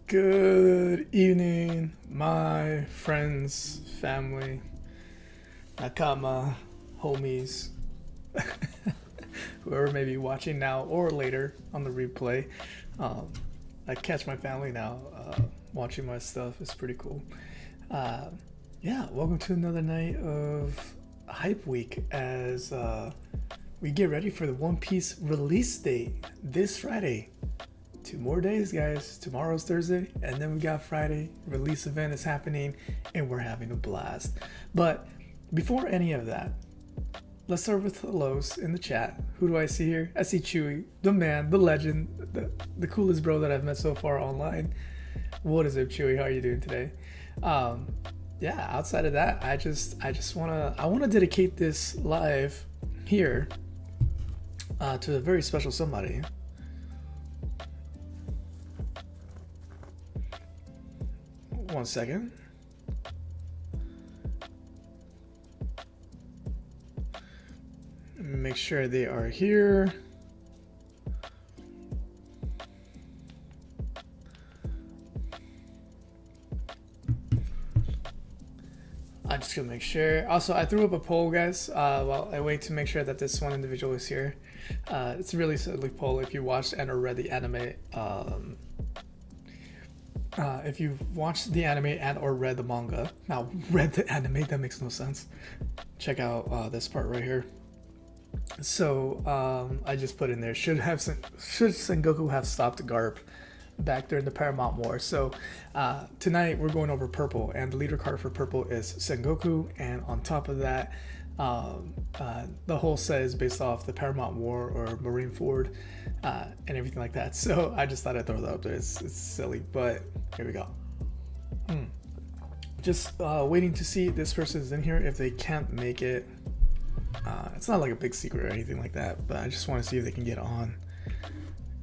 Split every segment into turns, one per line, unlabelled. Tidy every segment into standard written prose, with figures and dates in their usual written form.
Good evening, my friends, family, nakama, homies, whoever may be watching now or later on the replay. I catch my family now watching my stuff. It's pretty cool. Yeah, welcome to another night of Hype Week as we get ready for the One Piece release date this Friday. 2 more days, guys. Tomorrow's Thursday, and then we got Friday. Release event is happening, and we're having a blast. But before any of that, let's start with hellos in the chat. Who do I see here? I see Chewy, the man, the legend, the coolest bro that I've met so far online. What is up, Chewy? How are you doing today? Yeah, outside of that, I wanna dedicate this live here to a very special somebody. One second. Make sure they are here. I'm just gonna make sure. Also, I threw up a poll, guys, while I wait to make sure that this one individual is here. It's a really silly poll. If you watched and or read the anime, if you've watched the anime and or read the manga, now read the anime, that makes no sense. Check out this part right here. So I just put in there, should Sengoku have stopped Garp back during the Paramount War? So tonight we're going over purple, and the leader card for purple is Sengoku, and on top of that, the whole set is based off the Paramount War or Marineford and everything like that. So I just thought I'd throw that up there. It's silly, but here we go. Just waiting to see if this person is in here. If they can't make it, it's not like a big secret or anything like that, but I just want to see if they can get on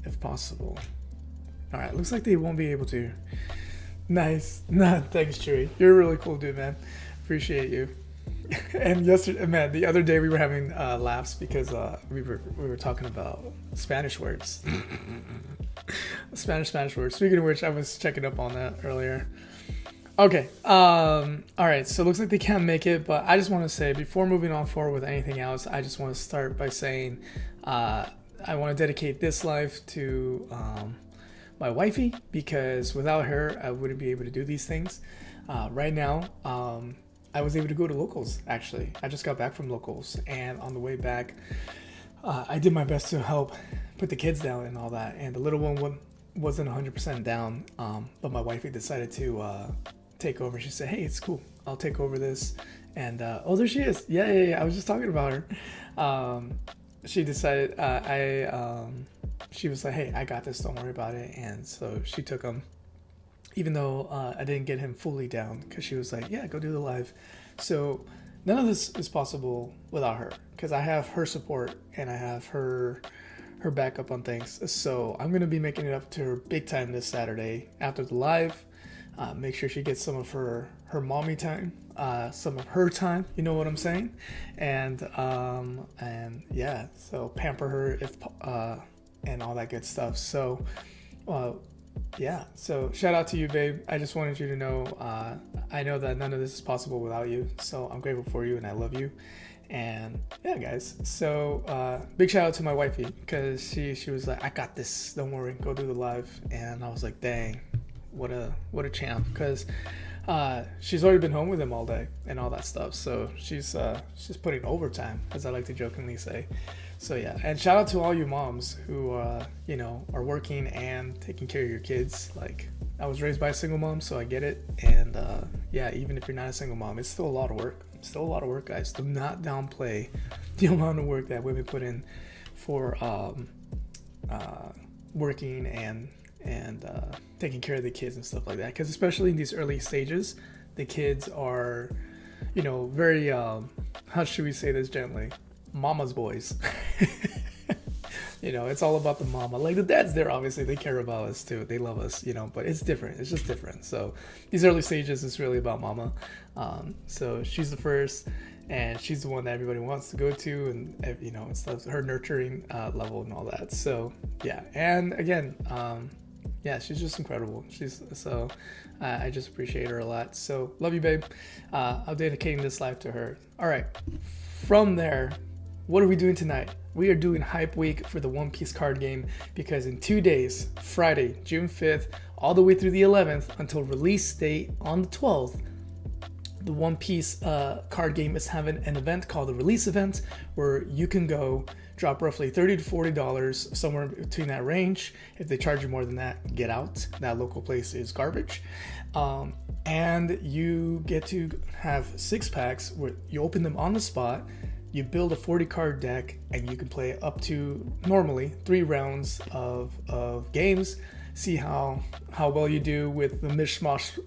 if possible. All right, looks like they won't be able to. Nice. Nah, thanks, Chewy. You're a really cool dude, man. Appreciate you. And yesterday, man, the other day we were having laughs because we were talking about Spanish words. Spanish words. Speaking of which, I was checking up on that earlier. Okay. All right. So it looks like they can't make it, but I just want to say, before moving on forward with anything else, I just want to start by saying I want to dedicate this live to my wifey, because without her, I wouldn't be able to do these things. Right now, I was able to go to locals, actually. I just got back from locals, and on the way back, I did my best to help put the kids down and all that, and the little one wasn't 100% down, but my wifey decided to take over. She said, hey, it's cool, I'll take over this. And oh, there she is. Yeah, I was just talking about her. She decided, she was like, hey, I got this, don't worry about it. And so she took him, even though I didn't get him fully down, because she was like, yeah, go do the live. So none of this is possible without her, because I have her support and I have her backup on things. So I'm going to be making it up to her big time this Saturday after the live. Make sure she gets some of her mommy time, some of her time, you know what I'm saying? And yeah, so pamper her if and all that good stuff. So yeah, so shout out to you, babe. I just wanted you to know, I know that none of this is possible without you, so I'm grateful for you and I love you. And yeah, guys, so big shout out to my wifey, because she was like, I got this, don't worry, go do the live. And I was like, dang, what a champ, because she's already been home with him all day and all that stuff, so she's putting overtime, as I like to jokingly say. So yeah, and shout out to all you moms who you know, are working and taking care of your kids. Like, I was raised by a single mom, so I get it. And yeah, even if you're not a single mom, it's still a lot of work. Still a lot of work, guys. Do not downplay the amount of work that women put in for working and taking care of the kids and stuff like that. Because especially in these early stages, the kids are, you know, very how should we say this gently, mama's boys. You know, it's all about the mama. Like, the dad's there, obviously, they care about us too, they love us, you know, but it's different, it's just different. So these early stages, it's really about mama. So she's the first, and she's the one that everybody wants to go to, and you know, it's her nurturing level and all that. So yeah, and again, yeah, she's just incredible. I just appreciate her a lot. So love you, babe. I'm dedicating this live to her. All right, from there, what are we doing tonight? We are doing Hype Week for the One Piece card game, because in 2 days, Friday, June 5th, all the way through the 11th, until release date on the 12th, the One Piece card game is having an event called the release event, where you can go drop roughly $30 to $40, somewhere between that range. If they charge you more than that, get out. That local place is garbage. And you get to have 6-packs where you open them on the spot. You build a 40 card deck, and you can play up to normally 3 rounds of games. See how well you do with the mishmash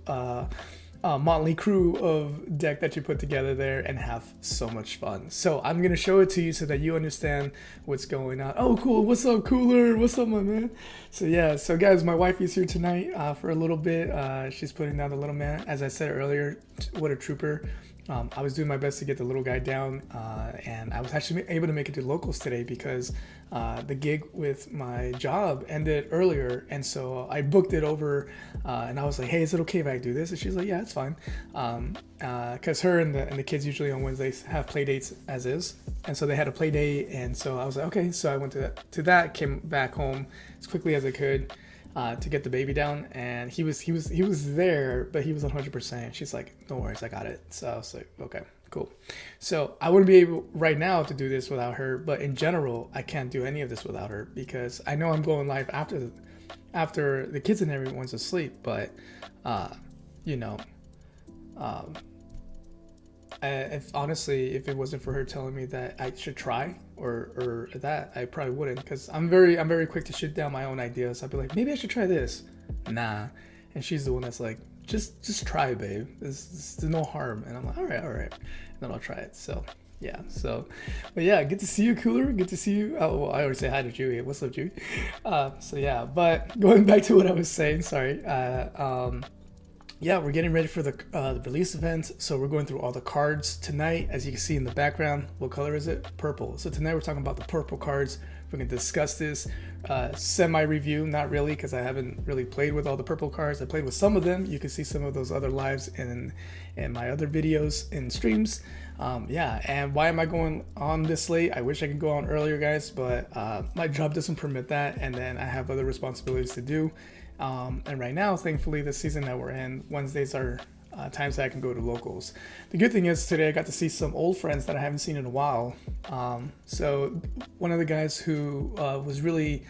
motley crew of deck that you put together there, and have so much fun. So I'm gonna show it to you so that you understand what's going on. Oh, cool! What's up, Cooler? What's up, my man? So yeah, so guys, my wife is here tonight for a little bit. She's putting down the little man. As I said earlier, what a trooper. I was doing my best to get the little guy down, and I was actually able to make it to locals today because the gig with my job ended earlier, and so I booked it over, and I was like, hey, is it okay if I do this? And she's like, yeah, it's fine, because her and the kids usually on Wednesdays have play dates as is, and so they had a play date, and so I was like, okay, so I went to that, came back home as quickly as I could, to get the baby down, and he was there, but he was 100%. She's like, no worries, I got it. So I was like, okay, cool. So I wouldn't be able right now to do this without her, but in general, I can't do any of this without her, because I know I'm going live after the kids and everyone's asleep, but you know, if it wasn't for her telling me that I should try or that, I probably wouldn't, because I'm very quick to shoot down my own ideas. I'd be like, maybe I should try this. Nah. And she's the one that's like, just try, babe. There's no harm. And I'm like, all right. And then I'll try it. So yeah. So, but yeah, good to see you, Cooler. Good to see you. Oh, well, I always say hi to Chewy. What's up, Chewy? So yeah, but going back to what I was saying, sorry. Yeah, we're getting ready for the release event, so we're going through all the cards tonight. As you can see in the background, what color is it? Purple. So tonight we're talking about the purple cards. We're going to discuss this semi-review, not really, because I haven't really played with all the purple cards. I played with some of them. You can see some of those other lives in my other videos and streams. Yeah, and why am I going on this late? I wish I could go on earlier, guys, but my job doesn't permit that, and then I have other responsibilities to do. And right now, thankfully, the season that we're in, Wednesdays are times that I can go to locals. The good thing is today I got to see some old friends that I haven't seen in a while. So one of the guys who was really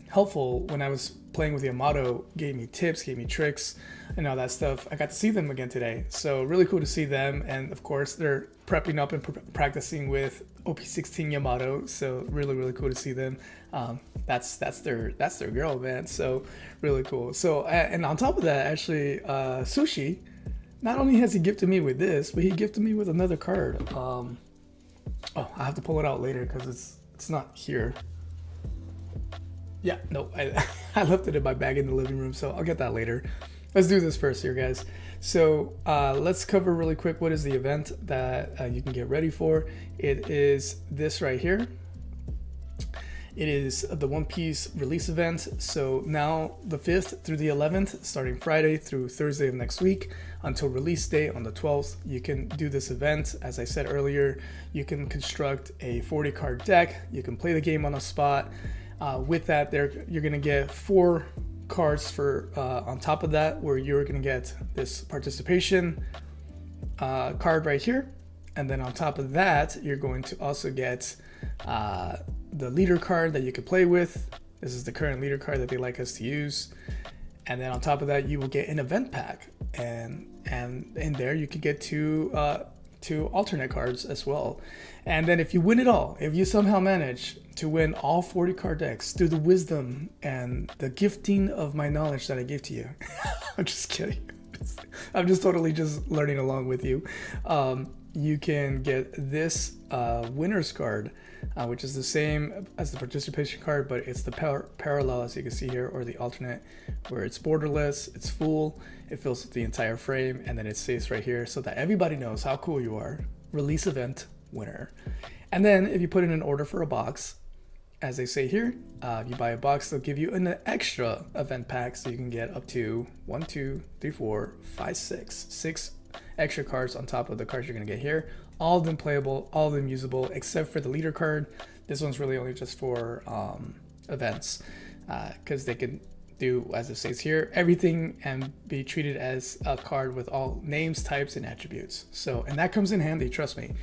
helpful when I was playing with Yamato, gave me tips, gave me tricks, and all that stuff. I got to see them again today. So really cool to see them. And of course, they're prepping up and practicing with OP-16 Yamato. So really cool to see them. That's their girl, man. So really cool. So and on top of that, actually, Sushi, not only has he gifted me with this, but he gifted me with another card. Oh, I have to pull it out later because it's not here. Yeah, no, I left it in my bag in the living room, so I'll get that later. Let's do this first here, guys. So let's cover really quick what is the event that you can get ready for. It is this right here. It is the One Piece release event. So now the 5th through the 11th, starting Friday through Thursday of next week until release day on the 12th, you can do this event. As I said earlier, you can construct a 40 card deck. You can play the game on the spot. With that, you're going to get 4 cards for on top of that, where you're going to get this participation card right here. And then on top of that, you're going to also get the leader card that you can play with. This is the current leader card that they like us to use. And then on top of that, you will get an event pack. And in there, you can get two alternate cards as well. And then if you win it all, if you somehow manage to win all 40 card decks through the wisdom and the gifting of my knowledge that I give to you, I'm just kidding. I'm just totally just learning along with you. You can get this winner's card, which is the same as the participation card, but it's the parallel, as you can see here, or the alternate, where it's borderless, it's full, it fills the entire frame, and then it stays right here so that everybody knows how cool you are. Release event winner. And then if you put in an order for a box, as they say here, if you buy a box, they'll give you an extra event pack, so you can get up to 1, 2, 3, 4, 5, 6 extra cards on top of the cards you're gonna get here. All of them playable, all of them usable, except for the leader card. This one's really only just for events, because they can do as it says here, everything, and be treated as a card with all names, types, and attributes. So, and that comes in handy, trust me,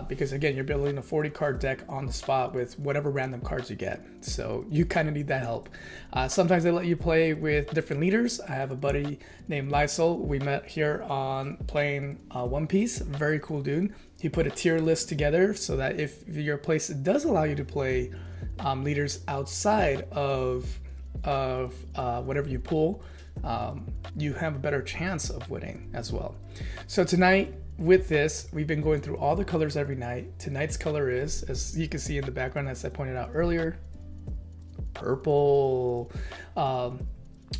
because again, you're building a 40 card deck on the spot with whatever random cards you get. So you kind of need that help. Sometimes they let you play with different leaders. I have a buddy named Lysol. We met here on playing One Piece. Very cool dude. He put a tier list together so that if your place does allow you to play leaders outside of whatever you pull, you have a better chance of winning as well. So tonight with this, we've been going through all the colors every night. Tonight's color is, as you can see in the background, as I pointed out earlier, purple.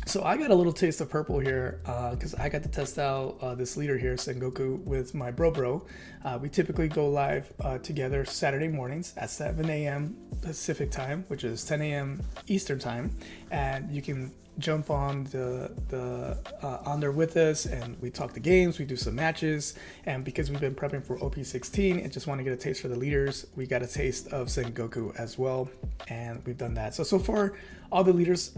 So I got a little taste of purple here because I got to test out this leader here, Sengoku, with my bro. We typically go live together Saturday mornings at 7 a.m. Pacific time, which is 10 a.m. Eastern time, and you can jump on on there with us, and we talk the games, we do some matches. And because we've been prepping for OP-16 and just want to get a taste for the leaders, we got a taste of Sengoku as well, and we've done that. So far all the leaders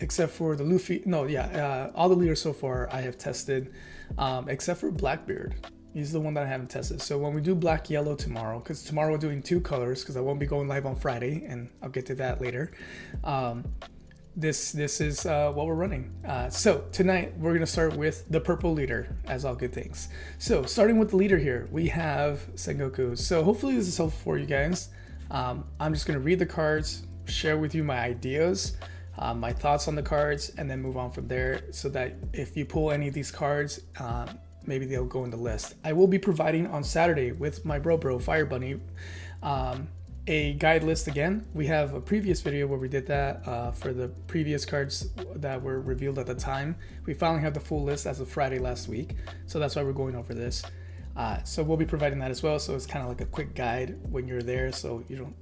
except for the Luffy, all the leaders so far I have tested, except for Blackbeard. He's the one that I haven't tested. So when we do black yellow tomorrow, because tomorrow we're doing 2 colors, because I won't be going live on Friday, and I'll get to that later. This is what we're running. So tonight we're gonna start with the purple leader, as all good things. So starting with the leader here, we have Sengoku. So hopefully this is helpful for you guys. I'm just gonna read the cards, share with you my ideas, my thoughts on the cards, and then move on from there, so that if you pull any of these cards, maybe they'll go in the list. I will be providing on Saturday with my bro Fire Bunny a guide list again. We have a previous video where we did that for the previous cards that were revealed at the time. We finally have the full list as of Friday last week, so that's why we're going over this. So we'll be providing that as well, so it's kind of like a quick guide when you're there, so you don't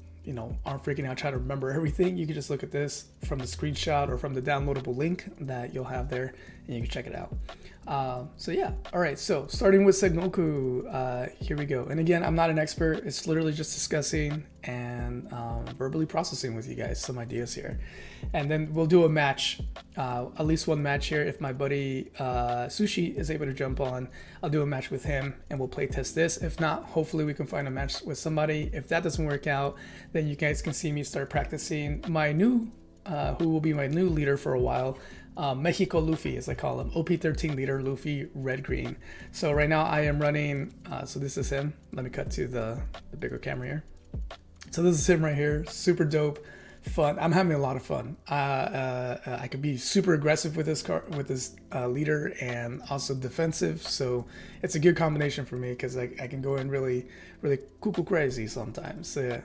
aren't freaking out trying to remember everything. You can just look at this from the screenshot or from the downloadable link that you'll have there, and you can check it out. So yeah, all right, so starting with Sengoku, here we go. And again, I'm not an expert. It's literally just discussing and verbally processing with you guys some ideas here, and then we'll do a match, at least one match here. If my buddy Sushi is able to jump on, I'll do a match with him and we'll play test this. If not, hopefully we can find a match with somebody. If that doesn't work out, then you guys can see me start practicing my new who will be my new leader for a while, Mexico Luffy, as I call him, OP-13 leader, Luffy, red green. So right now I am running, so this is him. Let me cut to the bigger camera here. So this is him right here, super dope, fun. I'm having a lot of fun. I could be super aggressive with this leader, and also defensive. So it's a good combination for me because I can go in really cuckoo crazy sometimes. So yeah.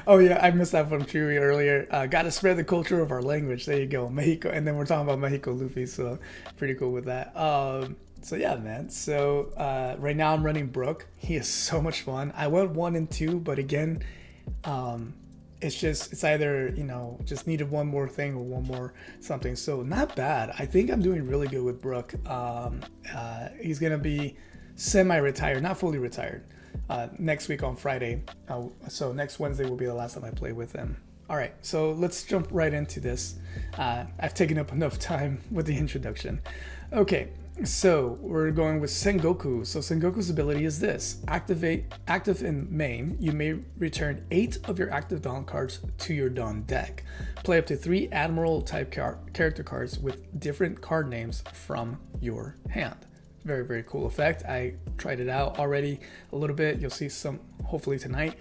Oh yeah, I missed that from Chewy earlier. Gotta spread the culture of our language. There you go, Mexico. And then we're talking about Mexico Luffy, so pretty cool with that. So yeah, man. So right now I'm running Brook. He is so much fun. I went 1 and 2, but again, it's either just needed one more thing or one more something. So not bad. I think I'm doing really good with Brook. He's gonna be semi-retired, not fully retired, next week on Friday. So next Wednesday will be the last time I play with him. All right, so let's jump right into this. I've taken up enough time with the introduction. Okay, so we're going with Sengoku. So Sengoku's ability is this: active in main, you may return 8 of your active Dawn cards to your Dawn deck. Play up to 3 Admiral type character cards with different card names from your hand. Very, very cool effect. I tried it out already a little bit. You'll see some hopefully tonight.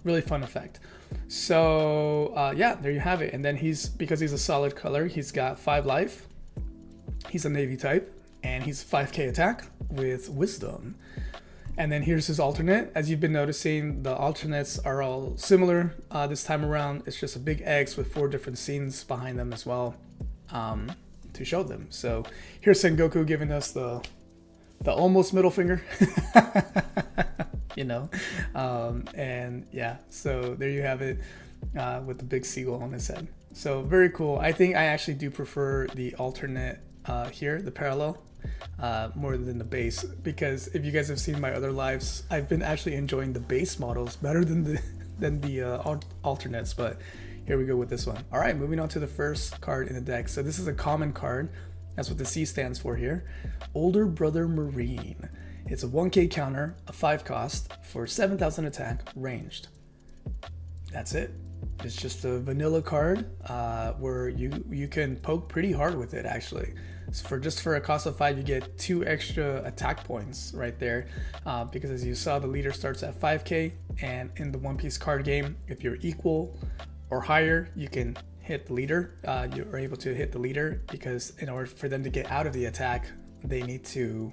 Really fun effect. So yeah, there you have it. And then because he's a solid color, he's got 5 life. He's a Navy type, and he's 5k attack with wisdom. And then here's his alternate. As you've been noticing, the alternates are all similar this time around. It's just a big X with 4 different scenes behind them as well, to show them. So here's Sengoku giving us the almost middle finger. And yeah, so there you have it, with the big seagull on his head. So very cool. I think I actually do prefer the alternate here, the parallel, more than the base, because if you guys have seen my other lives, I've been actually enjoying the base models better than the alternates. But here we go with this one. All right, moving on to the first card in the deck. So this is a common card. That's what the C stands for here. Older Brother Marine. It's a 1k counter, a 5 cost for 7,000 attack, ranged. That's it. It's just a vanilla card where you can poke pretty hard with it actually. So for a cost of 5, you get 2 extra attack points right there, because as you saw, the leader starts at 5k, and in the One Piece card game, if you're equal or higher, you can hit the leader. You are able to hit the leader because in order for them to get out of the attack, they need to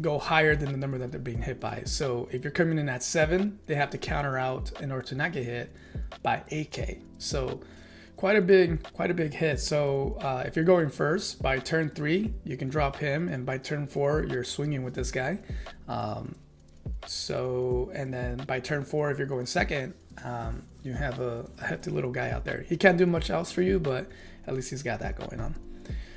go higher than the number that they're being hit by. So if you're coming in at 7, they have to counter out in order to not get hit by 8k. So quite a big hit. So if you're going first, by turn 3 you can drop him, and by turn 4 you're swinging with this guy. And then by turn 4, if you're going second, you have a hefty little guy out there. He can't do much else for you, but at least he's got that going on.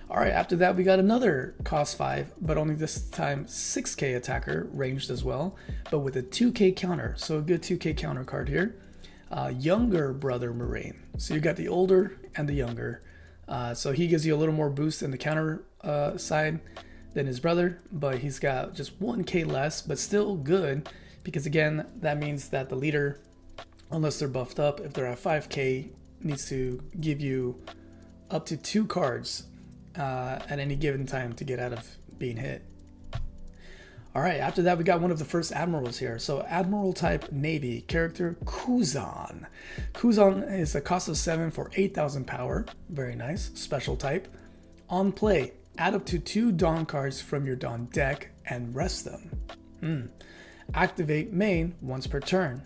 All right, after that we got another cost 5, but only this time 6k attacker, ranged as well, but with a 2k counter. So a good 2k counter card here. Younger Brother Marine. So you got the older and the younger. So he gives you a little more boost in the counter side than his brother, but he's got just 1k less, but still good, because again, that means that the leader, unless they're buffed up, if they're at 5k, needs to give you up to 2 cards at any given time to get out of being hit. All right, after that we got one of the first admirals here. So admiral type navy character Kuzan. Kuzan is a cost of 7 for 8,000 power. Very nice. Special type. On play, add up to 2 Dawn cards from your Dawn deck and rest them. Activate main once per turn.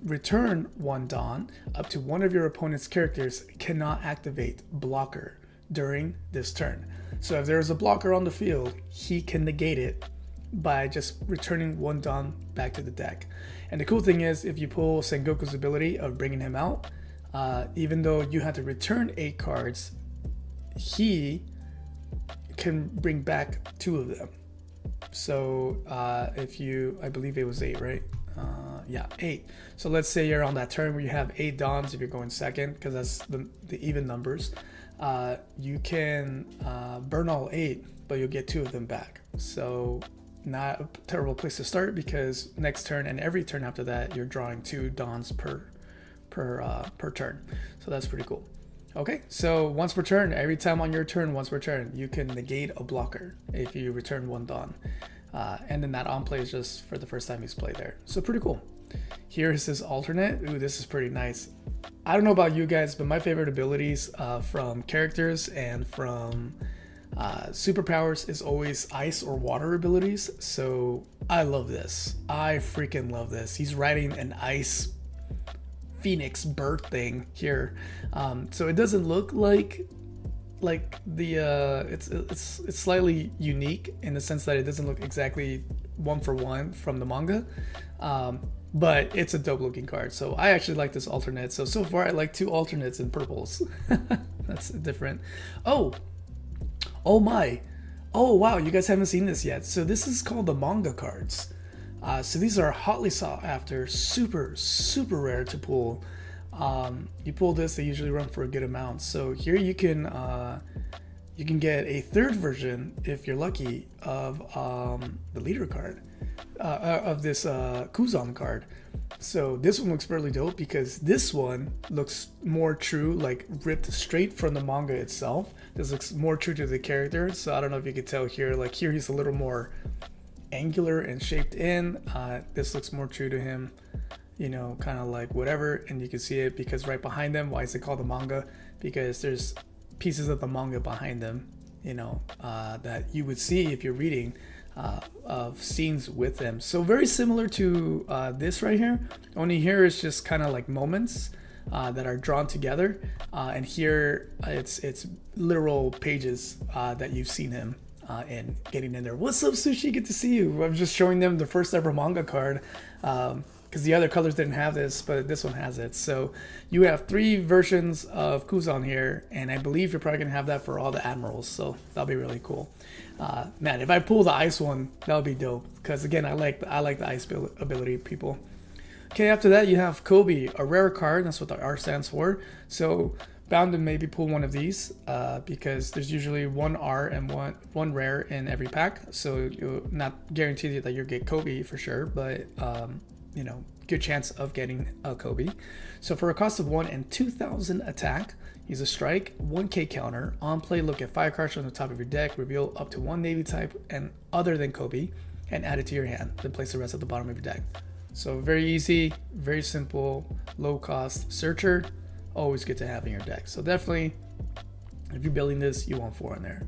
Return 1 Dawn. Up to one of your opponent's characters cannot activate blocker during this turn. So if there's a blocker on the field, he can negate it by just returning 1 Dawn back to the deck. And the cool thing is, if you pull Sengoku's ability of bringing him out, even though you have to return 8 cards, he can bring back 2 of them. So if you, I believe it was 8, right? Yeah, 8. So let's say you're on that turn where you have 8 Dawns if you're going second, because that's the even numbers. You can burn all 8, but you'll get 2 of them back. So not a terrible place to start, because next turn and every turn after that, you're drawing 2 Dawns per turn. So that's pretty cool. Okay, so once per turn, every time on your turn, once per turn, you can negate a blocker if you return 1 Dawn. And then that on play is just for the first time he's played there. So pretty cool. Here is his alternate. Ooh, this is pretty nice. I don't know about you guys, but my favorite abilities from characters and from superpowers is always ice or water abilities. So I love this. I freaking love this. He's riding an ice phoenix bird thing here. So it doesn't look like the it's slightly unique in the sense that it doesn't look exactly 1-for-1 from the manga, but it's a dope looking card. So I actually like this alternate. So far I like 2 alternates in purples. That's different. Oh my, oh wow, you guys haven't seen this yet. So this is called the manga cards. So these are hotly sought after, super rare to pull. You pull this, they usually run for a good amount. So here you can get a 3rd version, if you're lucky, of the leader card, of this Kuzan card. So this one looks really dope, because this one looks more true, like ripped straight from the manga itself. This looks more true to the character. So I don't know if you could tell here, like here he's a little more angular and shaped in. This looks more true to him, you know, kind of like whatever. And you can see it because right behind them, why is it called the manga? Because there's pieces of the manga behind them, you know, that you would see if you're reading of scenes with them. So very similar to this right here, only here it's just kind of like moments that are drawn together, and here it's literal pages that you've seen him in getting in there. What's up, Sushi? Good to see you. I'm just showing them the first ever manga card, because the other colors didn't have this, but this one has it. So you have 3 versions of Kuzan here, and I believe you're probably gonna have that for all the admirals, so that'll be really cool. Man, if I pull the ice one, that would be dope, because again, I like the ice ability, people. Okay, after that you have Kobe, a rare card. That's what the R stands for. So bound to maybe pull one of these because there's usually one R and one rare in every pack. So you're not guaranteed that you'll get Kobe for sure, but you know, good chance of getting a Kobe. So for a cost of 1 and 2,000 attack, use a strike, 1k counter. On play, look at 5 cards from the top of your deck, reveal up to 1 Navy type and other than Kobe, and add it to your hand. Then place the rest at the bottom of your deck. So very easy, very simple, low cost searcher. Always good to have in your deck. So definitely, if you're building this, you want 4 in there.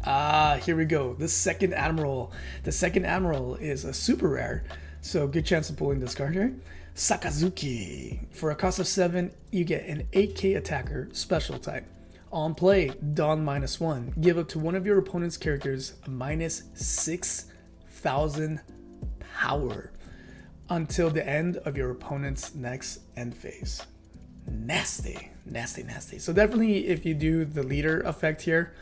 Here we go. The second Admiral. The second Admiral is a super rare. So good chance of pulling this card here. Sakazuki. For a cost of 7, you get an 8k attacker, special type. On play, Dawn -1. Give up to one of your opponent's characters a -6,000 power until the end of your opponent's next end phase. Nasty, nasty, nasty. So definitely if you do the leader effect here,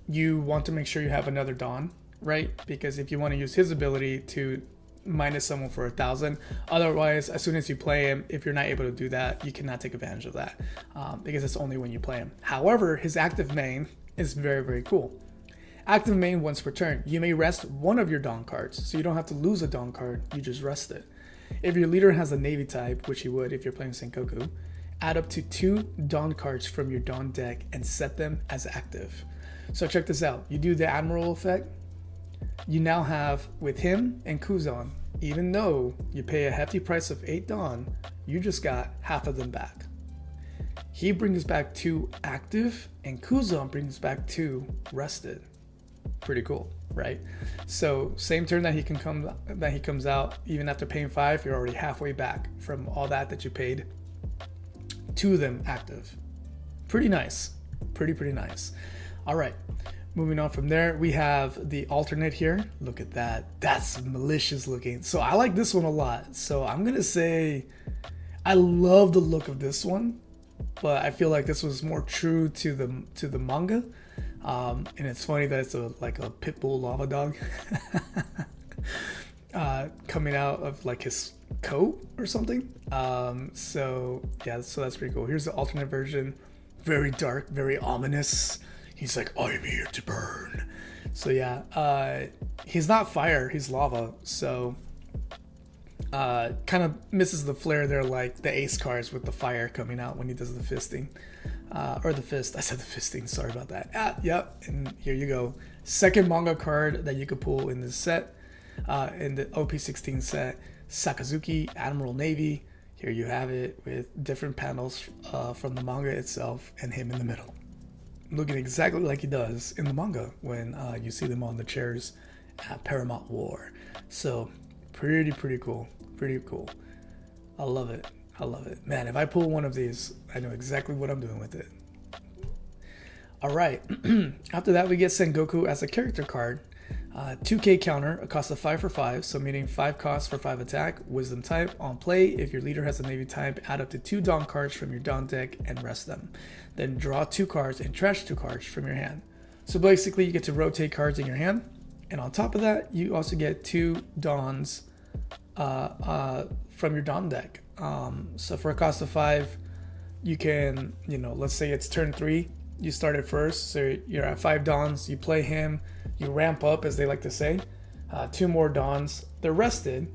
you want to make sure you have another Dawn, right? Because if you want to use his ability to minus someone for 1,000, otherwise as soon as you play him, if you're not able to do that, you cannot take advantage of that because it's only when you play him. However, his active main is very, very cool. Active main once per turn, you may rest one of your Dawn cards, so you don't have to lose a Dawn card, you just rest it. If your leader has a Navy type, which he would if you're playing Sengoku, add up to 2 Dawn cards from your Dawn deck and set them as active. So check this out, you do the Admiral effect, you now have with him and Kuzan, even though you pay a hefty price of 8 Dawn, you just got half of them back. He brings back 2 active and Kuzan brings back 2 rested. Pretty cool, right? So same turn that he comes out, even after paying 5, you're already halfway back from all that you paid. 2 of them active. Pretty nice. Pretty nice. All right. Moving on from there, we have the alternate here. Look at that. That's malicious looking. So I like this one a lot. So I'm going to say I love the look of this one, but I feel like this was more true to the manga. And it's funny that it's like a pit bull lava dog coming out of like his coat or something. So yeah, so that's pretty cool. Here's the alternate version. Very dark, very ominous. He's like, I'm here to burn. So yeah, he's not fire, he's lava. So kind of misses the flair there, like the ace cards with the fire coming out when he does the fisting. Or the fist, I said the fisting, sorry about that. Yep, and here you go. Second manga card that you could pull in this set, in the OP-16 set, Sakazuki, Admiral Navy. Here you have it with different panels from the manga itself and him in the middle. Looking exactly like he does in the manga when you see them on the chairs at Paramount War. So pretty cool, pretty cool. I love it. I love it. Man, if I pull one of these, I know exactly what I'm doing with it. All right. After that, we get Sengoku as a character card. 2k counter, a cost of 5 for 5, so meaning 5 costs for 5 attack, wisdom type. On play, if your leader has a Navy type, add up to 2 Dawn cards from your Dawn deck and rest them. Then draw 2 cards and trash 2 cards from your hand. So basically, you get to rotate cards in your hand. And on top of that, you also get 2 Dawns from your Dawn deck. So for a cost of 5, you can, let's say it's turn 3, you started first, so you're at 5 Dawns, you play him, you ramp up, as they like to say, 2 more Dawns, they're rested,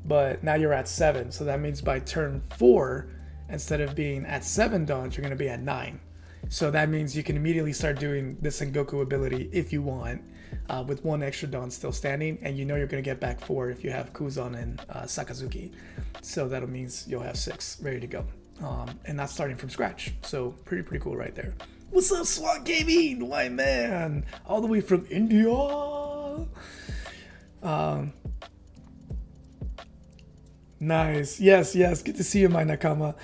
but now you're at 7, so that means by turn 4, instead of being at 7 Dawns, you're going to be at 9. So that means you can immediately start doing the Sengoku ability if you want, with 1 extra Dawn still standing, and you're going to get back 4 if you have Kuzan and Sakazuki. So that means you'll have 6 ready to go, and not starting from scratch. So pretty cool right there. What's up, SWAT Gaming? My man, all the way from India. Nice. Yes. Good to see you, my Nakama.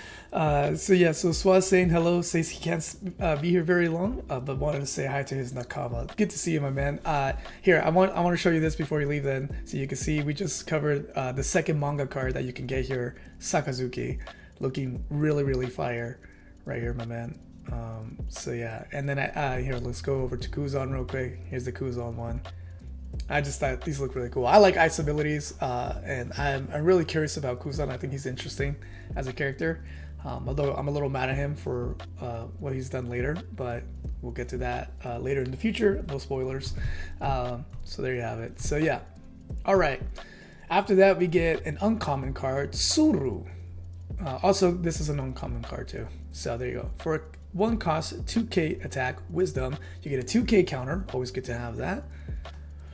So SWAT saying hello, says he can't be here very long, but wanted to say hi to his Nakama. Good to see you, my man. Here, I want to show you this before you leave then, so you can see we just covered the second manga card that you can get here, Sakazuki, looking really fire right here, my man. So yeah, and then here, let's go over to Kuzan real quick. Here's the Kuzan one. I just thought these look really cool. I like Ice abilities, and I'm really curious about Kuzan. I think he's interesting as a character. Although I'm a little mad at him for what he's done later, but we'll get to that later in the future. No spoilers. So there you have it. So yeah. All right. After that, we get an uncommon card, Suru. Also, this is an uncommon card too. So there you go. For 1 cost, 2k attack, wisdom, you get a 2k counter. Always good to have that.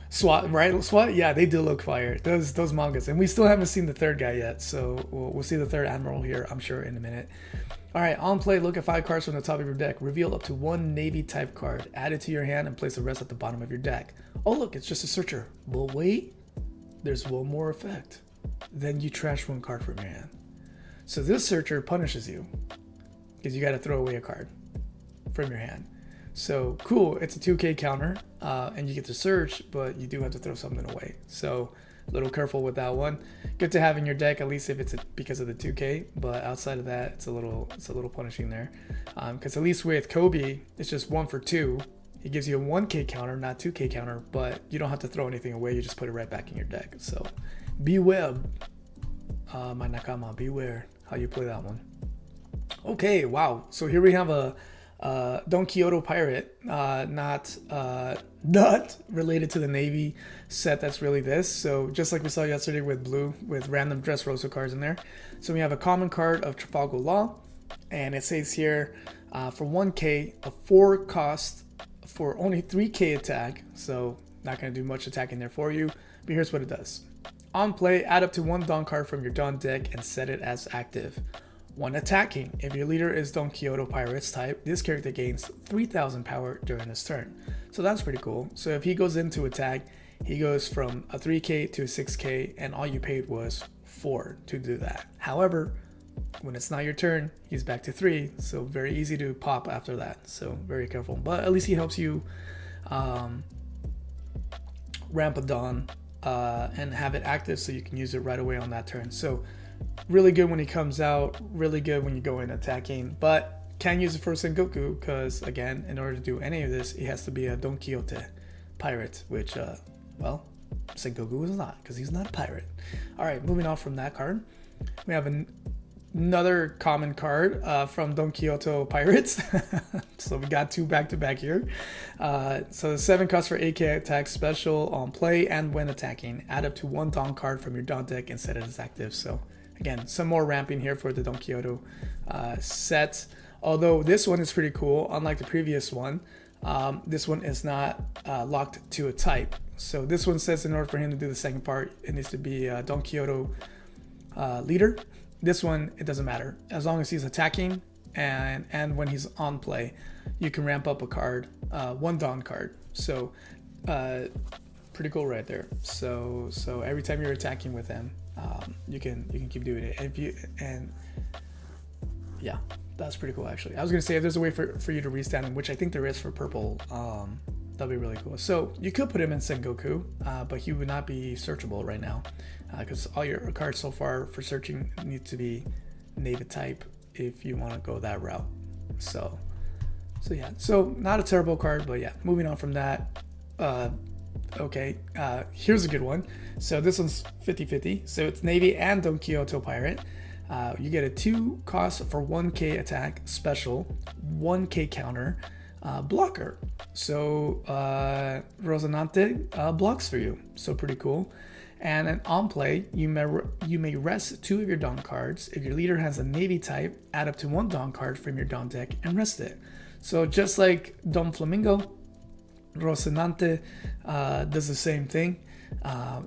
SWAT, right? SWAT, yeah, they do look fire. Those mangas, and we still haven't seen the third guy yet, so we'll see the third admiral here, I'm sure, in a minute. All right, on play, look at 5 cards from the top of your deck. Reveal up to 1 Navy type card. Add it to your hand and place the rest at the bottom of your deck. Oh look, it's just a searcher. But wait, there's one more effect. Then you trash 1 card from your hand. So this searcher punishes you because you got to throw away a card from your hand. So cool, it's a 2k counter, and you get to search, but you do have to throw something away. So a little careful with that one. Good to have in your deck, at least if it's because of the 2k, but outside of that, it's a little punishing there. Because at least with Kobe, it's just 1 for 2. He gives you a 1k counter, not 2k counter, but you don't have to throw anything away. You just put it right back in your deck. So beware, my Nakama, beware how you play that one. Okay, wow. So here we have a Don Quixote pirate, not related to the Navy set that's really this. So just like we saw yesterday with blue, with random Dressrosa cards in there. So we have a common card of Trafalgar Law, and it says here for 1k, a 4 cost for only 3k attack. So not going to do much attacking there for you, but here's what it does. On play, add up to 1 Dawn card from your Dawn deck and set it as active. 1 attacking. If your leader is Don Quixote Pirates type, this character gains 3,000 power during his turn. So that's pretty cool. So if he goes into attack, he goes from a 3k to a 6k, and all you paid was 4 to do that. However, when it's not your turn, he's back to 3. So very easy to pop after that. So very careful. But at least he helps you ramp a Dawn and have it active so you can use it right away on that turn. So really good when he comes out, really good when you go in attacking, but can't use it for Sengoku because, again, in order to do any of this, he has to be a Don Quixote pirate, which, well, Sengoku is not because he's not a pirate. All right, moving on from that card, we have another common card from Don Quixote Pirates. So we got 2 back-to-back here. So the 7 cost for 8k attack, special on play and when attacking. Add up to 1 Dawn card from your Dawn deck and set it as active. So again, some more ramping here for the Don Quixote set. Although this one is pretty cool, unlike the previous one. This one is not locked to a type. So this one says in order for him to do the second part, it needs to be a Don Quixote leader. This one, it doesn't matter. As long as he's attacking and when he's on play, you can ramp up a card, 1 Dawn card. So pretty cool right there. So every time you're attacking with him, you can keep doing it. And yeah, that's pretty cool actually. I was gonna say if there's a way for you to restand him, which I think there is for purple, that'd be really cool. So you could put him in Sengoku, but he would not be searchable right now because all your cards so far for searching need to be Navy type if you want to go that route. So yeah, so not a terrible card, but yeah, moving on from that. Okay, here's a good one. So this one's 50-50. So it's Navy and Don Quixote Pirate. You get a 2 cost for 1k attack, special, 1k counter, blocker. So Rosinante blocks for you. So pretty cool. And then on play, you may rest 2 of your Dawn cards. If your leader has a Navy type, add up to 1 Dawn card from your Dawn deck and rest it. So just like Don Flamingo, Rosinante does the same thing.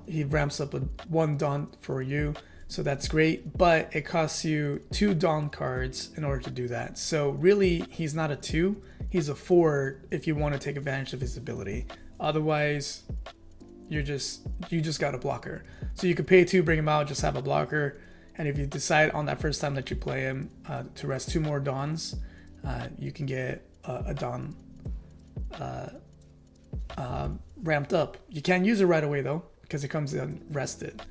He ramps up a 1 Dawn for you, so that's great, but it costs you 2 Dawn cards in order to do that. So really, he's not a 2, he's a 4 if you want to take advantage of his ability. Otherwise, you just got a blocker. So you could pay 2, bring him out, just have a blocker, and if you decide on that first time that you play him to rest 2 more Dawns, you can get a Dawn ramped up. You can't use it right away though because it comes in rested,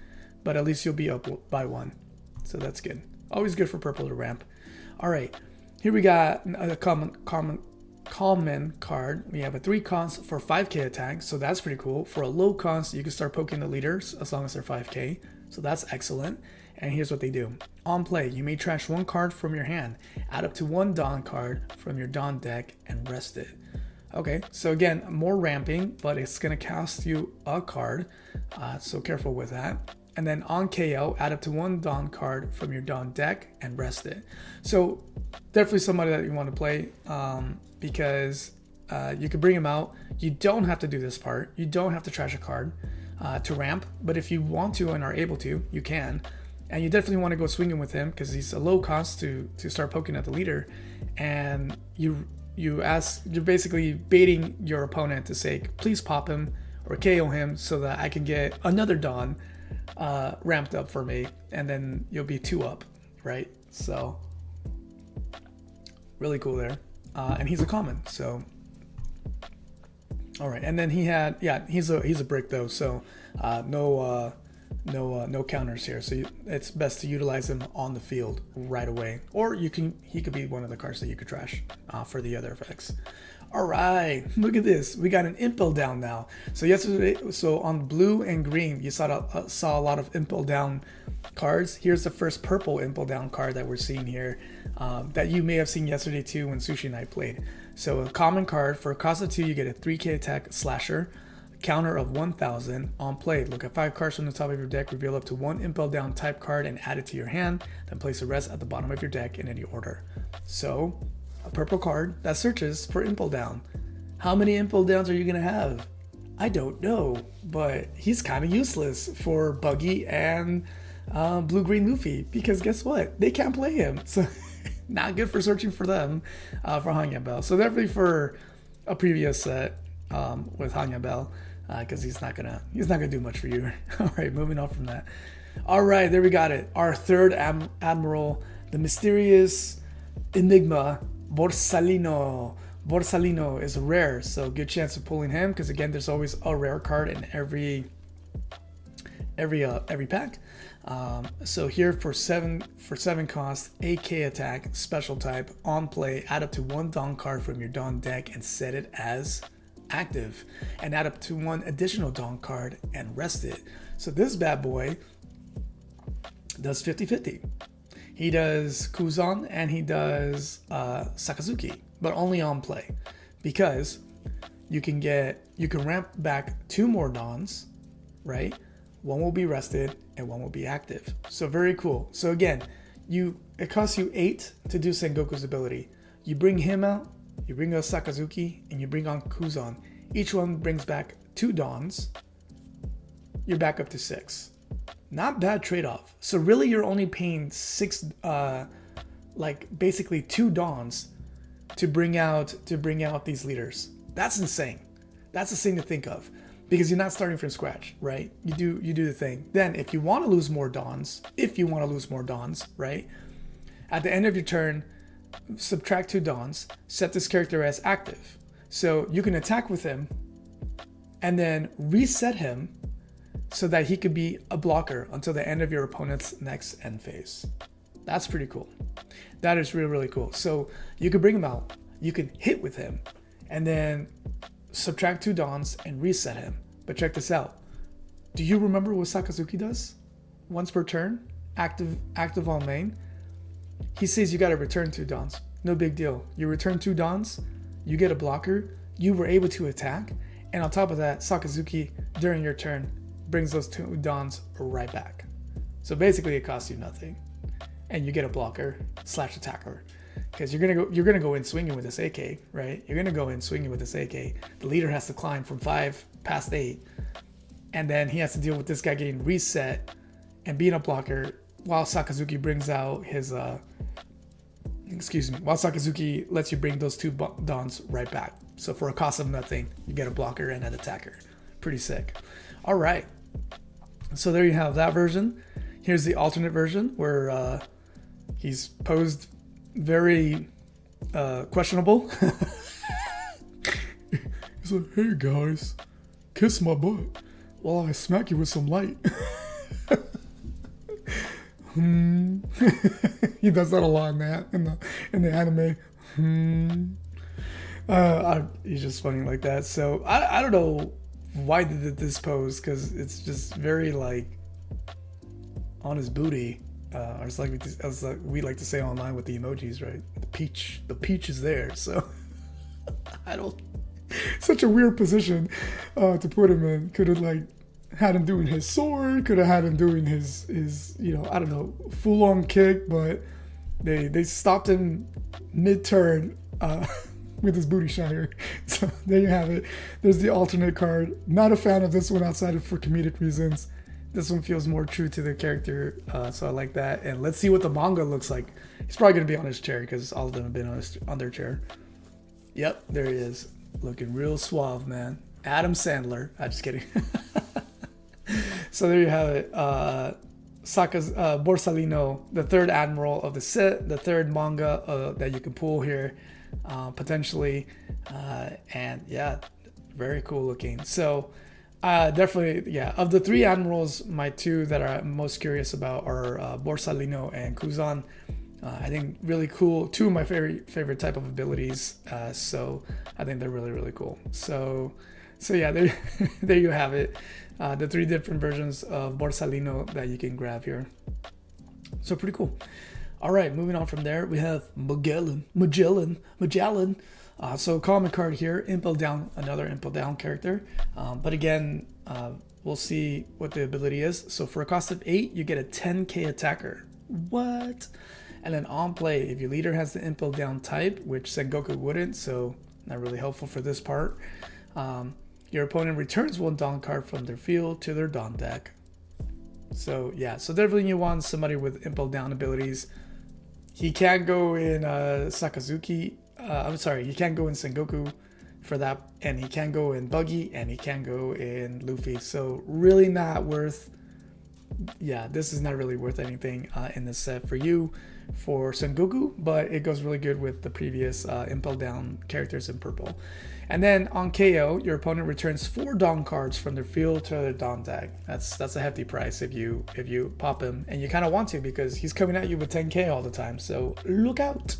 but at least you'll be up by 1, so that's good. Always good for purple to ramp. All right, here we got a common common card, we have a 3 cost for 5k attack, so that's pretty cool. For a low cost, you can start poking the leaders as long as they're 5k, so that's excellent. And here's what they do. On play, you may trash 1 card from your hand, add up to 1 Dawn card from your Dawn deck, and rest it. Okay, so again, more ramping, but it's going to cost you a card, so careful with that. And then on KO, add up to 1 Dawn card from your Dawn deck and rest it. So definitely somebody that you want to play, because you can bring him out. You don't have to do this part. You don't have to trash a card to ramp, but if you want to and are able to, you can. And you definitely want to go swinging with him because he's a low cost to start poking at the leader. And you're basically baiting your opponent to say, please pop him or KO him so that I can get another Dawn ramped up for me, and then you'll be 2 up, right? So really cool there. And he's a common, so all right. And then he had, yeah, he's a brick though, so no counters here, so it's best to utilize him on the field right away, or he could be one of the cards that you could trash for the other effects. All right, look at this, we got an impel down now. So yesterday, on blue and green, you saw a lot of impel down cards. Here's the first purple impel down card that we're seeing here, that you may have seen yesterday too when Sushi Night played. So a common card, for a cost of 2, you get a 3k attack slasher, counter of 1000. On play, look at 5 cards from the top of your deck, reveal up to 1 impel down type card and add it to your hand, then place the rest at the bottom of your deck in any order. So a purple card that searches for impel down. How many impel downs are you gonna have? I don't know, but he's kind of useless for Buggy and blue-green Luffy, because guess what, they can't play him, so not good for searching for them for Hanya Bell. So definitely for a previous set with Hanya Bell, because he's not gonna do much for you. All right, moving on from that. All right, there we got it. Our third admiral, the mysterious enigma Borsalino. Borsalino is rare, so good chance of pulling him, because again, there's always a rare card in every pack. So here for 7 cost, 8k attack, special type, on play, add up to 1 Dawn card from your Dawn deck and set it as active, and add up to 1 additional Dawn card and rest it. So this bad boy does 50-50. He does Kuzan and he does Sakazuki, but only on play, because you can ramp back 2 more Dawns, right? 1 will be rested and 1 will be active. So very cool. So again, it costs you 8 to do Sengoku's ability. You bring him out, you bring out Sakazuki, and you bring on Kuzan. Each one brings back 2 Dawns. You're back up to 6. Not bad trade-off. So really, you're only paying 6, like basically 2 Dawns to bring out these leaders. That's insane. That's insane to think of, because you're not starting from scratch, right? You do the thing. Then if you want to lose more Dawns, right? At the end of your turn, subtract 2 Dawns, set this character as active. So you can attack with him and then reset him so that he could be a blocker until the end of your opponent's next end phase. That's pretty cool. That is really, really cool. So you could bring him out, you can hit with him, and then subtract 2 Dawns and reset him. But check this out. Do you remember what Sakazuki does? Once per turn, active on main. He says you gotta return 2 Dawns. No big deal. You return 2 Dawns, you get a blocker, you were able to attack, and on top of that, Sakazuki, during your turn, brings those 2 Dawns right back. So basically it costs you nothing. And you get a blocker / attacker. Because you're gonna go in swinging with this AK, right? You're gonna go in swinging with this AK. The leader has to climb from 5 past 8, and then he has to deal with this guy getting reset and being a blocker while Sakazuki brings out his while Sakazuki lets you bring those 2 Dawns right back. So for a cost of nothing, you get a blocker and an attacker. Pretty sick. All right. So there you have that version. Here's the alternate version where he's posed very questionable. He's like, hey guys, kiss my butt while I smack you with some light. He does that a lot in the anime. He's just funny like that. So I don't know why they did this pose, because it's just very like on his booty. Or it's like we like to say online with the emojis, right? The peach is there. So I don't. Such a weird position to put him in. Could have like had him doing his sword. Could have had him doing his I don't know, full on kick. But they stopped him mid turn with his booty shiner. So there you have it. There's the alternate card. Not a fan of this one outside of for comedic reasons. This one feels more true to the character, so I like that. And let's see what the manga looks like. He's probably gonna be on his chair because all of them have been on their chair. Yep, there he is, looking real suave, man. Adam Sandler. I'm just kidding. So there you have it. Borsalino, the third admiral of the set, the third manga that you can pull here, potentially, and yeah, very cool looking. So. Definitely, yeah. Of the three admirals, my two that I'm most curious about are Borsalino and Kuzan. I think really cool. Two of my favorite type of abilities. So I think they're really cool. So yeah, there there you have it. The three different versions of Borsalino that you can grab here. So pretty cool. All right, moving on from there, we have Magellan. So common card here, Impel Down, another Impel Down character. But again, we'll see what the ability is. So for a cost of 8, you get a 10k attacker. What? And then on play, if your leader has the Impel Down type, which Sengoku wouldn't, so not really helpful for this part, your opponent returns one Dawn card from their field to their Dawn deck. So yeah, so definitely you want somebody with Impel Down abilities. He can go in Sakazuki. I'm sorry, he can't go in Sengoku for that, and he can go in Buggy, and he can go in Luffy. So really not worth, yeah, this is not really worth anything in this set for you for Sengoku, but it goes really good with the previous Impel Down characters in purple. And then on KO, your opponent returns 4 Dawn cards from their field to their Dawn deck. That's a hefty price if you pop him, and you kind of want to because he's coming at you with 10k all the time. So look out.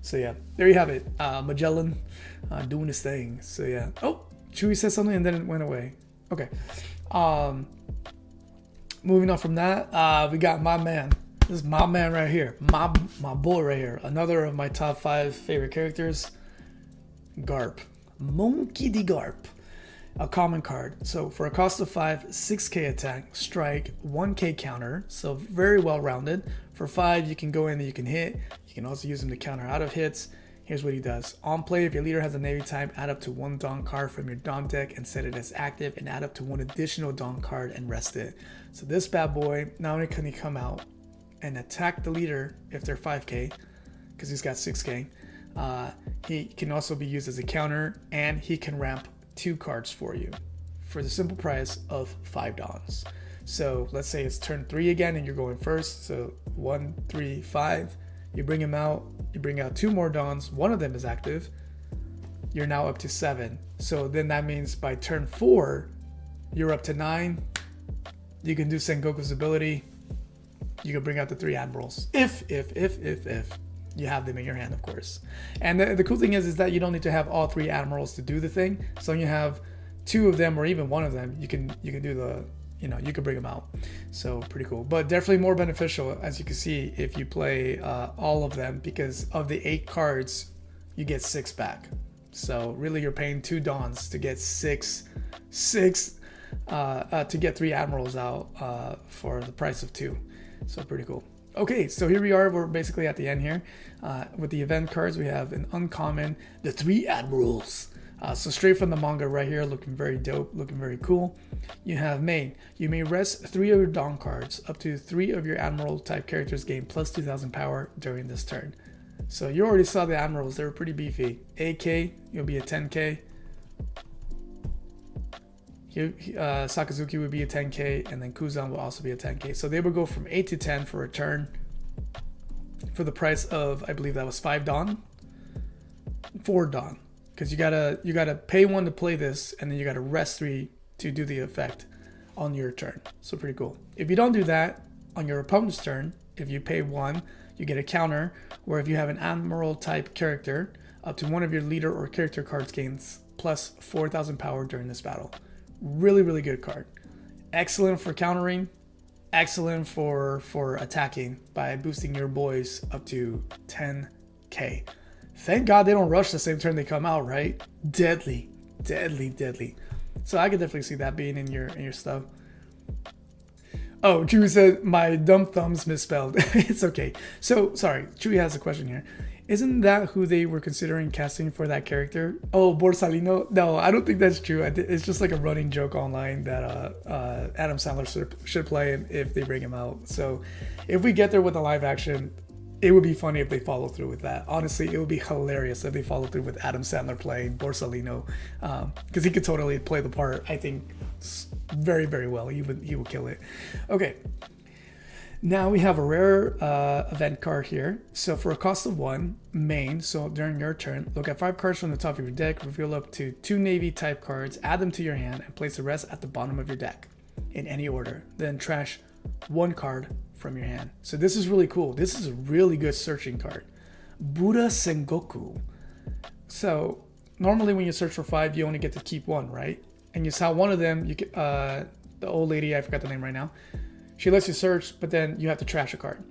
So yeah, there you have it. Magellan doing his thing. So yeah. Oh, Chewie said something and then it went away. Okay. Moving on from that, we got my man. This is my man right here. My boy right here. Another of my top 5 favorite characters. Garp. Monkey D. Garp. A common card. So for a cost of 5, 6k attack, strike, 1k counter. So very well rounded. For 5, you can go in and you can hit. You can also use him to counter out of hits. Here's what he does. On play, if your leader has a Navy type, add up to 1 Dawn card from your Dawn deck and set it as active, and add up to 1 additional Dawn card and rest it. So this bad boy, not only can he come out and attack the leader if they're 5k, because he's got 6k, he can also be used as a counter, and he can ramp 2 cards for you for the simple price of 5 Dawns. So let's say it's turn 3 again and you're going first. So 1, 3, 5. You bring him out. You bring out 2 more Dawns. One of them is active. You're now up to 7. So then that means by turn 4, you're up to 9. You can do Sengoku's ability. You can bring out the 3 admirals. If you have them in your hand, of course. And the cool thing is that you don't need to have all 3 admirals to do the thing. So when you have 2 of them or even 1 of them, you can do the, you can bring them out. So pretty cool, but definitely more beneficial, as you can see, if you play all of them, because of the 8 cards, you get 6 back. So really you're paying 2 Dawns to get 6 to get 3 admirals out for the price of 2. So pretty cool. Okay, so here we are. We're basically at the end here. With the event cards, we have an uncommon, the 3 admirals. So straight from the manga right here, looking very dope, looking very cool. You have main. You may rest 3 of your Dawn cards. Up to 3 of your Admiral type characters gain plus 2,000 power during this turn. So you already saw the Admirals. They were pretty beefy. AK, you'll be a 10k. Sakazuki would be a 10k, and then Kuzan will also be a 10k. So they would go from 8 to 10 for a turn for the price of, I believe that was 5 Dawn? 4 Dawn. Because you gotta pay 1 to play this, and then you gotta rest 3 to do the effect on your turn. So pretty cool. If you don't do that on your opponent's turn, if you pay 1, you get a counter, where if you have an Admiral type character, up to one of your leader or character cards gains plus 4,000 power during this battle. Really, really good card. Excellent for countering. Excellent for attacking by boosting your boys up to 10k. Thank God they don't rush the same turn they come out, right? Deadly, deadly, deadly. So I could definitely see that being in your stuff. Oh, Chewy said my dumb thumbs misspelled. It's okay. So sorry, Chewy has a question here. Isn't that who they were considering casting for that character? Oh, Borsalino? No, I don't think that's true. It's just like a running joke online that Adam Sandler should play if they bring him out. So if we get there with a live action, it would be funny if they follow through with that. Honestly, it would be hilarious if they follow through with Adam Sandler playing Borsalino, because he could totally play the part. I think very, very well. He would kill it. Okay. Now we have a rare event card here. So for a cost of 1, main, so during your turn, look at 5 cards from the top of your deck, reveal up to 2 Navy type cards, add them to your hand, and place the rest at the bottom of your deck in any order. Then trash 1 card from your hand. So this is really cool. This is a really good searching card. Buddha Sengoku. So normally when you search for 5, you only get to keep 1, right? And you saw one of them, you get, the old lady, I forgot the name right now, she lets you search, but then you have to trash a card.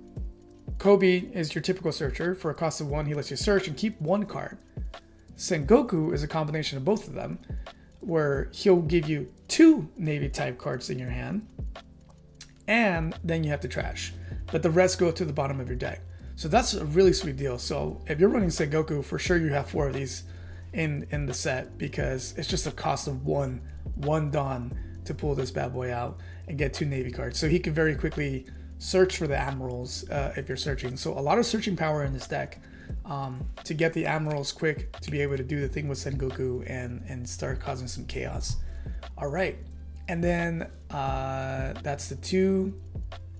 Kobe is your typical searcher. For a cost of 1, he lets you search and keep 1 card. Sengoku is a combination of both of them, where he'll give you 2 Navy type cards in your hand, and then you have to trash. But the rest go to the bottom of your deck. So that's a really sweet deal. So if you're running Sengoku, for sure you have 4 of these in the set, because it's just a cost of one Dawn to pull this bad boy out and get 2 Navy cards. So he can very quickly search for the admirals if you're searching. So a lot of searching power in this deck to get the admirals quick to be able to do the thing with Sengoku and start causing some chaos. All right, and then that's the two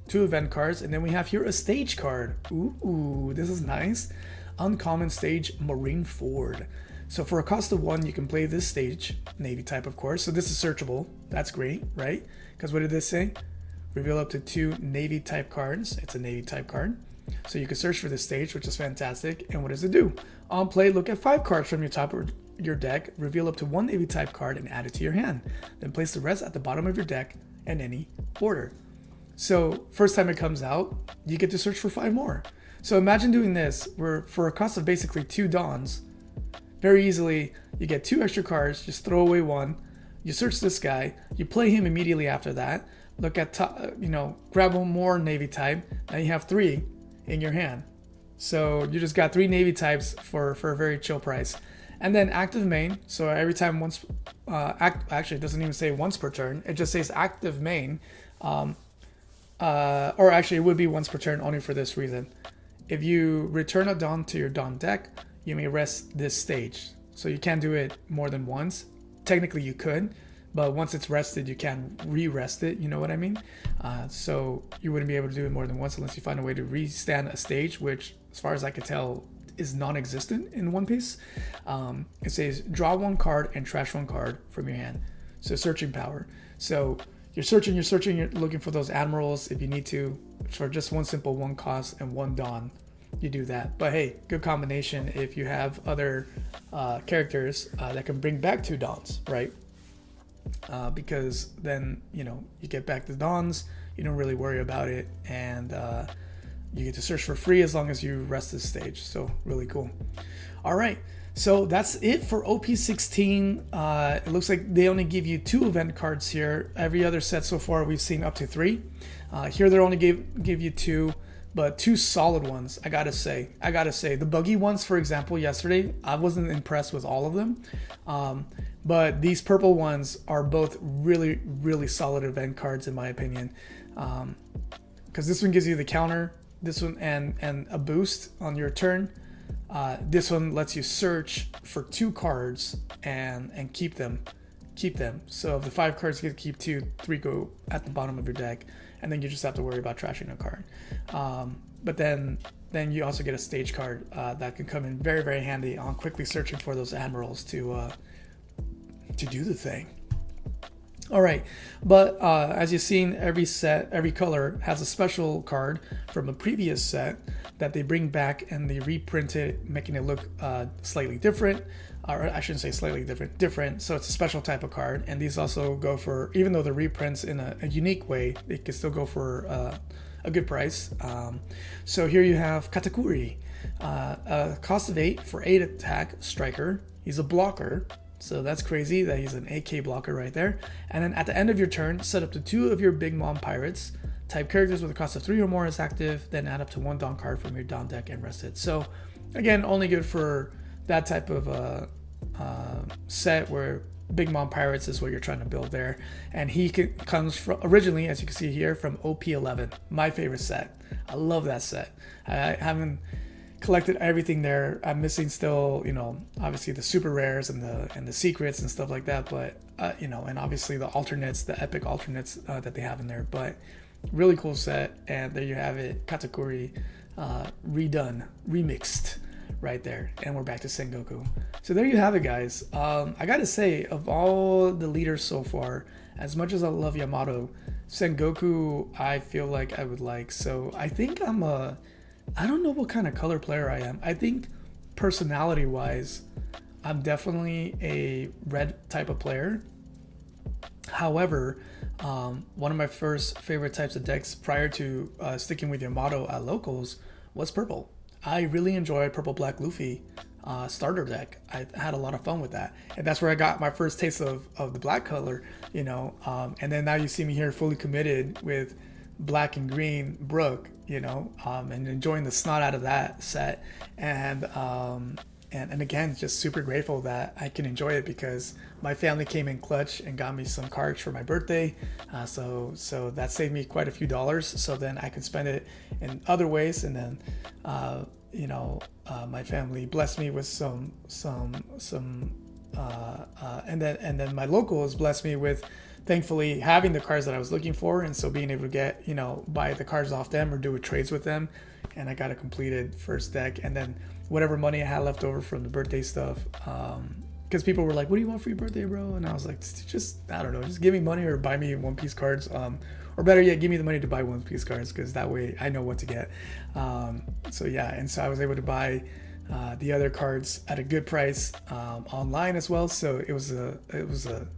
event cards, and then we have here a stage card. Ooh, this is nice. Uncommon stage, Marineford. So for a cost of 1, you can play this stage, Navy type of course. So this is searchable. That's great, right? Because what did this say? Reveal up to 2 Navy type cards. It's a Navy type card. So you can search for this stage, which is fantastic. And what does it do? On play, look at 5 cards from your top of your deck, reveal up to 1 Navy type card and add it to your hand. Then place the rest at the bottom of your deck in any order. So first time it comes out, you get to search for 5 more. So imagine doing this where for a cost of basically 2 Dawns, very easily, you get 2 extra cards, just throw away 1, you search this guy, you play him immediately after that, look at top, grab 1 more Navy type, now you have 3 in your hand. So you just got 3 Navy types for a very chill price. And then active main, so every time once, actually it doesn't even say once per turn, it just says active main, or actually it would be once per turn only for this reason. If you return a Dawn to your Dawn deck, you may rest this stage. So you can't do it more than once. Technically you could, but once it's rested, you can't re-rest it, you know what I mean? So you wouldn't be able to do it more than once unless you find a way to restand a stage, which as far as I could tell is non-existent in One Piece. It says draw 1 card and trash 1 card from your hand. So searching power. So you're searching, you're looking for those admirals if you need to, for just 1 simple 1 cost and 1 Dawn. You do that. But hey, good combination if you have other characters that can bring back 2 Dawns, right? Because then you get back the Dawns, you don't really worry about it, and you get to search for free as long as you rest this stage. So really cool. All right, so that's it for OP-16. It looks like they only give you 2 event cards here. Every other set so far we've seen up to 3. Here they only give you 2. But 2 solid ones, I gotta say. The buggy ones, for example, yesterday, I wasn't impressed with all of them. But these purple ones are both really, really solid event cards in my opinion. Because this one gives you the counter, this one and a boost on your turn. This one lets you search for 2 cards and keep them. So if the 5 cards you get to keep 2, 3 go at the bottom of your deck, and then you just have to worry about trashing a card. But then you also get a stage card that can come in very, very handy on quickly searching for those admirals to do the thing. All right, but as you've seen, every color has a special card from a previous set that they bring back and they reprint it, making it look slightly different. Or I shouldn't say slightly different. So it's a special type of card, and these also go for, even though the reprints in a unique way, they can still go for a good price. So here you have Katakuri, a cost of 8 for 8 attack striker. He's a blocker. So that's crazy that he's an AK blocker right there. And then at the end of your turn, set up to 2 of your Big Mom Pirates. Type characters with a cost of 3 or more is active, then add up to 1 Dawn card from your Dawn deck and rest it. So again, only good for that type of set where Big Mom Pirates is what you're trying to build there. And he comes from, originally, as you can see here, from OP-11, my favorite set. I love that set. I haven't collected everything there. I'm missing still, you know, obviously the super rares and the secrets and stuff like that, but you know, and obviously the alternates, the epic alternates that they have in there. But really cool set, and there you have it, Katakuri redone, remixed right there, and we're back to Sengoku. So there you have it, guys. I gotta say, of all the leaders so far, as much as I love Yamato, Sengoku I feel like I would like. So I think I don't know what kind of color player I am. I think personality wise, I'm definitely a red type of player. However, one of my first favorite types of decks prior to sticking with Yamato at locals was purple. I really enjoyed Purple Black Luffy starter deck. I had a lot of fun with that, and that's where I got my first taste of the black color, you know. And then now you see me here fully committed with black and green Brook, you know, and enjoying the snot out of that set, and again, just super grateful that I can enjoy it because my family came in clutch and got me some cards for my birthday, so that saved me quite a few dollars. So then I could spend it in other ways, and then you know, my family blessed me with some and then my locals blessed me with, thankfully, having the cards that I was looking for, and so being able to get, you know, buy the cards off them or do trades with them, and I got a completed first deck. And then whatever money I had left over from the birthday stuff, because people were like, what do you want for your birthday, bro? And I was like, just, I don't know, just give me money or buy me One Piece cards, or better yet, give me the money to buy One Piece cards, because that way I know what to get. So yeah, and so I was able to buy the other cards at a good price online as well. So it was a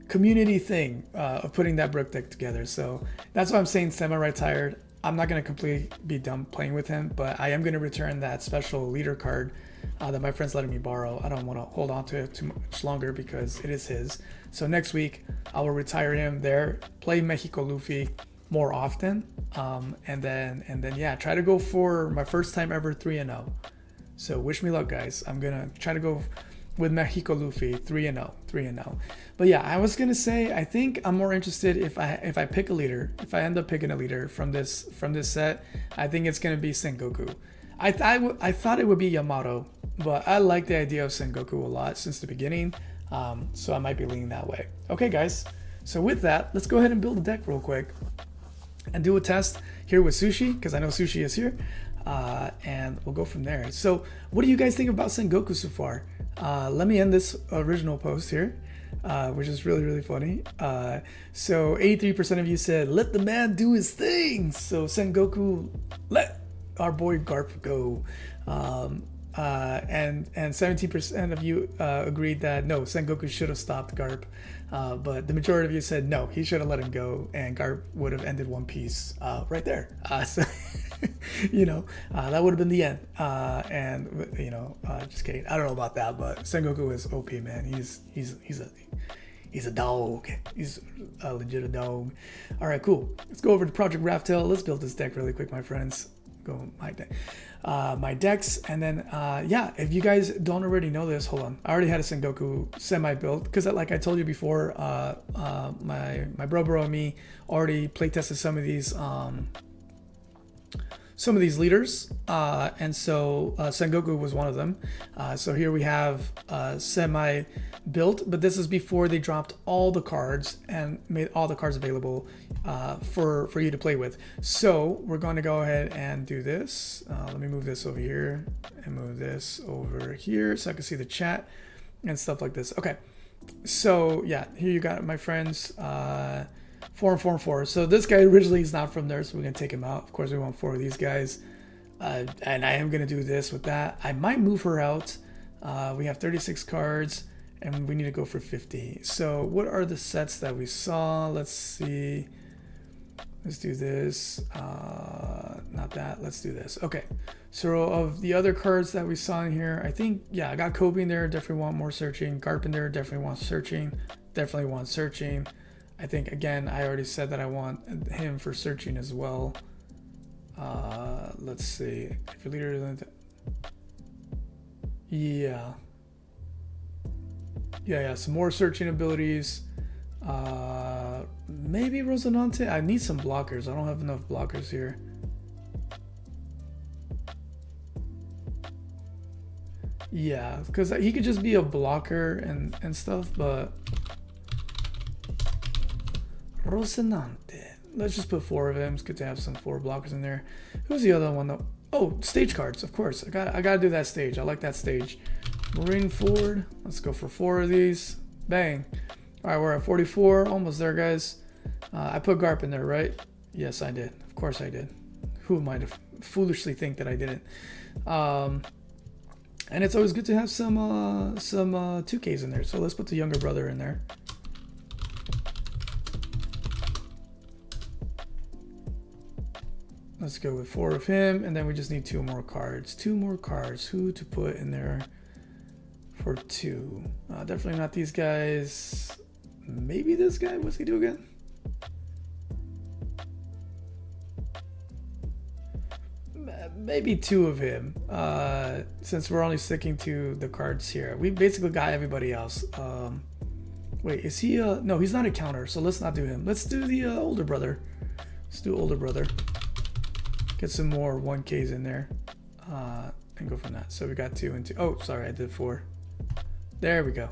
community thing of putting that Brook deck together. So that's why I'm saying semi-retired. I'm not going to completely be done playing with him, but I am going to return that special leader card that my friend's letting me borrow. I don't want to hold on to it too much longer because it is his. So next week I will retire him there, play Mexico Luffy more often, and then yeah, try to go for my first time ever 3-0. So wish me luck, guys. I'm gonna try to go with Mexico Luffy 3-0. But yeah, I was gonna say, I think I'm more interested if I pick a leader, if I end up picking a leader from this set, I think it's gonna be Sengoku. I thought it would be Yamato, but I like the idea of Sengoku a lot since the beginning, so I might be leaning that way. Okay, guys, so with that, let's go ahead and build a deck real quick and do a test here with Sushi, because I know Sushi is here, and we'll go from there. So what do you guys think about Sengoku so far? Let me end this original post here, which is really, really funny. So 83% of you said, let the man do his thing. So Sengoku, let our boy Garp go. And 17% of you agreed that no, Sengoku should have stopped Garp. But the majority of you said no, he should have let him go, and Garp would have ended One Piece right there. So you know, that would have been the end. And you know, just kidding. I don't know about that, but Sengoku is OP, man. He's a dog. He's a legit dog. All right, cool. Let's go over to Project Raftel. Let's build this deck really quick, my friends. Go my deck. My decks, and then yeah, if you guys don't already know this, hold on, I already had a Sengoku semi-built, because like I told you before, my bro and me already playtested some of these leaders, and so Sengoku was one of them. So here we have semi built, but this is before they dropped all the cards and made all the cards available for you to play with. So we're going to go ahead and do this. Let me move this over here and move this over here so I can see the chat and stuff like this. Okay, So yeah, here you got it, my friends. 4 and 4 and 4. So this guy originally is not from there, so we're gonna take him out. Of course, we want 4 of these guys. And I am gonna do this with that. I might move her out. We have 36 cards, and we need to go for 50. So what are the sets that we saw? Let's see. Let's do this. Not that. Let's do this. Okay. So of the other cards that we saw in here, I think, yeah, I got Kobe in there. Definitely want more searching. Garp in there. Definitely want searching. Definitely want searching. I think, again, I already said that I want him for searching as well. Let's see. If your leader isn't... Yeah. Yeah, some more searching abilities. Maybe Rosinante. I need some blockers. I don't have enough blockers here. Yeah, because he could just be a blocker and stuff, but Rosinante. Let's just put 4 of him. It's good to have some 4 blockers in there. Who's the other one though? Oh, stage cards, of course. I gotta do that stage. I like that stage. Marine Ford. Let's go for 4 of these. Bang. All right, we're at 44. Almost there, guys. I put Garp in there, right? Yes, I did. Of course I did. Who am I to foolishly think that I didn't? And it's always good to have some 2Ks in there. So let's put the younger brother in there. Let's go with 4 of him, and then we just need 2 more cards. 2 more cards. Who to put in there for 2? Definitely not these guys. Maybe this guy. What's he do again? Maybe 2 of him. Since we're only sticking to the cards here, we basically got everybody else. Wait, is he? No, he's not a counter. So let's not do him. Let's do the older brother. Let's do older brother. Get some more 1Ks in there, and go from that. So we got 2 and 2. Oh, sorry, I did 4. There we go.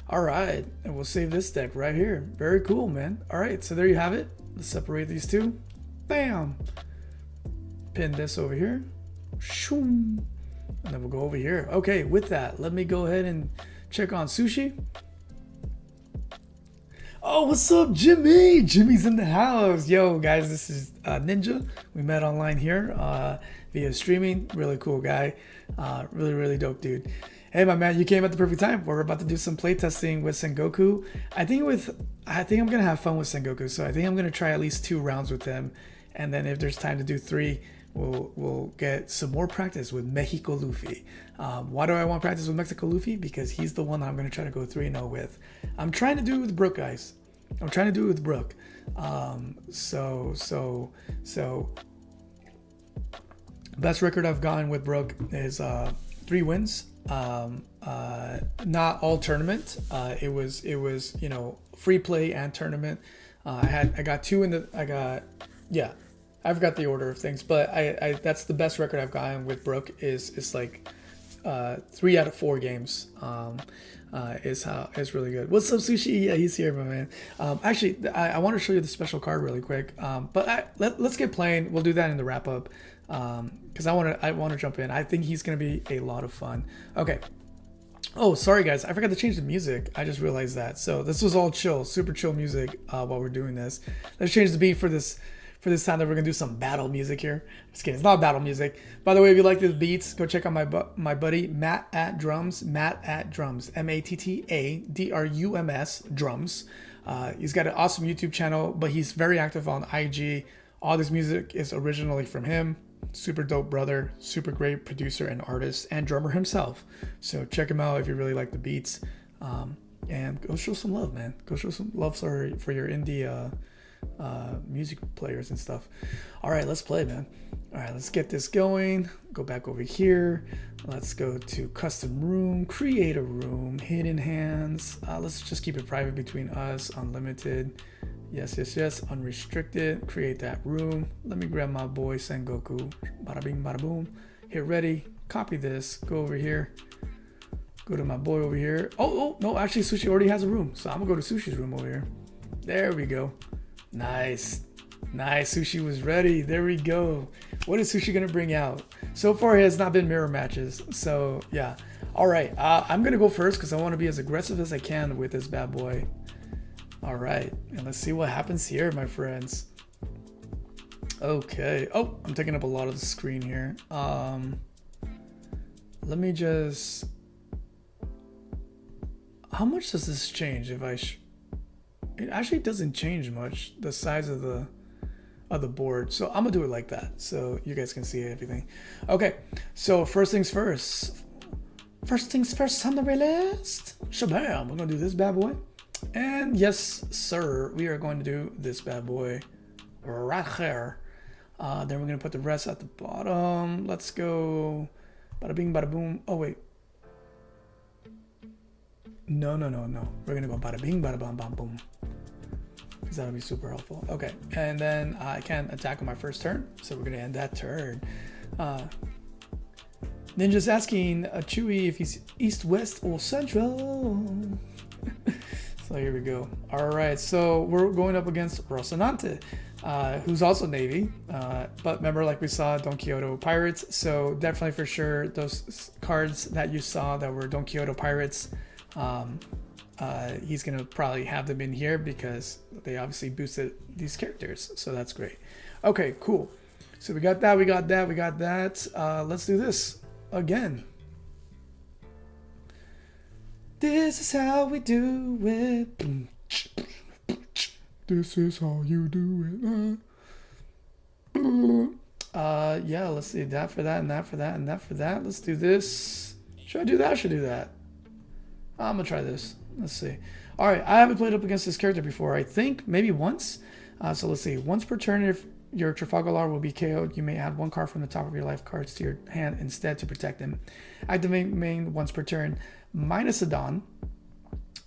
All right, and we'll save this deck right here. Very cool, man. All right, so there you have it. Let's separate these 2. Bam. Pin this over here. Shoom. And then we'll go over here. Okay, with that, let me go ahead and check on Sushi. Oh, what's up, Jimmy? Jimmy's in the house. Yo, guys, this is Ninja. We met online here via streaming. Really cool guy. Really dope dude. Hey, my man, you came at the perfect time. We're about to do some playtesting with Sengoku. I think I'm gonna have fun with Sengoku. So I think I'm gonna try at least 2 rounds with him, and then if there's time to do 3, we'll get some more practice with Mexico Luffy. Why do I want practice with Mexico Luffy? Because he's the one I'm going to try to go 3-0 with. I'm trying to do it with Brook, guys. I'm trying to do it with Brook. So best record I've gotten with Brook is 3 wins. Not all tournament. It was free play and tournament. I got 2 in the I forgot the order of things, but I that's the best record I've gotten with Brook is like 3 out of 4 games. Is really good. What's up, Sushi? Yeah, he's here, my man. Actually, I want to show you the special card really quick. But let's get playing. We'll do that in the wrap up. Because I want to jump in. I think he's gonna be a lot of fun. Okay. Oh, sorry guys, I forgot to change the music. I just realized that. So this was all chill, super chill music while we're doing this. Let's change the beat for this time that we're gonna do some battle music here. Just kidding, it's not battle music. By the way, if you like the beats, go check out my buddy Matt at Drums, MattAdrums, drums. He's got an awesome YouTube channel, but he's very active on IG. All this music is originally from him. Super dope brother, super great producer and artist and drummer himself. So check him out if you really like the beats. And go show some love, man. Go show some love for your indie music players and stuff. All right, let's play, man. All right, let's get this going. Go back over here. Let's go to custom room, create a room, hidden hands. Let's just keep it private between us, unlimited. Yes, unrestricted. Create that room. Let me grab my boy Sengoku. Bada bing, bada boom. Hit ready. Copy this. Go over here. Go to my boy over here. Oh, no, actually Sushi already has a room. So I'm gonna go to Sushi's room over here. There we go. Nice. Nice. Sushi was ready. There we go. What is Sushi going to bring out? So far, it has not been mirror matches. So, yeah. All right. I'm going to go first because I want to be as aggressive as I can with this bad boy. All right. And let's see what happens here, my friends. Okay. Oh, I'm taking up a lot of the screen here. Let me just... How much does this change if I... It actually doesn't change much, the size of the board. So I'm gonna do it like that so you guys can see everything. Okay, so first things first. First things first on the list. Shabam, we're gonna do this bad boy. And yes, sir, we are going to do this bad boy right here. Then we're gonna put the rest at the bottom. Let's go bada bing, bada boom. Oh, wait. No. We're gonna go bada bing, bada bam, bam, boom. Because that'll be super helpful. Okay, and then I can't attack on my first turn, so we're gonna end that turn. Ninja's asking Chewie if he's east, west, or central. So here we go. All right, so we're going up against Rosinante, who's also Navy. But remember, like we saw, Don Quixote pirates. So definitely for sure, those cards that you saw that were Don Quixote pirates, he's gonna probably have them in here because they obviously boosted these characters. So that's great. Okay, cool. So we got that. Let's do this again. This is how we do it. This is how you do it. Yeah, let's see that for that, and that for that, and that for that. Let's do this. Should I do that? Should I do that? I'm gonna try this. Let's see. All right, I haven't played up against this character before. I think maybe once. So let's see. Once per turn, if your Trafalgar will be KO'd, you may add one card from the top of your life cards to your hand instead to protect them. Activate main once per turn, minus a Don.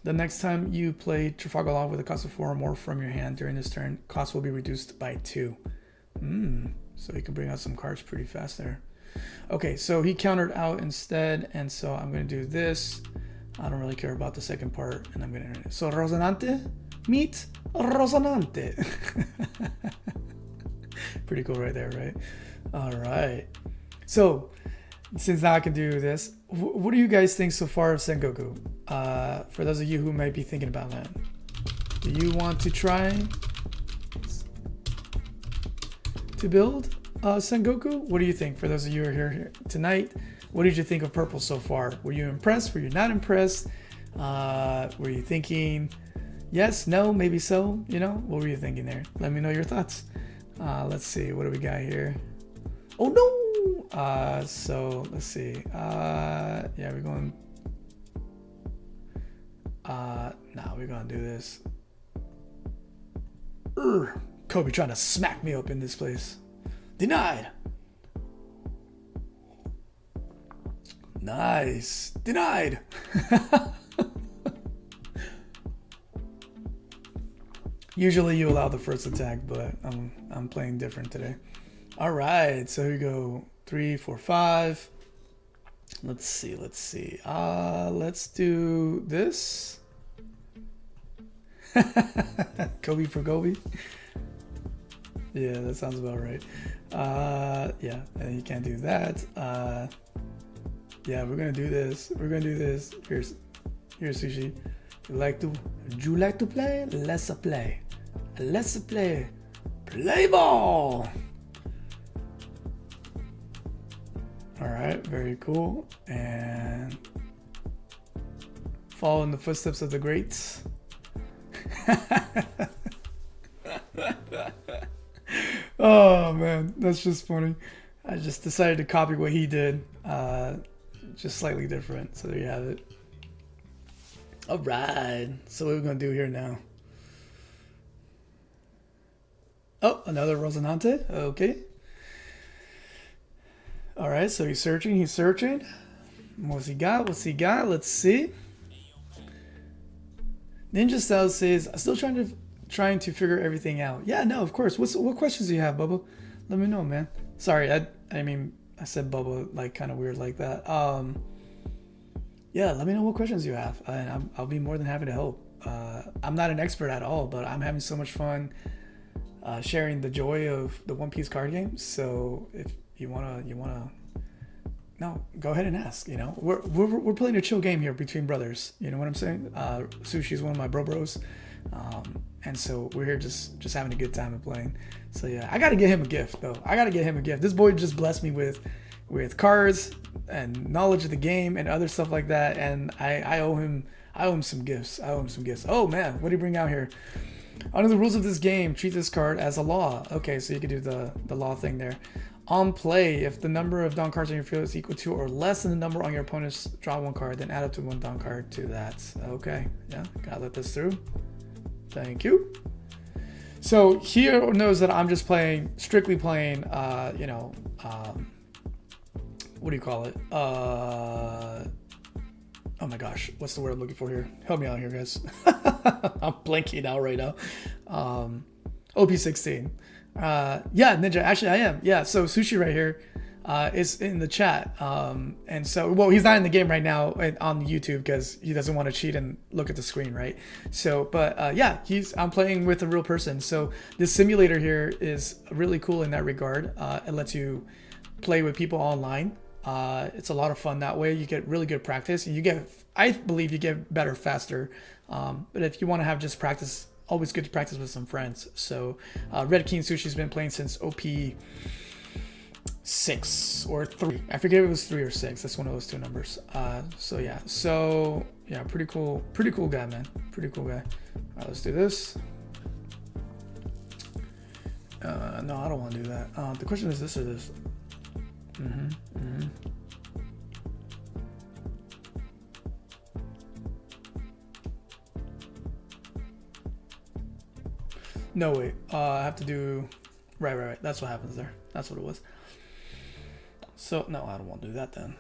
The next time you play Trafalgar with a cost of 4 or more from your hand during this turn, cost will be reduced by 2. So you can bring out some cards pretty fast there. Okay, so he countered out instead, and so I'm going to do this. I don't really care about the second part, and I'm going to... So Rosinante, meet Rosinante. Pretty cool right there, right? All right. So, since now I can do this, what do you guys think so far of Sengoku? For those of you who might be thinking about that. Do you want to try to build Sengoku? What do you think? For those of you who are here tonight, what did you think of purple so far? Were you impressed? Were you not impressed? Were you thinking yes, no, maybe so? You know, what were you thinking there? Let me know your thoughts. Let's see, what do we got here? Oh no! So let's see. Yeah, we're going. Nah, we're gonna do this. Kobe trying to smack me up in this place. Denied. Nice. Denied. Usually you allow the first attack, but I'm playing different today. All right, so here we go. 3, 4, 5. Let's see. Let's do this. Kobe for Kobe. Yeah, that sounds about right. Yeah, and you can't do that. Yeah, we're gonna do this. Here's Sushi. Would you like to play? Let's play. Let's play. Play ball. All right, very cool. And follow in the footsteps of the greats. Oh man, that's just funny. I just decided to copy what he did, just slightly different. So there you have it. All right, so what are we gonna do here now? Oh, another Rosinante. Okay. All right, so he's searching. What's he got? Let's see. Ninja Style says, I'm still trying to figure everything out. Yeah, no, of course. What questions do you have, Bubba? Let me know, man. Sorry, I mean, I said Bubba like kind of weird like that. Yeah, let me know what questions you have, and I'll be more than happy to help. I'm not an expert at all, but I'm having so much fun sharing the joy of the One Piece card game. So if you wanna, no, go ahead and ask. You know, we're playing a chill game here between brothers. You know what I'm saying? Sushi's one of my bros, and so we're here just having a good time and playing. So yeah, I gotta get him a gift though. I gotta get him a gift. This boy just blessed me with cards and knowledge of the game and other stuff like that, and I owe him some gifts. Oh man, what do you bring out here? Under the rules of this game, treat this card as a law. Okay, so you can do the law thing there. On play, if the number of Dawn cards on your field is equal to or less than the number on your opponent's draw one card, then add up to one Dawn card to that. Okay, yeah, gotta let this through. Thank you. So here knows that I'm just strictly playing, what do you call it? Oh my gosh, what's the word I'm looking for here? Help me out here, guys. I'm blanking out right now. OP-16. Yeah, Ninja, actually I am. Yeah, so Sushi right here is in the chat. And so, well, he's not in the game right now on YouTube because he doesn't want to cheat and look at the screen, right? So, but yeah, I'm playing with a real person. So this simulator here is really cool in that regard. It lets you play with people online. It's a lot of fun that way. You get really good practice, and I believe you get better faster. But if you want to have just practice, always good to practice with some friends. So Red King Sushi's been playing since OP-6 or 3. I forget if it was 3 or 6. That's one of those two numbers. So yeah, pretty cool guy, man. Pretty cool guy. All right, let's do this. No, I don't want to do that. The question is this or this. No, wait. I have to do... Right. That's what happens there. That's what it was. So, no, I don't want to do that then.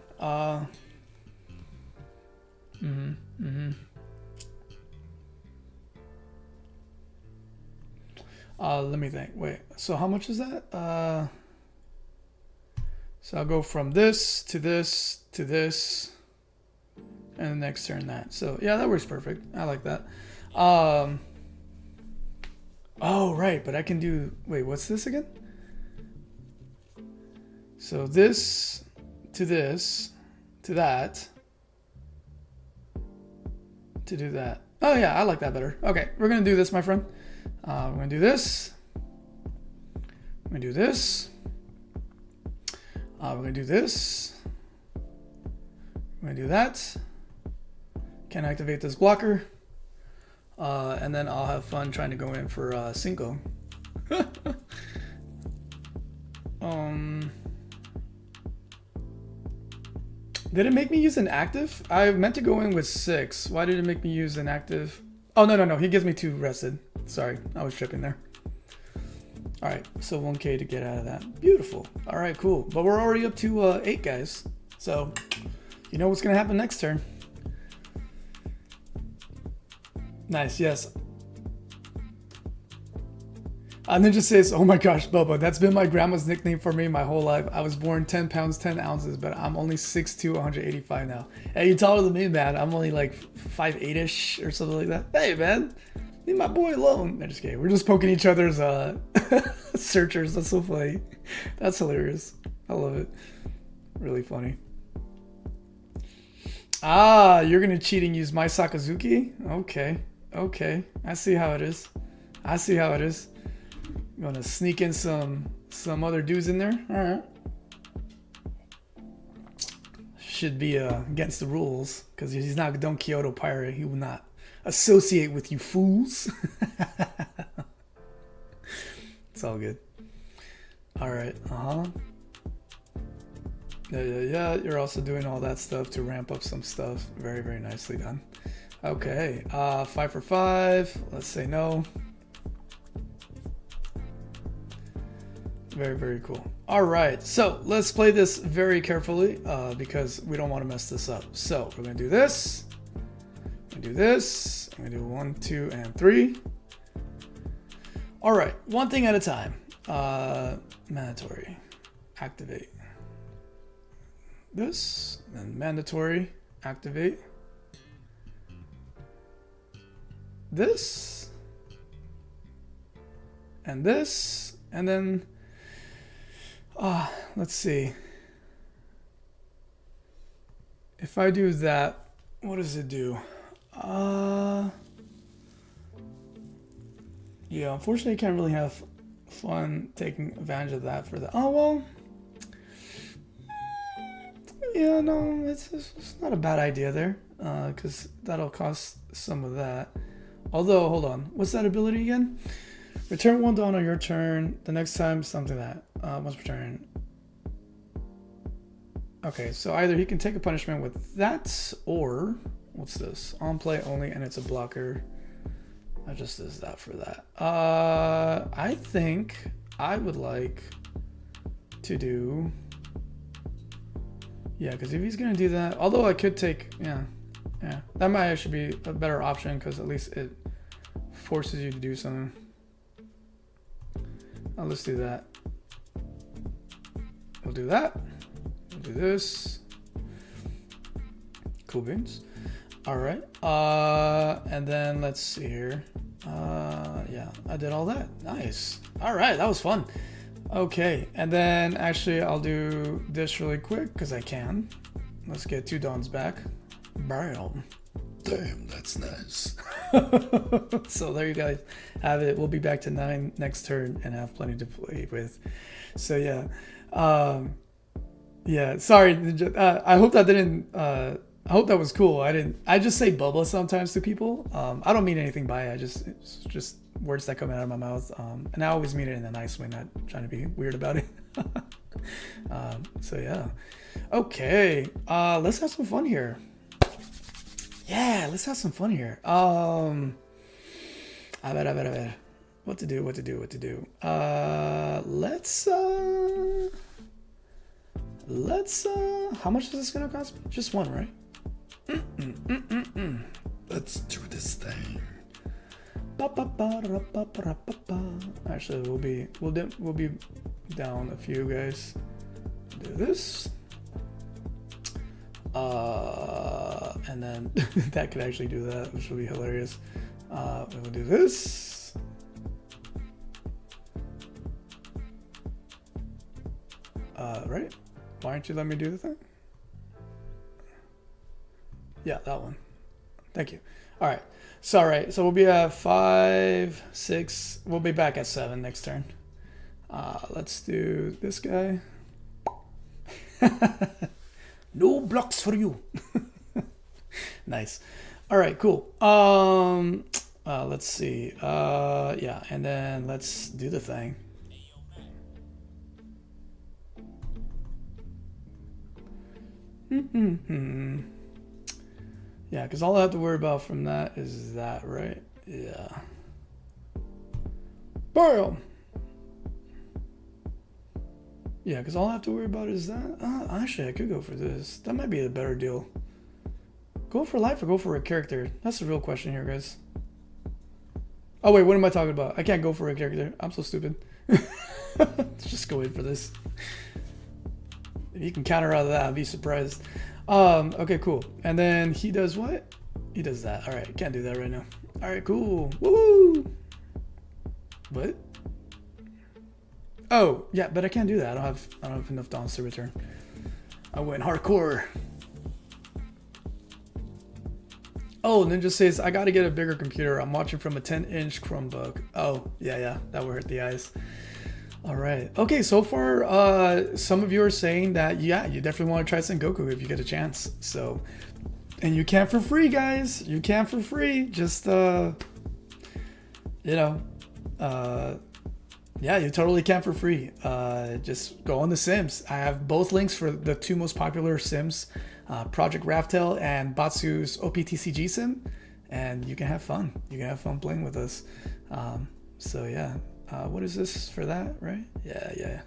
Let me think. Wait. So how much is that? So I'll go from this to this to this, and the next turn that. So yeah, that works perfect. I like that. Oh right, but I can do. Wait, what's this again? So this to that to do that. Oh yeah, I like that better. Okay, we're gonna do this, my friend. We're gonna do this. We're gonna do this. We're gonna do this. We're gonna do that. Can activate this blocker. And then I'll have fun trying to go in for Cinco. Did it make me use an active? I meant to go in with 6. Why did it make me use an active? Oh, no. He gives me 2 rested. Sorry, I was tripping there. All right, so 1K to get out of that. Beautiful. All right, cool. But we're already up to 8 guys. So you know what's going to happen next turn. Nice, yes. Ninja says, oh my gosh, Bubba, that's been my grandma's nickname for me my whole life. I was born 10 pounds, 10 ounces, but I'm only 6'2", 185 now. Hey, you're taller than me, man. I'm only like 5'8"-ish or something like that. Hey, man, leave my boy alone. I'm just kidding. We're just poking each other's searchers. That's so funny. That's hilarious. I love it. Really funny. Ah, you're going to cheat and use my Sakazuki? Okay. I see how it is. You want to sneak in some other dudes in there? All right. Should be against the rules because he's not a Don Quixote pirate. He will not associate with you fools. It's all good. All right. Yeah. You're also doing all that stuff to ramp up some stuff. Very, very nicely done. Okay. 5 for 5. Let's say no. Very, very cool. All right, so let's play this very carefully because we don't want to mess this up. So we're gonna do this. I'm gonna do this. I'm gonna do 1, 2, and 3. All right, one thing at a time. Mandatory. Activate. This, then mandatory. Activate. This. and this, and then let's see. If I do that, what does it do? Yeah, unfortunately, I can't really have fun taking advantage of that for the. Oh well. Yeah, no, it's not a bad idea there, because that'll cost some of that. Although, hold on, what's that ability again? Return 1 dawn on your turn. The next time, something that once per turn. Okay, so either he can take a punishment with that, or what's this? On play only, and it's a blocker. I just does that for that. I think I would like to do. Yeah, because if he's gonna do that, although I could take, yeah, that might actually be a better option because at least it forces you to do something. Let's do that. We'll do that. We'll do this. Cool beans. All right. And then let's see here. Yeah, I did all that. Nice. All right, that was fun. Okay, and then actually I'll do this really quick because I can. Let's get 2 dawns back. Bam. Damn, that's nice. So there you guys have it. We'll be back to 9 next turn and have plenty to play with. So yeah, yeah. Sorry, I hope that didn't. I hope that was cool. I just say Bubba sometimes to people. I don't mean anything by it. It's just words that come out of my mouth. And I always mean it in a nice way, not trying to be weird about it. So yeah. Okay. Let's have some fun here. Yeah, let's have some fun here. A ver. What to do. Let's how much is this gonna cost me? Just 1, right? Let's do this thing. Actually, we'll be down a few guys. Do this. And then that could actually do that, which will be hilarious. We'll do this. Right? Why aren't you letting me do the thing? Yeah, that one. Thank you. All right. So, all right. So we'll be at 5, 6. We'll be back at 7 next turn. Let's do this guy. No blocks for you. Nice. All right, cool. Let's see. Yeah, and then let's do the thing. Yeah, because all I have to worry about from that is that, right? Yeah. Bam! Yeah, because all I have to worry about is that. Actually, I could go for this. That might be a better deal. Go for life or go for a character? That's the real question here, guys. Oh, wait, what am I talking about? I can't go for a character. I'm so stupid. Let's just go in for this. If you can counter out of that, I'd be surprised. Okay, cool. And then he does what? He does that. All right, can't do that right now. All right, cool. Woo! What? Oh, yeah, but I can't do that. I don't have enough dawns to return. I went hardcore. Oh, Ninja says, I gotta get a bigger computer. I'm watching from a 10-inch Chromebook. Oh, yeah, that will hurt the eyes. All right. Okay, so far, some of you are saying that, yeah, you definitely want to try Sengoku if you get a chance. So, and you can for free, guys. You can for free. Just, you know, yeah, you totally can for free. Just go on The Sims. I have both links for the 2 most popular Sims, Project Raftel and Batsu's OP-16 sim, and you can have fun. You can have fun playing with us. So yeah. What is this for that, right? Yeah.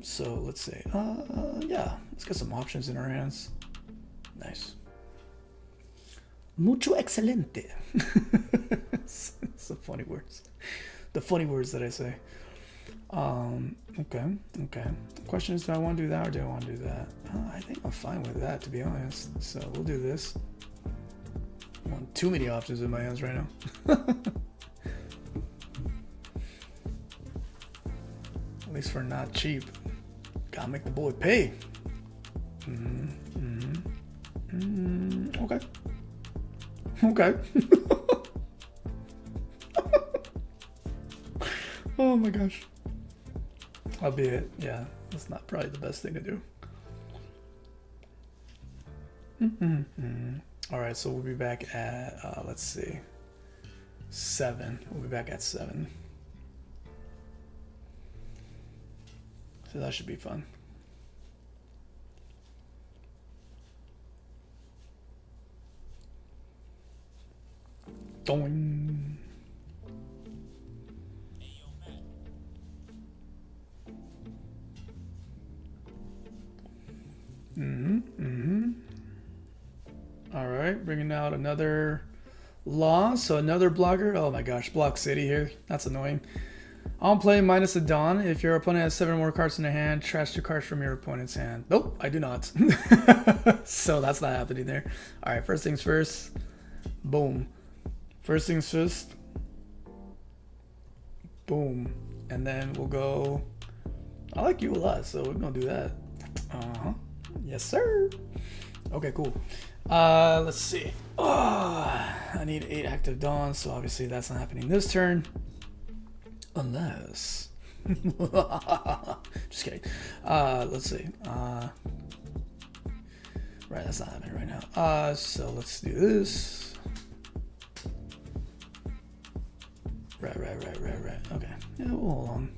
So let's see. Yeah, let's get some options in our hands. Nice. Mucho excelente. It's the funny words. The funny words that I say. Okay. The question is, do I want to do that or do I want to do that? I think I'm fine with that, to be honest. So we'll do this. Want too many options in my hands right now. At least for not cheap. Gotta make the boy pay. Okay. Okay. Oh my gosh. Albeit, yeah, that's not probably the best thing to do. All right, so we'll be back at, let's see, 7. We'll be back at 7. So that should be fun. Doing. All right, bringing out another law. So another blocker. Oh my gosh, Block City here. That's annoying. On play minus a Dawn. If your opponent has 7 more cards in their hand, trash 2 cards from your opponent's hand. Nope, I do not. So that's not happening there. All right, first things first. Boom. First things first. Boom. And then we'll go. I like you a lot, so we're gonna do that. Yes, sir. Okay, cool. Let's see. I need 8 active Dawns, so obviously that's not happening this turn. Unless. Just kidding. Let's see. Right, that's not happening right now. So let's do this. Right. Okay. Yeah, we'll hold on.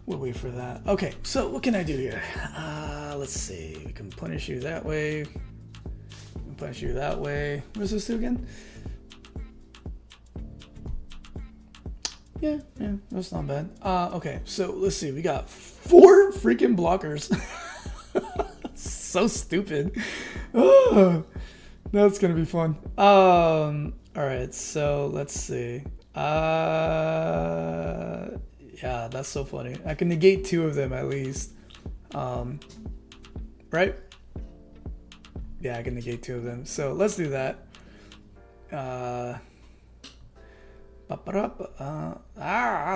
We'll wait for that. Okay, so what can I do here? Let's see. We can punish you that way. We can punish you that way. What does this do again? Yeah, that's not bad. Okay, so let's see. We got 4 freaking blockers. So stupid. Oh, that's gonna be fun. All right, so let's see. Yeah, that's so funny. I can negate 2 of them at least. Right? Yeah, I can negate 2 of them. So let's do that.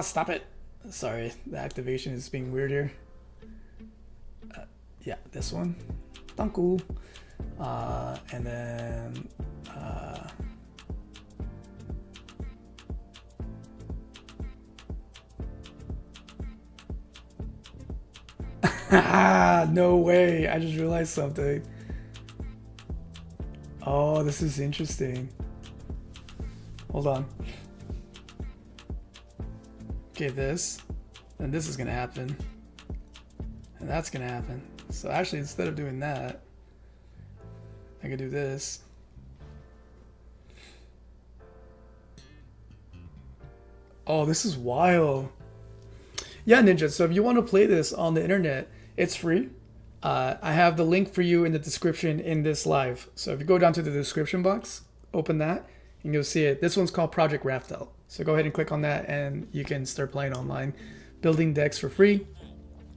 Stop it. Sorry, the activation is being weird here. Yeah, this one. Thank you. And then no way. I just realized something. Oh, this is interesting. Hold on. Okay, this. And this is going to happen. And that's going to happen. So actually, instead of doing that, I could do this. Oh, this is wild. Yeah, Ninja. So if you want to play this on the internet, it's free. I have the link for you in the description in this live. So if you go down to the description box, open that, and you'll see it. This one's called Project Raftel. So go ahead and click on that, and you can start playing online, building decks for free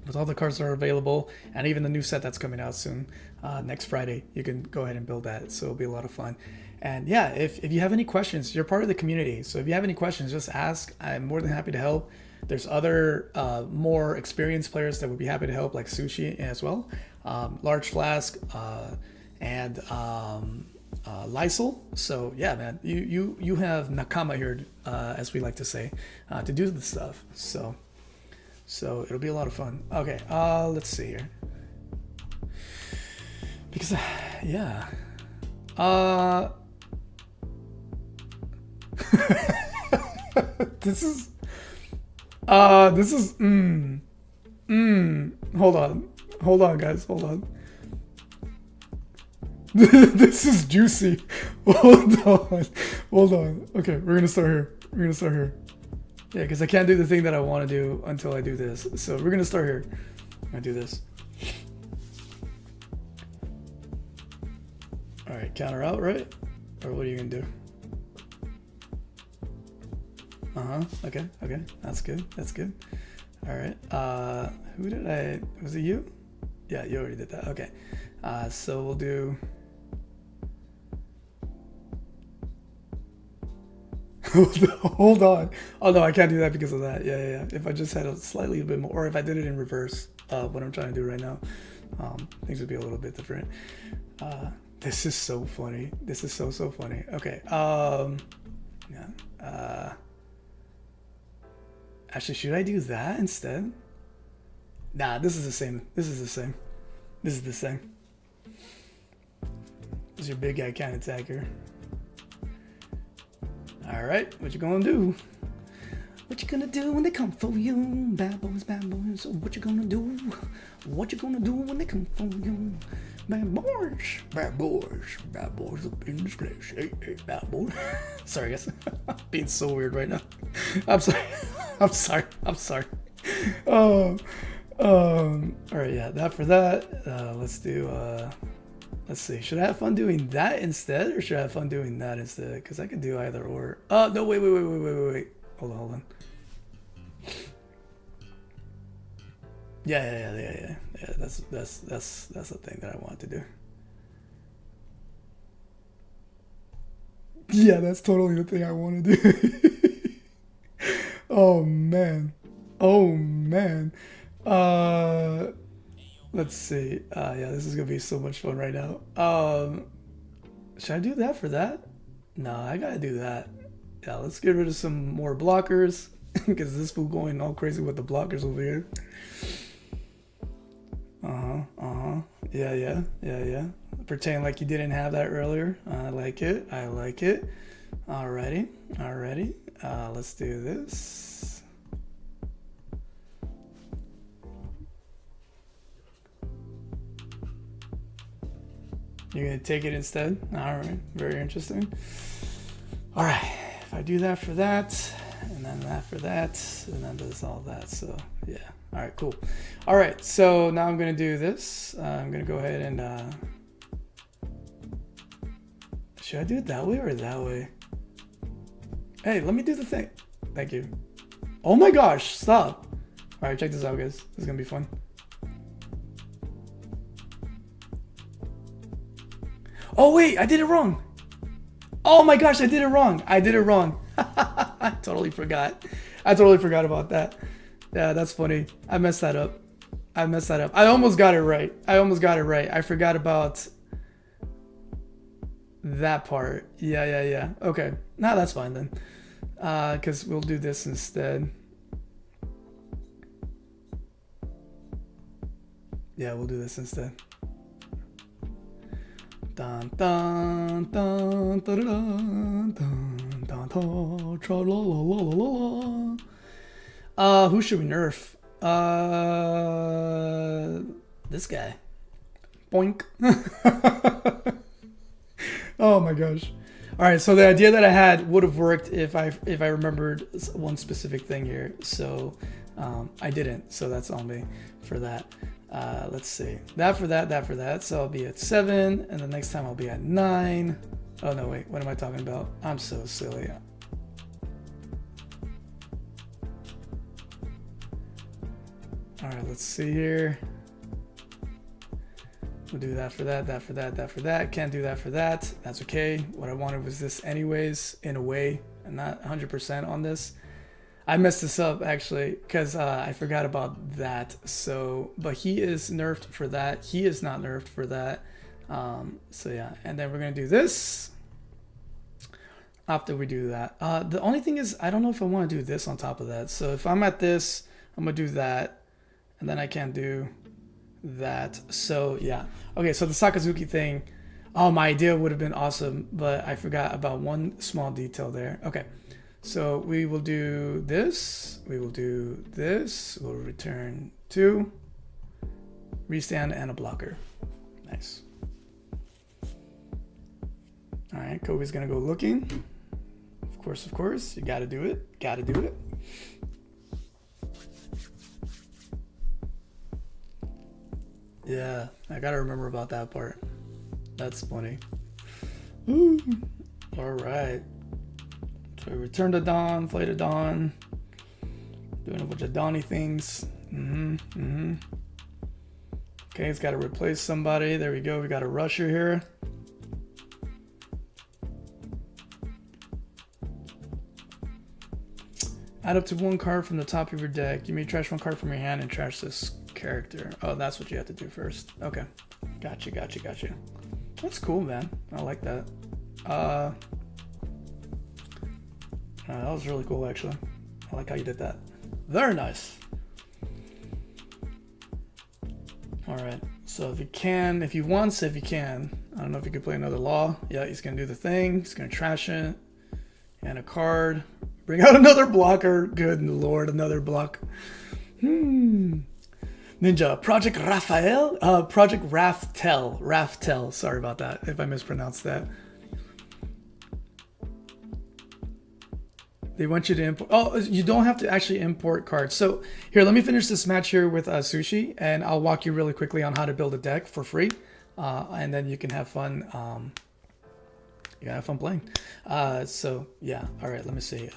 with all the cards that are available, and even the new set that's coming out soon, next Friday. You can go ahead and build that. So it'll be a lot of fun. And yeah, if you have any questions, you're part of the community. So if you have any questions, just ask. I'm more than happy to help. There's other more experienced players that would be happy to help, like Sushi as well, Large Flask, and Lysol. So yeah, man, you have nakama here, as we like to say, to do this stuff. So it'll be a lot of fun. Okay, let's see here. Because yeah, this is hold on guys, hold on. This is juicy. Hold on. Okay, we're gonna start here. Yeah, because I can't do the thing that I want to do until I do this. So we're gonna start here. I'm gonna do this. All right, counter out, right? Or what are you gonna do? Okay, that's good. All right, who did was it you? Yeah, you already did that. Okay, so we'll do Hold on. Oh no, I can't do that because of that. Yeah. If I just had a slightly bit more, or if I did it in reverse, what I'm trying to do right now, things would be a little bit different. This is so funny. This is so funny. Okay. Yeah. Actually, should I do that instead? Nah, this is the same. This is the same. This is the same. This is your big guy kind of attacker. All right, what you gonna do? What you gonna do when they come for you? Bad boys, bad boys. What you gonna do? What you gonna do when they come for you? Bad boys, bad boys, bad boys up in this place. Hey, bad boy. Sorry, guys. I'm being so weird right now. I'm sorry. I'm sorry. All right, yeah, that for that. Let's do. Let's see. Should I have fun doing that instead, or should I have fun doing that instead? Because I can do either or. No, wait. Hold on. Yeah. That's the thing that I want to do. Yeah, that's totally the thing I want to do. Oh man. Let's see. Yeah, this is gonna be so much fun right now. Should I do that for that? No, I gotta do that. Yeah, let's get rid of some more blockers because this fool going all crazy with the blockers over here. Yeah. Pretend like you didn't have that earlier. I like it. Alrighty. Let's do this. You're gonna take it instead? Alright, very interesting. Alright, if I do that for that, and then that for that, and then there's all that, so yeah. Alright, cool. Alright, so now I'm gonna do this. I'm gonna go ahead and should I do it that way or that way? Hey, let me do the thing. Thank you. Oh my gosh, stop. Alright, check this out, guys. This is gonna be fun. Oh wait, I did it wrong. Oh my gosh, I did it wrong. I totally forgot about that. Yeah, that's funny. I messed that up. I almost got it right. I forgot about that part. Yeah. Okay. Nah, that's fine then. Because we'll do this instead. Yeah, we'll do this instead. Dun dun dun dun dun dun dun dun tra la la la la la. Who should we nerf? This guy. Boink. Oh my gosh. All right, so the idea that I had would have worked if I remembered one specific thing here. So I didn't. So that's on me for that. Let's see. That for that. So I'll be at 7, and the next time I'll be at 9. Oh no, wait. What am I talking about? I'm so silly. All right, let's see here. We'll do that for that. Can't do that for that. That's okay. What I wanted was this anyways, in a way. I'm not 100% on this. I messed this up actually because I forgot about that. So, but he is nerfed for that. He is not nerfed for that. So yeah, and then we're gonna do this after we do that. The only thing is, I don't know if I want to do this on top of that. So if I'm at this, I'm gonna do that, and then I can't do that. So yeah. Okay, so the Sakazuki thing. Oh, my idea would have been awesome, but I forgot about one small detail there. Okay. So we will do this, we'll return 2, restand and a blocker. Nice. All right, Kobe's gonna go looking. Of course, you gotta do it. Yeah, I gotta remember about that part. That's funny. Ooh. All right. So return to Dawn, play to Dawn, doing a bunch of Donny things. Okay, it's got to replace somebody. There we go. We got a rusher here. Add up to 1 card from the top of your deck. You may trash 1 card from your hand and trash this character. Oh, that's what you have to do first. Okay. Gotcha. That's cool, man. I like that. That was really cool, actually. I like how you did that. Very nice. Alright, so if you can, if you want, if you can. I don't know if you could play another law. Yeah, he's going to do the thing. He's going to trash it. And a card. Bring out another blocker. Good lord, another block. Ninja. Project Raftel? Project Raftel. Raftel. Sorry about that if I mispronounced that. They want you to import. Oh, you don't have to actually import cards. So here, let me finish this match here with Sushi, and I'll walk you really quickly on how to build a deck for free, and then you can have fun. You can have fun playing. So yeah. All right. Let me see.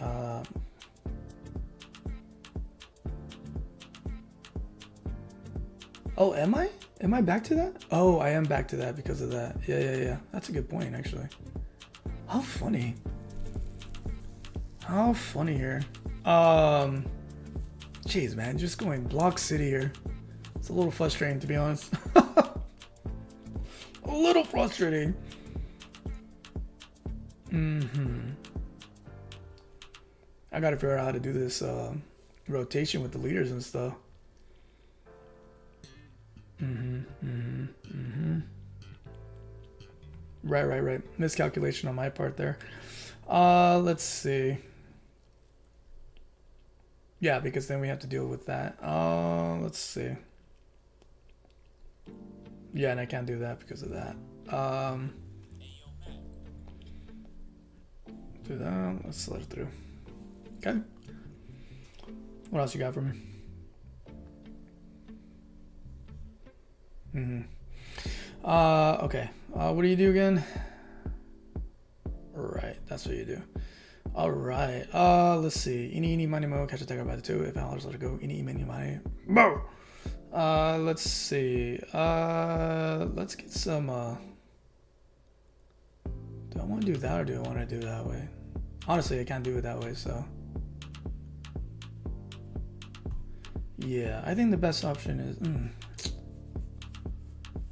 Oh, am I? Am I back to that? Oh, I am back to that because of that. Yeah. That's a good point, actually. How funny. How funny here. Jeez, man, just going Block City here. It's a little frustrating, to be honest. A little frustrating. I gotta figure out how to do this rotation with the leaders and stuff. Right. Miscalculation on my part there. Let's see. Yeah, because then we have to deal with that. Let's see. Yeah, and I can't do that because of that. Do that. Let's let it through. Okay. What else you got for me? Okay. What do you do again? Right, that's what you do. All right. Let's see. Ini money mo catch attack by the 2. If I'll let it go. Ini money. Bow. Let's see. Let's get some. Do I want to do that or do I want to do it that way? Honestly, I can't do it that way. So. Yeah, I think the best option is.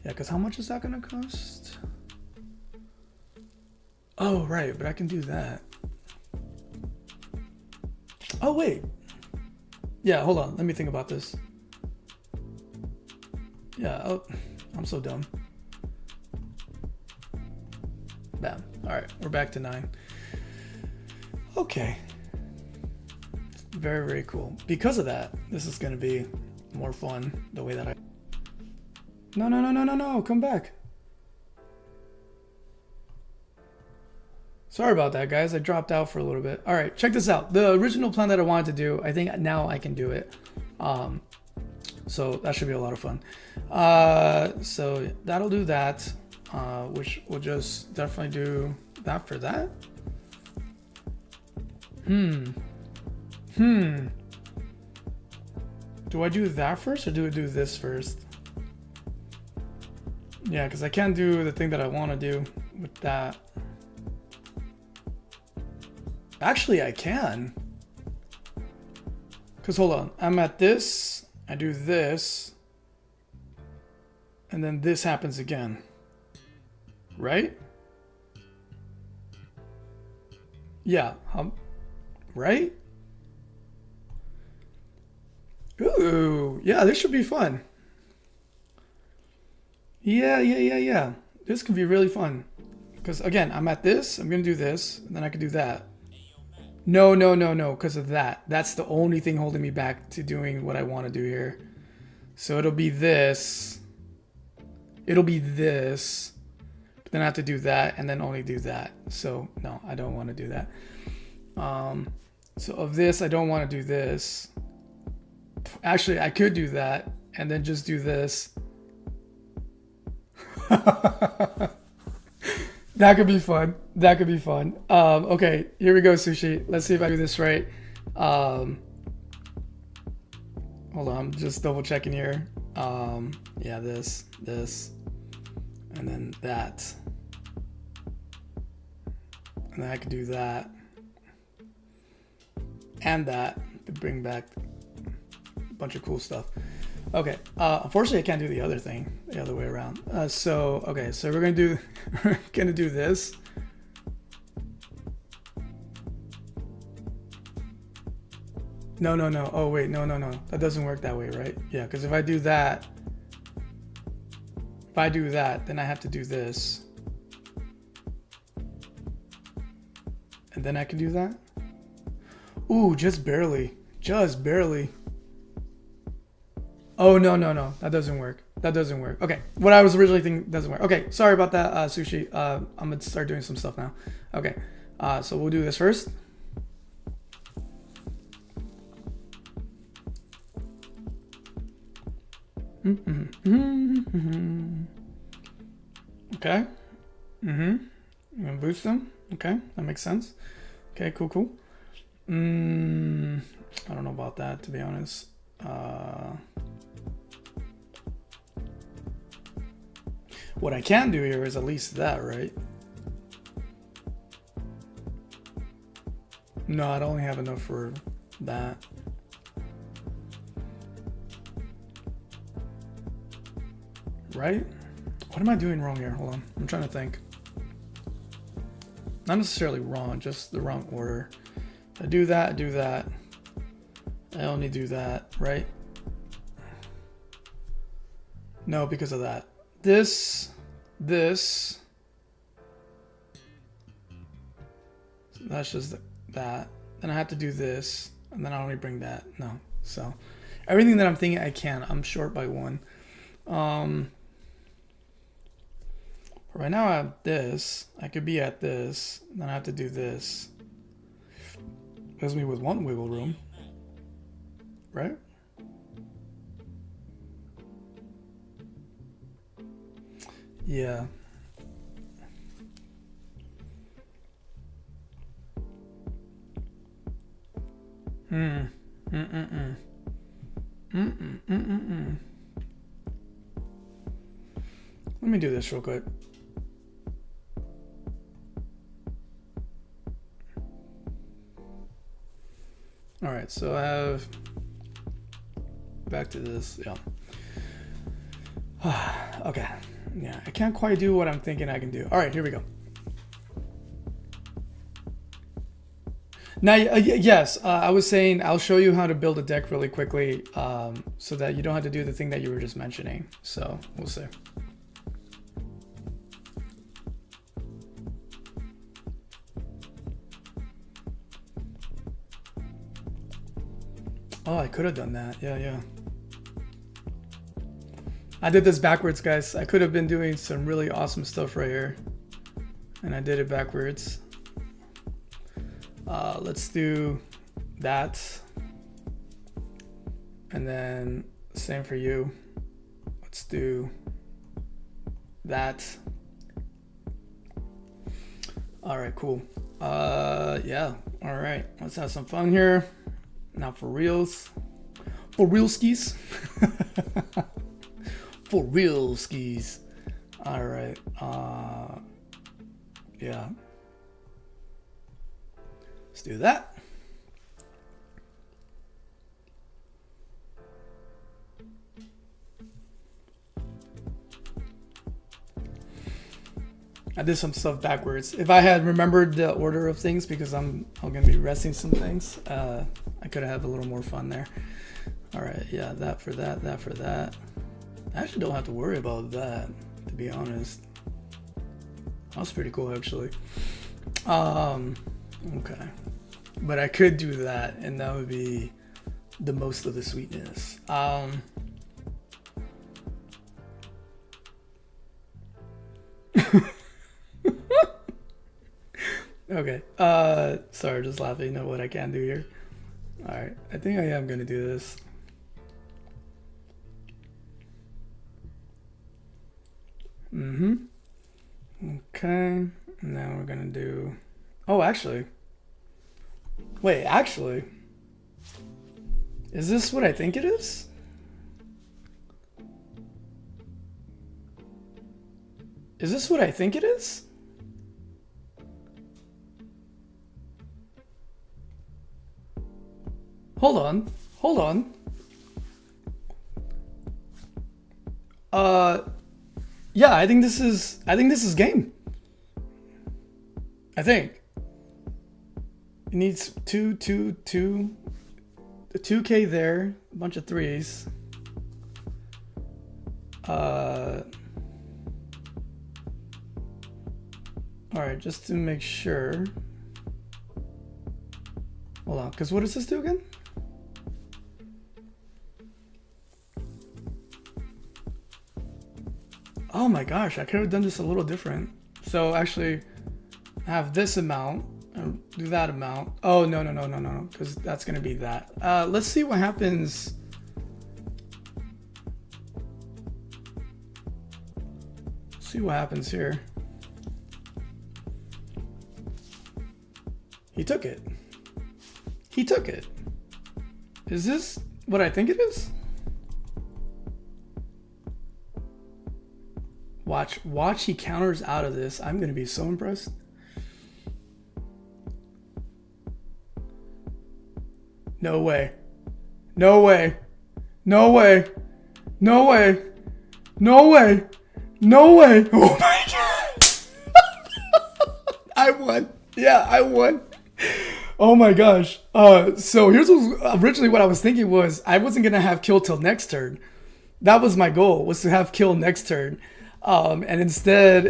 Yeah, because how much is that gonna cost? Oh, right, but I can do that. Oh, wait. Yeah, hold on. Let me think about this. Yeah, oh, I'm so dumb. Bam. All right, we're back to 9. Okay. Very, very cool. Because of that, this is going to be more fun the way that I... No, come back. Sorry about that, guys. I dropped out for a little bit. All right, check this out. The original plan that I wanted to do, I think now I can do it. So that should be a lot of fun. So that'll do that, which we'll just definitely do that for that. Do I do that first or do I do this first? Yeah, because I can't do the thing that I want to do with that. Actually, I can. Because hold on, I'm at this, I do this, and then this happens again. Right? Yeah, right? Ooh, yeah, this should be fun. Yeah. This could be really fun. Because again, I'm at this, I'm going to do this, and then I could do that. No, because of that. That's the only thing holding me back to doing what I want to do here. So it'll be this. It'll be this. But then I have to do that and then only do that. So no, I don't want to do that. So of this, I don't want to do this. Actually, I could do that and then just do this. That could be fun. That could be fun. Okay, here we go, Sushi. Let's see if I do this right. Hold on, I'm just double checking here. Yeah, this, and then that. And then I could do that. And that. to bring back a bunch of cool stuff. Okay, unfortunately I can't do the other thing the other way around. So we're gonna do this. No. Oh wait, no. That doesn't work that way, right? Yeah, because if I do that, then I have to do this. And then I can do that? Ooh, just barely. Just barely. Oh, no. That doesn't work. Okay, what I was originally thinking doesn't work. Okay, sorry about that, Sushi. I'm gonna start doing some stuff now. Okay, so we'll do this first. Okay. I'm gonna boost them. Okay, that makes sense. Okay, cool. I don't know about that, to be honest. What I can do here is at least that, right? No, I don't have enough for that. Right? What am I doing wrong here? Hold on. I'm trying to think. Not necessarily wrong, just the wrong order. I do that. I only do that, right? No, because of that. This. So that's just that. Then I have to do this, and then I only bring that. No. So everything that I'm thinking I can, I'm short by one. Right now I have this. I could be at this. Then I have to do this. Leaves me with one wiggle room. Right? Yeah. Let me do this real quick. All right, so I have back to this. Yeah. Okay. Yeah, I can't quite do what I'm thinking I can do. All right, here we go. Now, yes, I was saying I'll show you how to build a deck really quickly, so that you don't have to do the thing that you were just mentioning. So we'll see. Oh, I could have done that. Yeah. I did this backwards, guys. I could have been doing some really awesome stuff right here, and I did it backwards. Let's do that, and then same for you. Let's do that. All right, cool. Yeah. All right, let's have some fun here. Now for reals. For real skis. For real skis. All right. Yeah. Let's do that. I did some stuff backwards. If I had remembered the order of things, because I'm gonna be resting some things, I could have a little more fun there. All right, yeah, that for that, that for that. I actually don't have to worry about that, to be honest. That was pretty cool, actually. Okay, but I could do that, and that would be the most of the sweetness. Okay, sorry, just laughing at what I can do here. All right, I think I am gonna do this. Okay, now we're gonna do, oh, actually, wait, actually, is this what I think it is? Is this what I think it is? Hold on. Hold on. Yeah, I think this is game. I think. It needs 2K there, a bunch of 3s. Alright, just to make sure. Hold on, because what does this do again? Oh my gosh, I could have done this a little different. So actually, have this amount, and do that amount. Oh, no, because that's going to be that. Let's see what happens. See what happens here. He took it. He took it. Is this what I think it is? Watch he counters out of this. I'm gonna be so impressed. No way. No way. No way. No way. No way. No way. Oh my god. I won. Yeah, I won. Oh my gosh. So here's originally what I was thinking was I wasn't gonna have kill till next turn. That was my goal, was to have kill next turn. And instead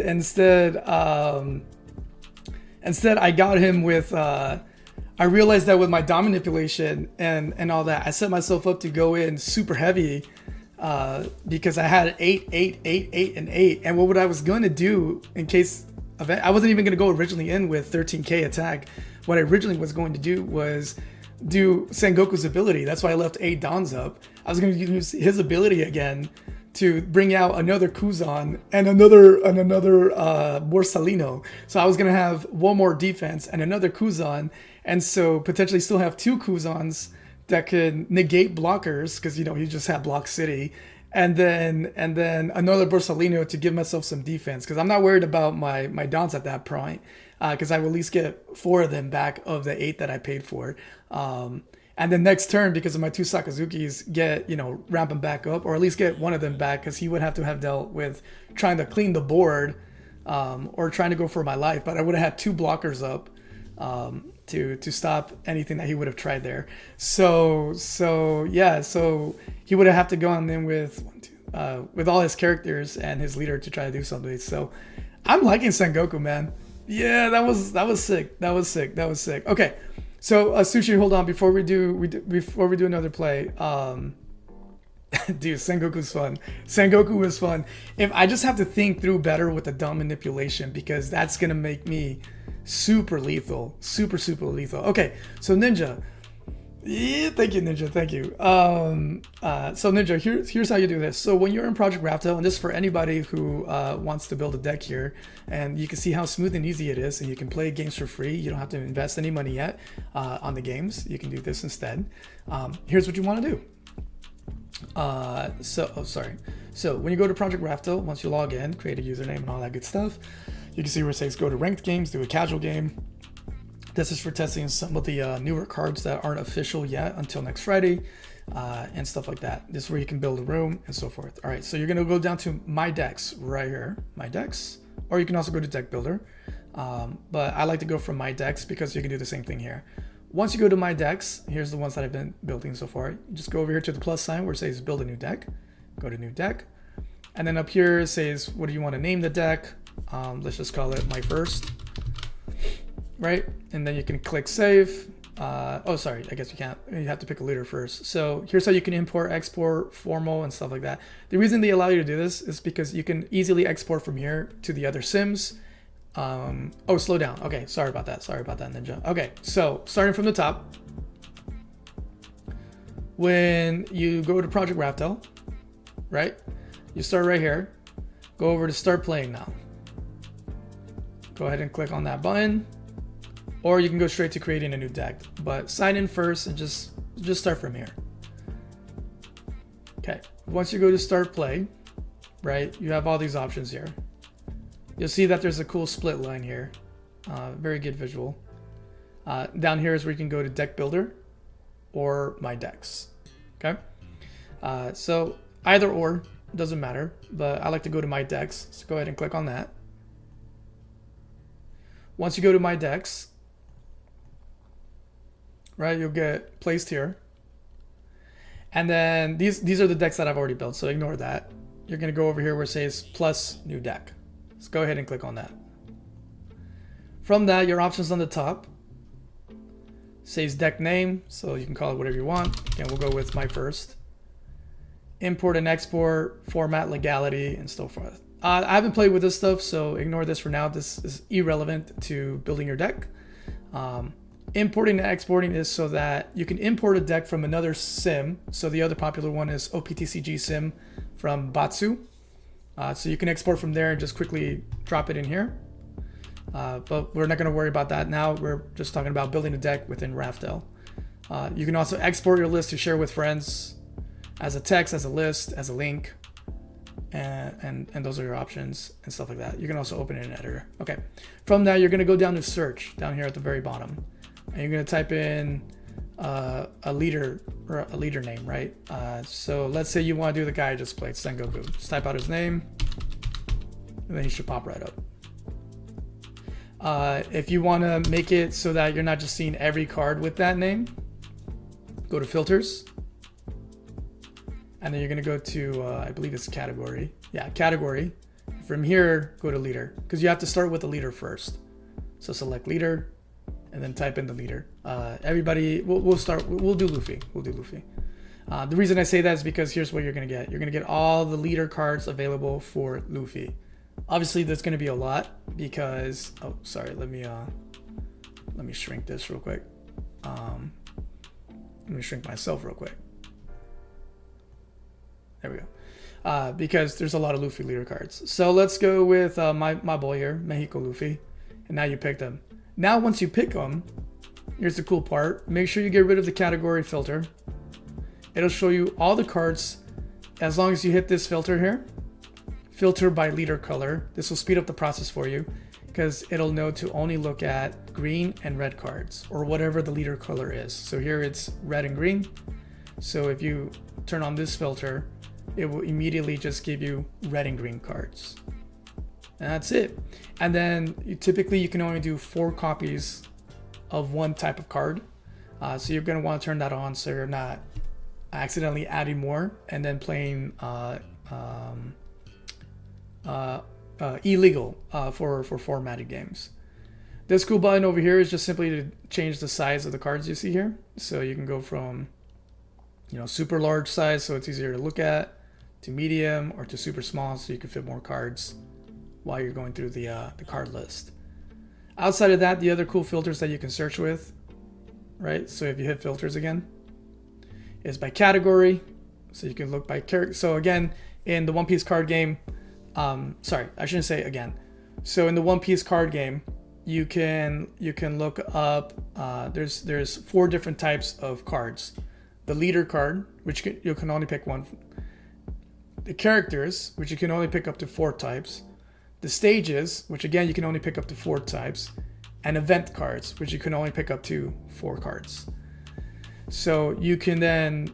I got him with I realized that with my dom manipulation and all that, I set myself up to go in super heavy because I had 8, 8, 8, 8, and 8. And what I was going to do in case of it, I wasn't even going to go originally in with 13k attack. What I originally was going to do was do Sengoku's ability. That's why I left 8 dons up. I was going to use his ability again to bring out another Kuzan and another Borsalino. So I was going to have one more defense and another Kuzan, and so potentially still have 2 Kuzans that could negate blockers, because you know he just had Block City, and then another Borsalino to give myself some defense, because I'm not worried about my dons at that point, because I will at least get 4 of them back of the 8 that I paid for. And then next turn, because of my 2 Sakazukis, get, you know, ramp them back up, or at least get one of them back, because he would have to have dealt with trying to clean the board, or trying to go for my life. But I would have had 2 blockers up to stop anything that he would have tried there. So yeah, so he would have to go on in with all his characters and his leader to try to do something. So I'm liking Sengoku, man. Yeah, that was sick. That was sick. Okay. So Sushi, hold on before we do another play. Dude, Sengoku's fun. Sengoku is fun. If I just have to think through better with the dumb manipulation, because that's gonna make me super lethal, super lethal. Okay, so Ninja. Yeah, thank you, Ninja. Thank you. So Ninja, here's how you do this. So when you're in Project Raftel, and this is for anybody who wants to build a deck here, and you can see how smooth and easy it is, and you can play games for free. You don't have to invest any money yet on the games. You can do this instead. Here's what you want to do. So when you go to Project Raftel, once you log in, create a username and all that good stuff, you can see where it says go to ranked games, do a casual game. This is for testing some of the newer cards that aren't official yet until next Friday, and stuff like that. This is where you can build a room and so forth. All right, so you're gonna go down to My Decks right here, My Decks, or you can also go to Deck Builder. But I like to go from My Decks because you can do the same thing here. Once you go to My Decks, here's the ones that I've been building so far. You just go over here to the plus sign where it says Build a New Deck. Go to New Deck, and then up here it says what do you want to name the deck. Let's just call it My First. Right, and then you can click save. Oh, sorry, I guess you can't. You have to pick a leader first. So here's how you can import, export, formal, and stuff like that. The reason they allow you to do this is because you can easily export from here to the other sims. Oh, slow down. Okay, sorry about that, Ninja. Okay, so starting from the top, when you go to Project Raftel, right, you start right here. Go over to Start Playing Now. Go ahead and click on that button. Or you can go straight to creating a new deck, but sign in first and just start from here. Okay, once you go to start play, right, you have all these options here. You'll see that there's a cool split line here. Very good visual. Down here is where you can go to deck builder, or my decks. Okay, so either or doesn't matter, but I like to go to my decks, so go ahead and click on that. Once you go to my decks, right, you'll get placed here, and then these are the decks that I've already built, so ignore that. You're going to go over here where it says plus new deck. Let's go ahead and click on that. From that, your options on the top says deck name, so you can call it whatever you want. Again, we'll go with my first. Import and export, format, legality, and so forth. I haven't played with this stuff, so ignore this for now. This is irrelevant to building your deck. Importing and exporting is so that you can import a deck from another sim. So the other popular one is OP-16 sim from Batsu. So you can export from there and just quickly drop it in here. But we're not going to worry about that now. We're just talking about building a deck within Raftel. You can also export your list to share with friends as a text, as a list, as a link. And those are your options and stuff like that. You can also open it in an editor. Okay. From that, you're going to go down to search down here at the very bottom. And you're going to type in a leader or a leader name, right? So let's say you want to do the guy I just played, Sengoku. Just type out his name, and then he should pop right up. If you want to make it so that you're not just seeing every card with that name, go to filters. And then you're going to go to, I believe it's category. Yeah, category. From here, go to leader, because you have to start with the leader first. So select leader and then type in the leader. Everybody, we'll do Luffy. We'll do Luffy. The reason I say that is because here's what you're going to get. You're going to get all the leader cards available for Luffy. Obviously, there's going to be a lot because, oh, sorry, let me shrink this real quick. Let me shrink myself real quick. There we go. Because there's a lot of Luffy leader cards. So let's go with my boy here, Mexico Luffy. And now you picked him. Now once you pick him, here's the cool part. Make sure you get rid of the category filter. It'll show you all the cards as long as you hit this filter here. Filter by leader color. This will speed up the process for you because it'll know to only look at green and red cards or whatever the leader color is. So here it's red and green. So if you turn on this filter, it will immediately just give you red and green cards. And that's it. And then typically you can only do 4 copies of one type of card. So you're going to want to turn that on so you're not accidentally adding more and then playing illegal for formatted games. This cool button over here is just simply to change the size of the cards you see here. So you can go from super large size so it's easier to look at, to medium, or to super small so you can fit more cards while you're going through the card list. Outside of that, the other cool filters that you can search with, right? So if you hit filters again, is by category. So you can look by character. So again, in the One Piece card game, sorry, I shouldn't say again. So in the One Piece card game, you can look up, there's 4 different types of cards. The leader card, which you can only pick one. The characters, which you can only pick up to 4 types. The stages, which again you can only pick up to 4 types. And event cards, which you can only pick up to 4 cards. So you can then,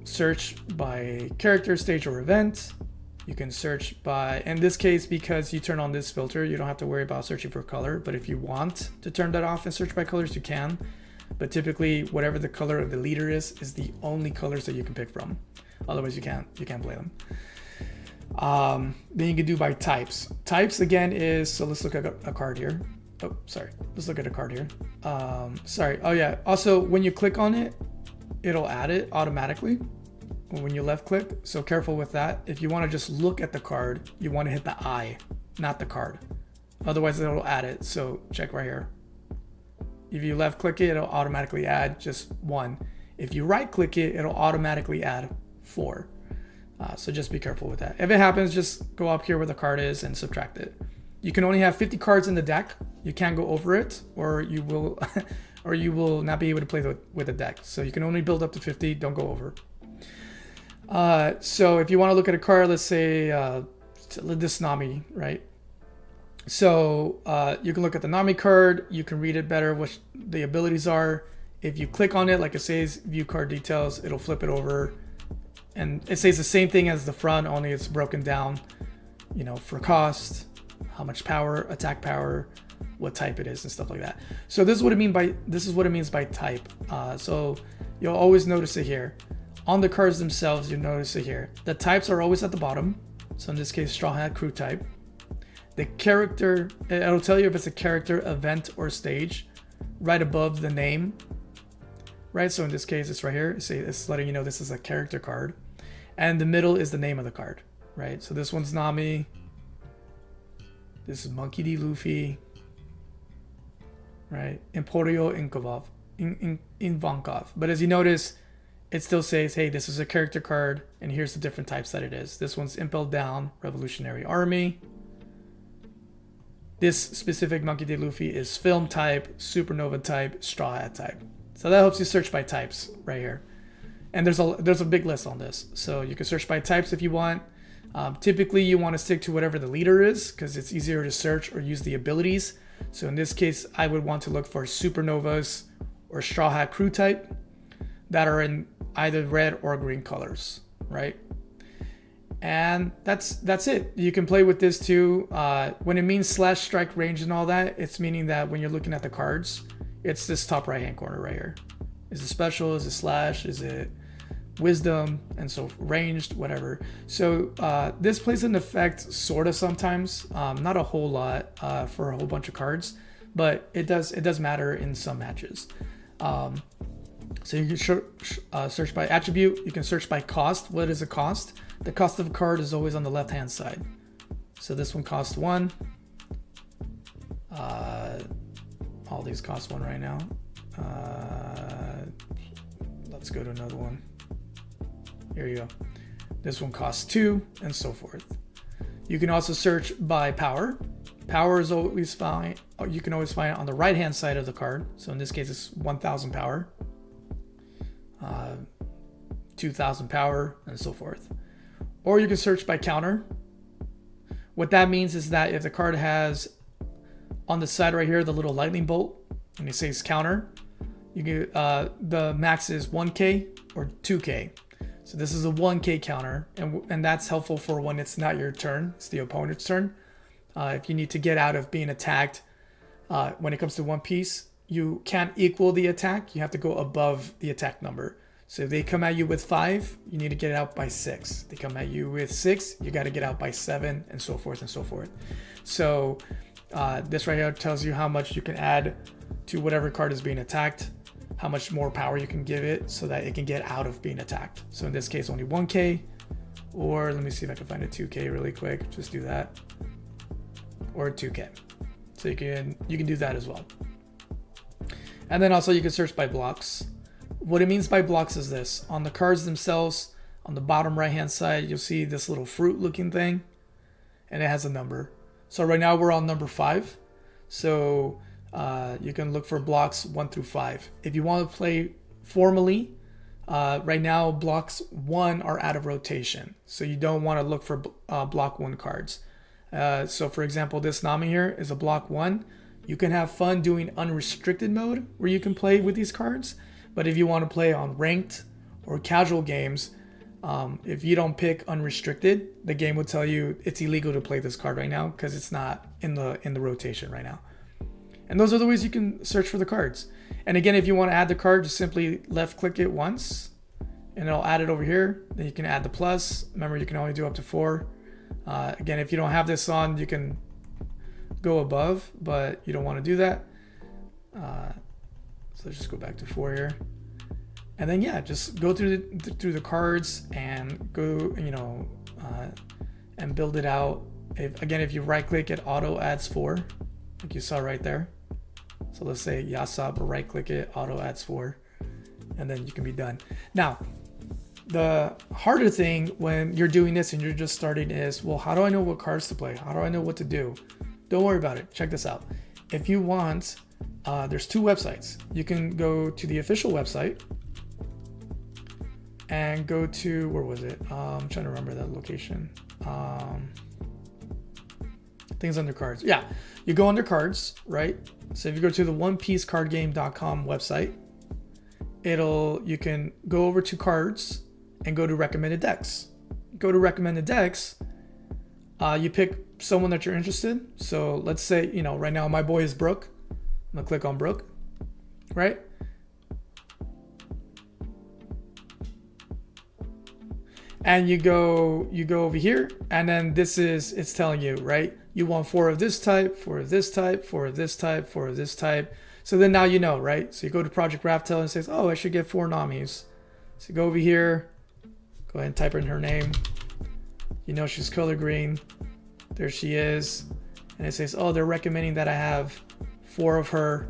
search by character, stage, or event. You can search by, in this case, because you turn on this filter, you don't have to worry about searching for color. But if you want to turn that off and search by colors, you can. But typically, whatever the color of the leader is the only colors that you can pick from. Otherwise, you can't play them. Then you can do by types. Types again is, so let's look at a card here. Oh, sorry. Let's look at a card here. Sorry. Oh yeah. Also, when you click on it, it'll add it automatically when you left click. So careful with that. If you want to just look at the card, you want to hit the I, not the card. Otherwise, it'll add it. So check right here. If you left click it, it'll automatically add just 1. If you right click it, it'll automatically add 4. So just be careful with that. If it happens, just go up here where the card is and subtract it. You can only have 50 cards in the deck. You can't go over it, or you will or you will not be able to play with the deck. So you can only build up to 50, don't go over. So if you want to look at a card, let's say this Nami, right? So you can look at the Nami card, you can read it better, what the abilities are, If you click on it, like it says view card details, it'll flip it over and it says the same thing as the front, only it's broken down, you know, for cost, how much power, attack power, what type it is, and stuff like that. So this is what it means by type. So you'll always notice it here. On the cards themselves, you notice it here. The types are always at the bottom. So in this case, Straw Hat Crew type. The character, it'll tell you if it's a character, event, or stage, right above the name. Right, so in this case, it's right here. It's letting you know this is a character card. And the middle is the name of the card, right? So this one's Nami. This is Monkey D. Luffy. Right, Emporio Ivankov. But as you notice, it still says, hey, this is a character card, and here's the different types that it is. This one's Impel Down, Revolutionary Army. This specific Monkey D. Luffy is Film type, Supernova type, Straw Hat type. So that helps you search by types right here. And there's a big list on this. So you can search by types if you want. Typically, you want to stick to whatever the leader is because it's easier to search or use the abilities. So in this case, I would want to look for Supernovas or Straw Hat Crew type that are in either red or green colors, right? And that's it. You can play with this too. When it means slash strike range and all that, it's meaning that when you're looking at the cards, it's this top right hand corner right here. Is it special? Is it slash? Is it wisdom? And so ranged, whatever. So this plays an effect sort of sometimes, not a whole lot for a whole bunch of cards, but it does matter in some matches. So you can search by attribute. You can search by cost. What is the cost? The cost of a card is always on the left hand side. So this one costs 1. All these cost 1 right now. Let's go to another one. Here you go. This one costs 2, and so forth. You can also search by power. Power is always fine. You can always find it on the right hand side of the card. So in this case, it's 1,000 power, 2,000 power, and so forth. Or you can search by counter. What that means is that if the card has on the side right here the little lightning bolt, and it says counter, you get the max is 1k or 2k. So this is a 1k counter, and that's helpful for when it's not your turn, it's the opponent's turn. If you need to get out of being attacked, when it comes to One Piece, you can't equal the attack. You have to go above the attack number. So if they come at you with 5, you need to get out by 6. They come at you with 6, you got to get out by 7, and so forth and so forth. So this right here tells you how much you can add to whatever card is being attacked, how much more power you can give it so that it can get out of being attacked. So in this case, only 1k, or let me see if I can find a 2k really quick. Just do that, or 2k. So you can do that as well. And then also you can search by blocks. What it means by blocks is this. On the cards themselves, on the bottom right hand side, you'll see this little fruit looking thing, and it has a number. So right now we're on number 5. So you can look for blocks 1 through 5. If you want to play formally, right now blocks 1 are out of rotation. So you don't want to look for block 1 cards. So for example, this Nami here is a block 1. You can have fun doing unrestricted mode where you can play with these cards. But if you want to play on ranked or casual games, if you don't pick unrestricted, the game will tell you it's illegal to play this card right now because it's not in the rotation right now. And those are the ways you can search for the cards. And again, if you want to add the card, just simply left click it once and it'll add it over here. Then you can add the plus. Remember, you can only do up to 4. Again, if you don't have this on, you can go above, but you don't want to do that. So let's just go back to 4 here. And then yeah, just go through the cards and go, and build it out. If you right click it, auto adds 4, like you saw right there. So let's say Yasab, right click it, auto adds 4, and then you can be done. Now, the harder thing when you're doing this and you're just starting is, well, how do I know what cards to play? How do I know what to do? Don't worry about it. Check this out. If you want, there's 2 websites. You can go to the official website and go to, where was it? I'm trying to remember that location. Things under cards. Yeah, you go under cards, right? So if you go to the onepiececardgame.com website, you can go over to cards and go to recommended decks. Go to recommended decks. You pick someone that you're interested in. So let's say, right now my boy is Brooke. I'm gonna click on Brooke, right? And you go over here, and then it's telling you, right? You want 4 of this type, 4 of this type, 4 of this type, 4 of this type. So then now you know, right? So you go to Project Raftel and it says, oh, I should get 4 Namis. So go over here, go ahead and type in her name. She's color green. There she is. And it says, oh, they're recommending that I have 4 of her.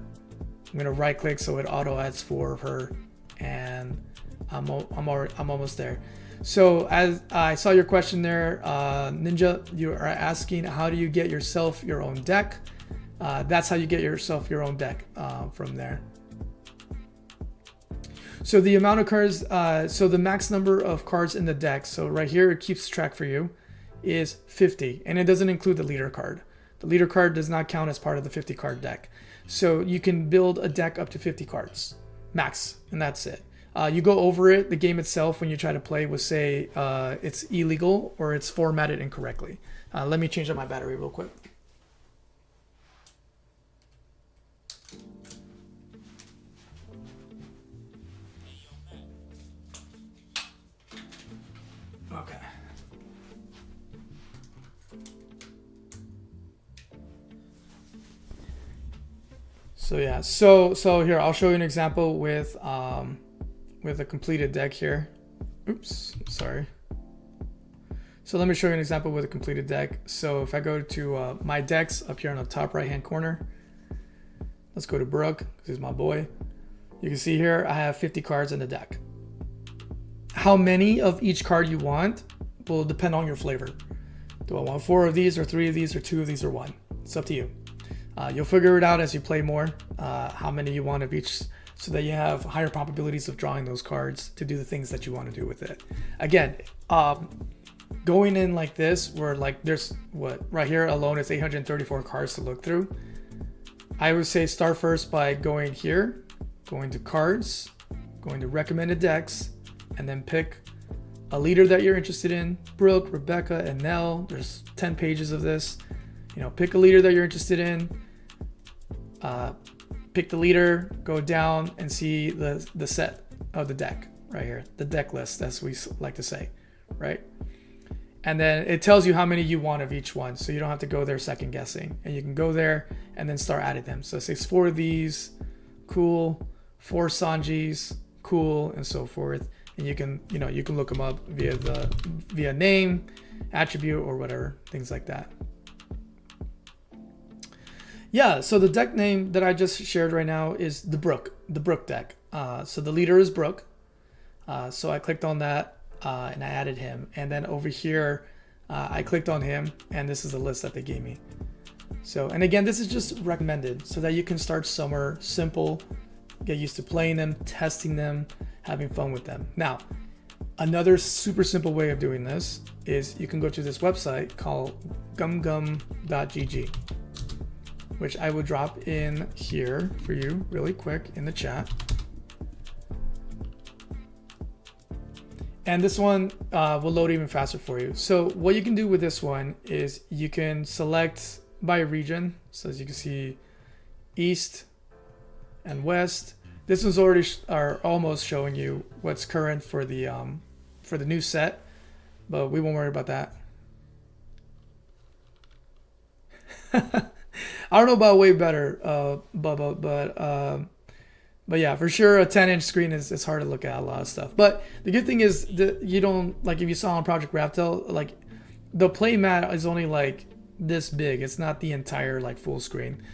I'm gonna right click so it auto adds 4 of her, and I'm almost there. So as I saw your question there, Ninja, you are asking, how do you get yourself your own deck? That's how you get yourself your own deck from there. So the amount of cards, so the max number of cards in the deck, so right here it keeps track for you, is 50, and it doesn't include the leader card. The leader card does not count as part of the 50 card deck. So you can build a deck up to 50 cards, max, and that's it. You go over it, the game itself, when you try to play, will say it's illegal or it's formatted incorrectly. Let me change up my battery real quick. Okay. So yeah, so here, I'll show you an example with a completed deck here. Oops, sorry. So let me show you an example with a completed deck. So if I go to my decks up here on the top right hand corner, let's go to Brooke, because he's my boy. You can see here I have 50 cards in the deck. How many of each card you want will depend on your flavor. Do I want 4 of these or 3 of these or 2 of these or 1? It's up to you. You'll figure it out as you play more, how many you want of each, so that you have higher probabilities of drawing those cards to do the things that you want to do with it. Again, going in like this, where like there's right here alone is 834 cards to look through. I would say start first by going here, going to cards, going to recommended decks, and then pick a leader that you're interested in. Brooke, Rebecca, and Nell. There's 10 pages of this. Pick a leader that you're interested in. Pick the leader, go down and see the set of the deck right here, the deck list, as we like to say, right? And then it tells you how many you want of each one, so you don't have to go there second guessing, and you can go there and then start adding them. So it says 4 of these, cool, 4 Sanjis, cool, and so forth. And you can look them up via name, attribute, or whatever, things like that. Yeah, so the deck name that I just shared right now is the Brooke deck. So the leader is Brooke. So I clicked on that and I added him. And then over here, I clicked on him, and this is the list that they gave me. So, and again, this is just recommended so that you can start somewhere simple, get used to playing them, testing them, having fun with them. Now, another super simple way of doing this is you can go to this website called gumgum.gg, which I will drop in here for you really quick in the chat. And this one will load even faster for you. So what you can do with this one is you can select by region. So as you can see, East and West. This one's already almost showing you what's current for the new set, but we won't worry about that. I don't know about way better, but yeah, for sure a 10-inch screen it's hard to look at a lot of stuff. But the good thing is that you don't, like if you saw on Project Raftel, like the play mat is only like this big. It's not the entire like full screen.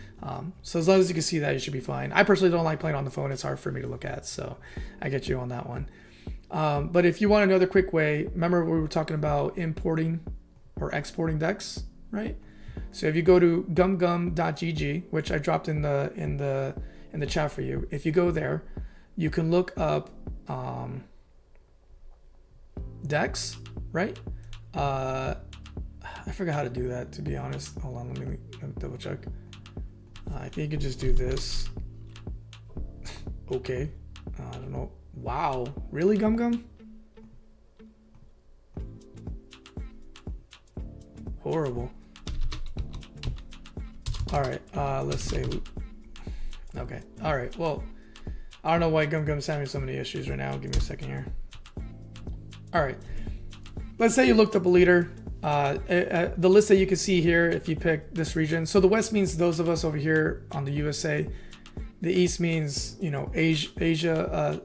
So as long as you can see that, you should be fine. I personally don't like playing on the phone. It's hard for me to look at, so I get you on that one. But if you want another quick way, remember we were talking about importing or exporting decks, right? So if you go to gumgum.gg, which I dropped in the chat for you, if you go there, you can look up decks, right? I forgot how to do that, to be honest. Hold on, let me double check. I think you can just do this. Okay, I don't know. Wow, really, Gum Gum? Horrible. All right, let's say. Okay, all right. Well, I don't know why Gum Gum's having so many issues right now. Give me a second here. All right, let's say you looked up a leader. The list that you can see here, if you pick this region. So the West means those of us over here on the USA. The East means, you know, Asia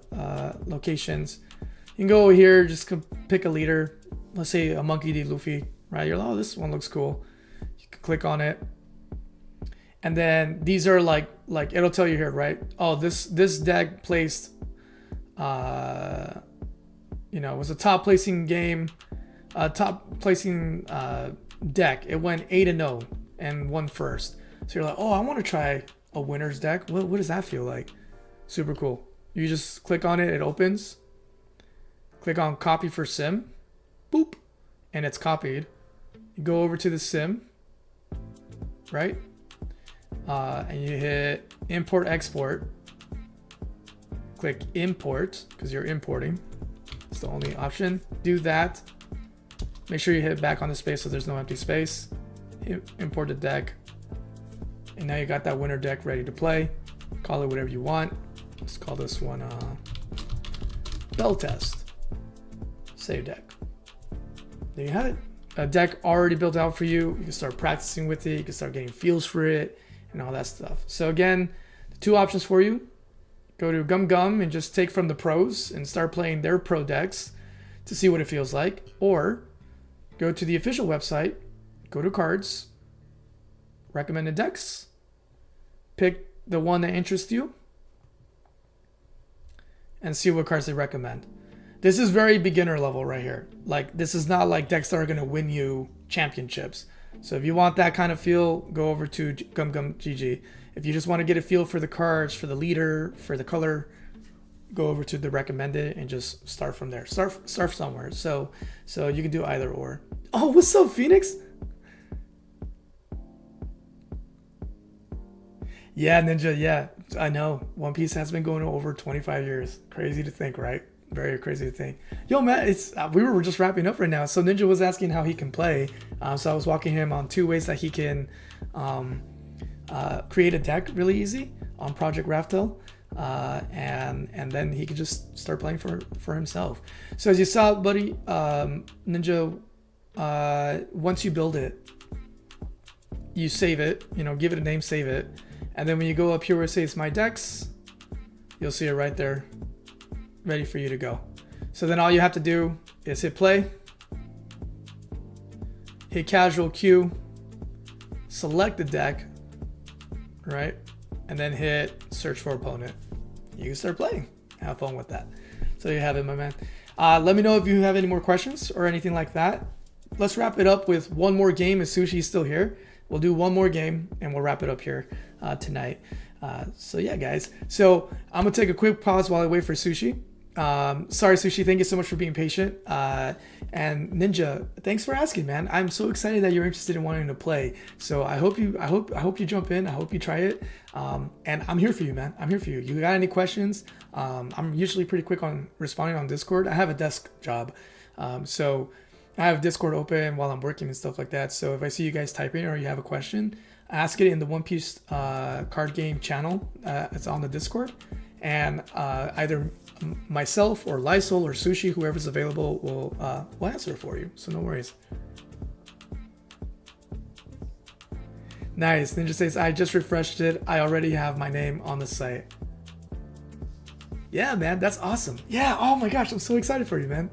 locations. You can go over here, just pick a leader. Let's say a Monkey D. Luffy, right? You're like, oh, this one looks cool. You can click on it. And then these are like it'll tell you here, right? Oh, this deck placed, you know, was a top placing game, top placing deck. It went 8-0 and won first. So you're like, oh, I want to try a winner's deck. What does that feel like? Super cool. You just click on it, it opens. Click on copy for sim, boop, and it's copied. You go over to the sim, right? And you hit import export. Click import because you're importing. It's the only option. Do that. Make sure you hit back on the space so there's no empty space. Import the deck. And now you got that winner deck ready to play. Call it whatever you want. Let's call this one Bell Test. Save deck. There you have it. A deck already built out for you. You can start practicing with it. You can start getting feels for it and all that stuff. So again, the two options for you. Go to Gum Gum and just take from the pros and start playing their pro decks to see what it feels like. Or go to the official website, go to cards, recommended decks, pick the one that interests you, and see what cards they recommend. This is very beginner level right here. Like, this is not like decks that are going to win you championships. So if you want that kind of feel, go over to Gum Gum GG. If you just want to get a feel for the cards, for the leader, for the color, go over to the recommended and just start from there. Start somewhere. So you can do either or. Oh, what's up, Phoenix? Yeah, Ninja, yeah. I know. One Piece has been going over 25 years. Crazy to think, right? Very crazy to think. Yo, man, it's we were just wrapping up right now. So Ninja was asking how he can play. So I was walking him on 2 ways that he can create a deck really easy on Project Raftel. And then he could just start playing for himself. So as you saw, buddy, Ninja, once you build it, you save it, you know, give it a name, save it. And then when you go up here where it says my decks, you'll see it right there, ready for you to go. So then all you have to do is hit play, hit casual queue, select the deck, right? And then hit search for opponent. You can start playing. Have fun with that. So you have it, my man. Let me know if you have any more questions or anything like that. Let's wrap it up with one more game if Sushi's still here. We'll do one more game and we'll wrap it up here tonight. So yeah, guys. So I'm gonna take a quick pause while I wait for Sushi. Sorry, Sushi. Thank you so much for being patient. And Ninja, thanks for asking, man. I'm so excited that you're interested in wanting to play. So I hope you jump in. I hope you try it. And I'm here for you, man. I'm here for you. You got any questions? I'm usually pretty quick on responding on Discord. I have a desk job, so I have Discord open while I'm working and stuff like that. So if I see you guys typing or you have a question, ask it in the One Piece card game channel. It's on the Discord, and either myself or Lysol or Sushi, whoever's available, will answer it for you. So no worries. Nice. Ninja says, I just refreshed it. I already have my name on the site. Yeah, man, that's awesome. Yeah. Oh my gosh, I'm so excited for you, man.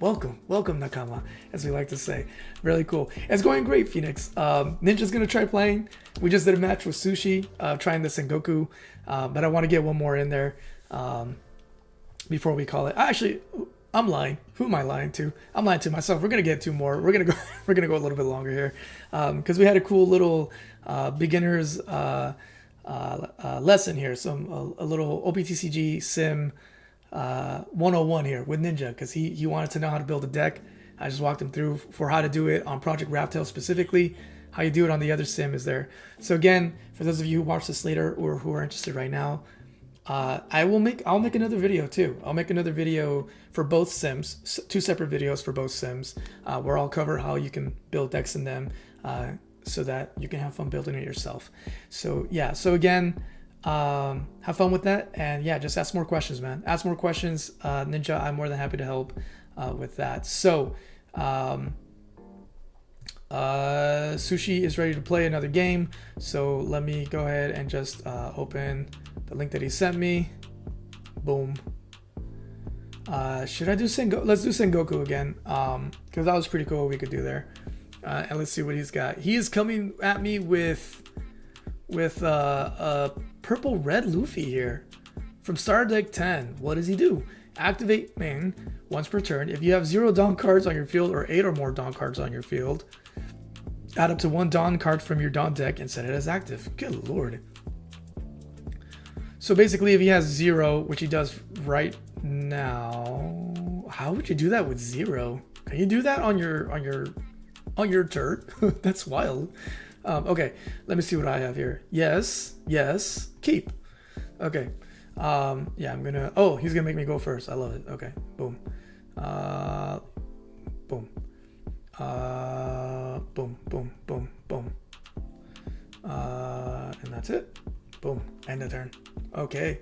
Welcome Nakama, as we like to say. Really cool. It's going great, Phoenix. Ninja's gonna try playing. We just did a match with Sushi, trying the Sengoku, but I want to get one more in there before we call it. Actually, I'm lying. Who am I lying to? I'm lying to myself. We're gonna get 2 more. We're gonna go a little bit longer here, because we had a cool little beginners lesson here. So a little OP-16 sim 101 here with Ninja, because he wanted to know how to build a deck. I just walked him through for how to do it on Project Raftel specifically. How you do it on the other sim is there. So again, for those of you who watch this later or who are interested right now, I'll make another video too. I'll make another video for both sims, 2 separate videos for both sims, where I'll cover how you can build decks in them, so that you can have fun building it yourself. So yeah, so again, have fun with that, and yeah, just ask more questions, man. Ask more questions, Ninja. I'm more than happy to help with that. So Sushi is ready to play another game, so let me go ahead and just open the link that he sent me. Boom. Should I do Sengoku? Let's do Sengoku again, because that was pretty cool what we could do there. And let's see what he's got. He is coming at me with a purple red Luffy here from Star Deck 10. What does he do? Activate main once per turn. If you have 0 Dawn cards on your field or 8 or more Dawn cards on your field, add up to 1 Dawn card from your Dawn deck and set it as active. Good lord. So basically, if he has 0, which he does right now, how would you do that with 0? Can you do that on your turn? That's wild. Okay, let me see what I have here. Yes, keep. Okay. Yeah, I'm gonna. Oh, he's gonna make me go first. I love it. Okay, boom. Boom. Boom. And that's it. Boom. End the turn. Okay.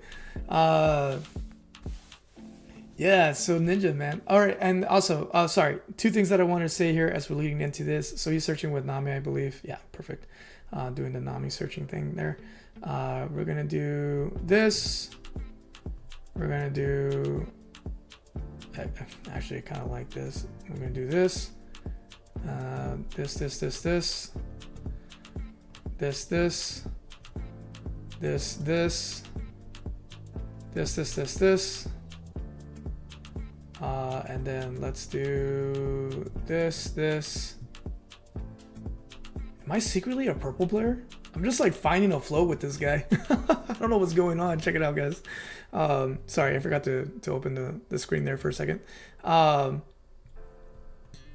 Yeah, so Ninja, man. All right, and also, sorry, 2 things that I want to say here as we're leading into this. So he's searching with Nami, I believe. Yeah, perfect. Doing the Nami searching thing there. We're gonna do this. We're gonna do. Actually, I kind of like this. We're gonna do this. This. And then let's do this. Am I secretly a purple player? I'm just like finding a flow with this guy. I don't know what's going on. Check it out, guys. Sorry, I forgot to open the screen there for a second. Yeah,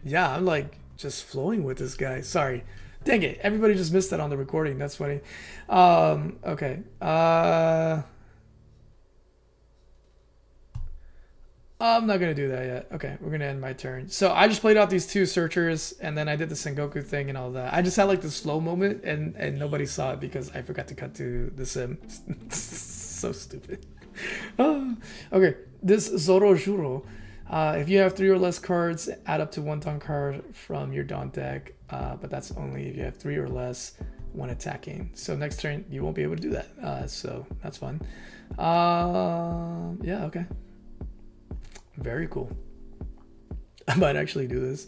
I'm like just flowing with this guy. Sorry. Dang it. Everybody just missed that on the recording. That's funny. Okay. I'm not going to do that yet. Okay, we're going to end my turn. So I just played out these 2 searchers, and then I did the Sengoku thing and all that. I just had like the slow moment, and nobody saw it because I forgot to cut to the sim. So stupid. Okay, this Zoro Juro. If you have 3 or less cards, add up to 1 Dawn card from your Dawn deck, but that's only if you have 3 or less when attacking. So next turn, you won't be able to do that. So that's fun. Yeah, okay. Very cool. I might actually do this.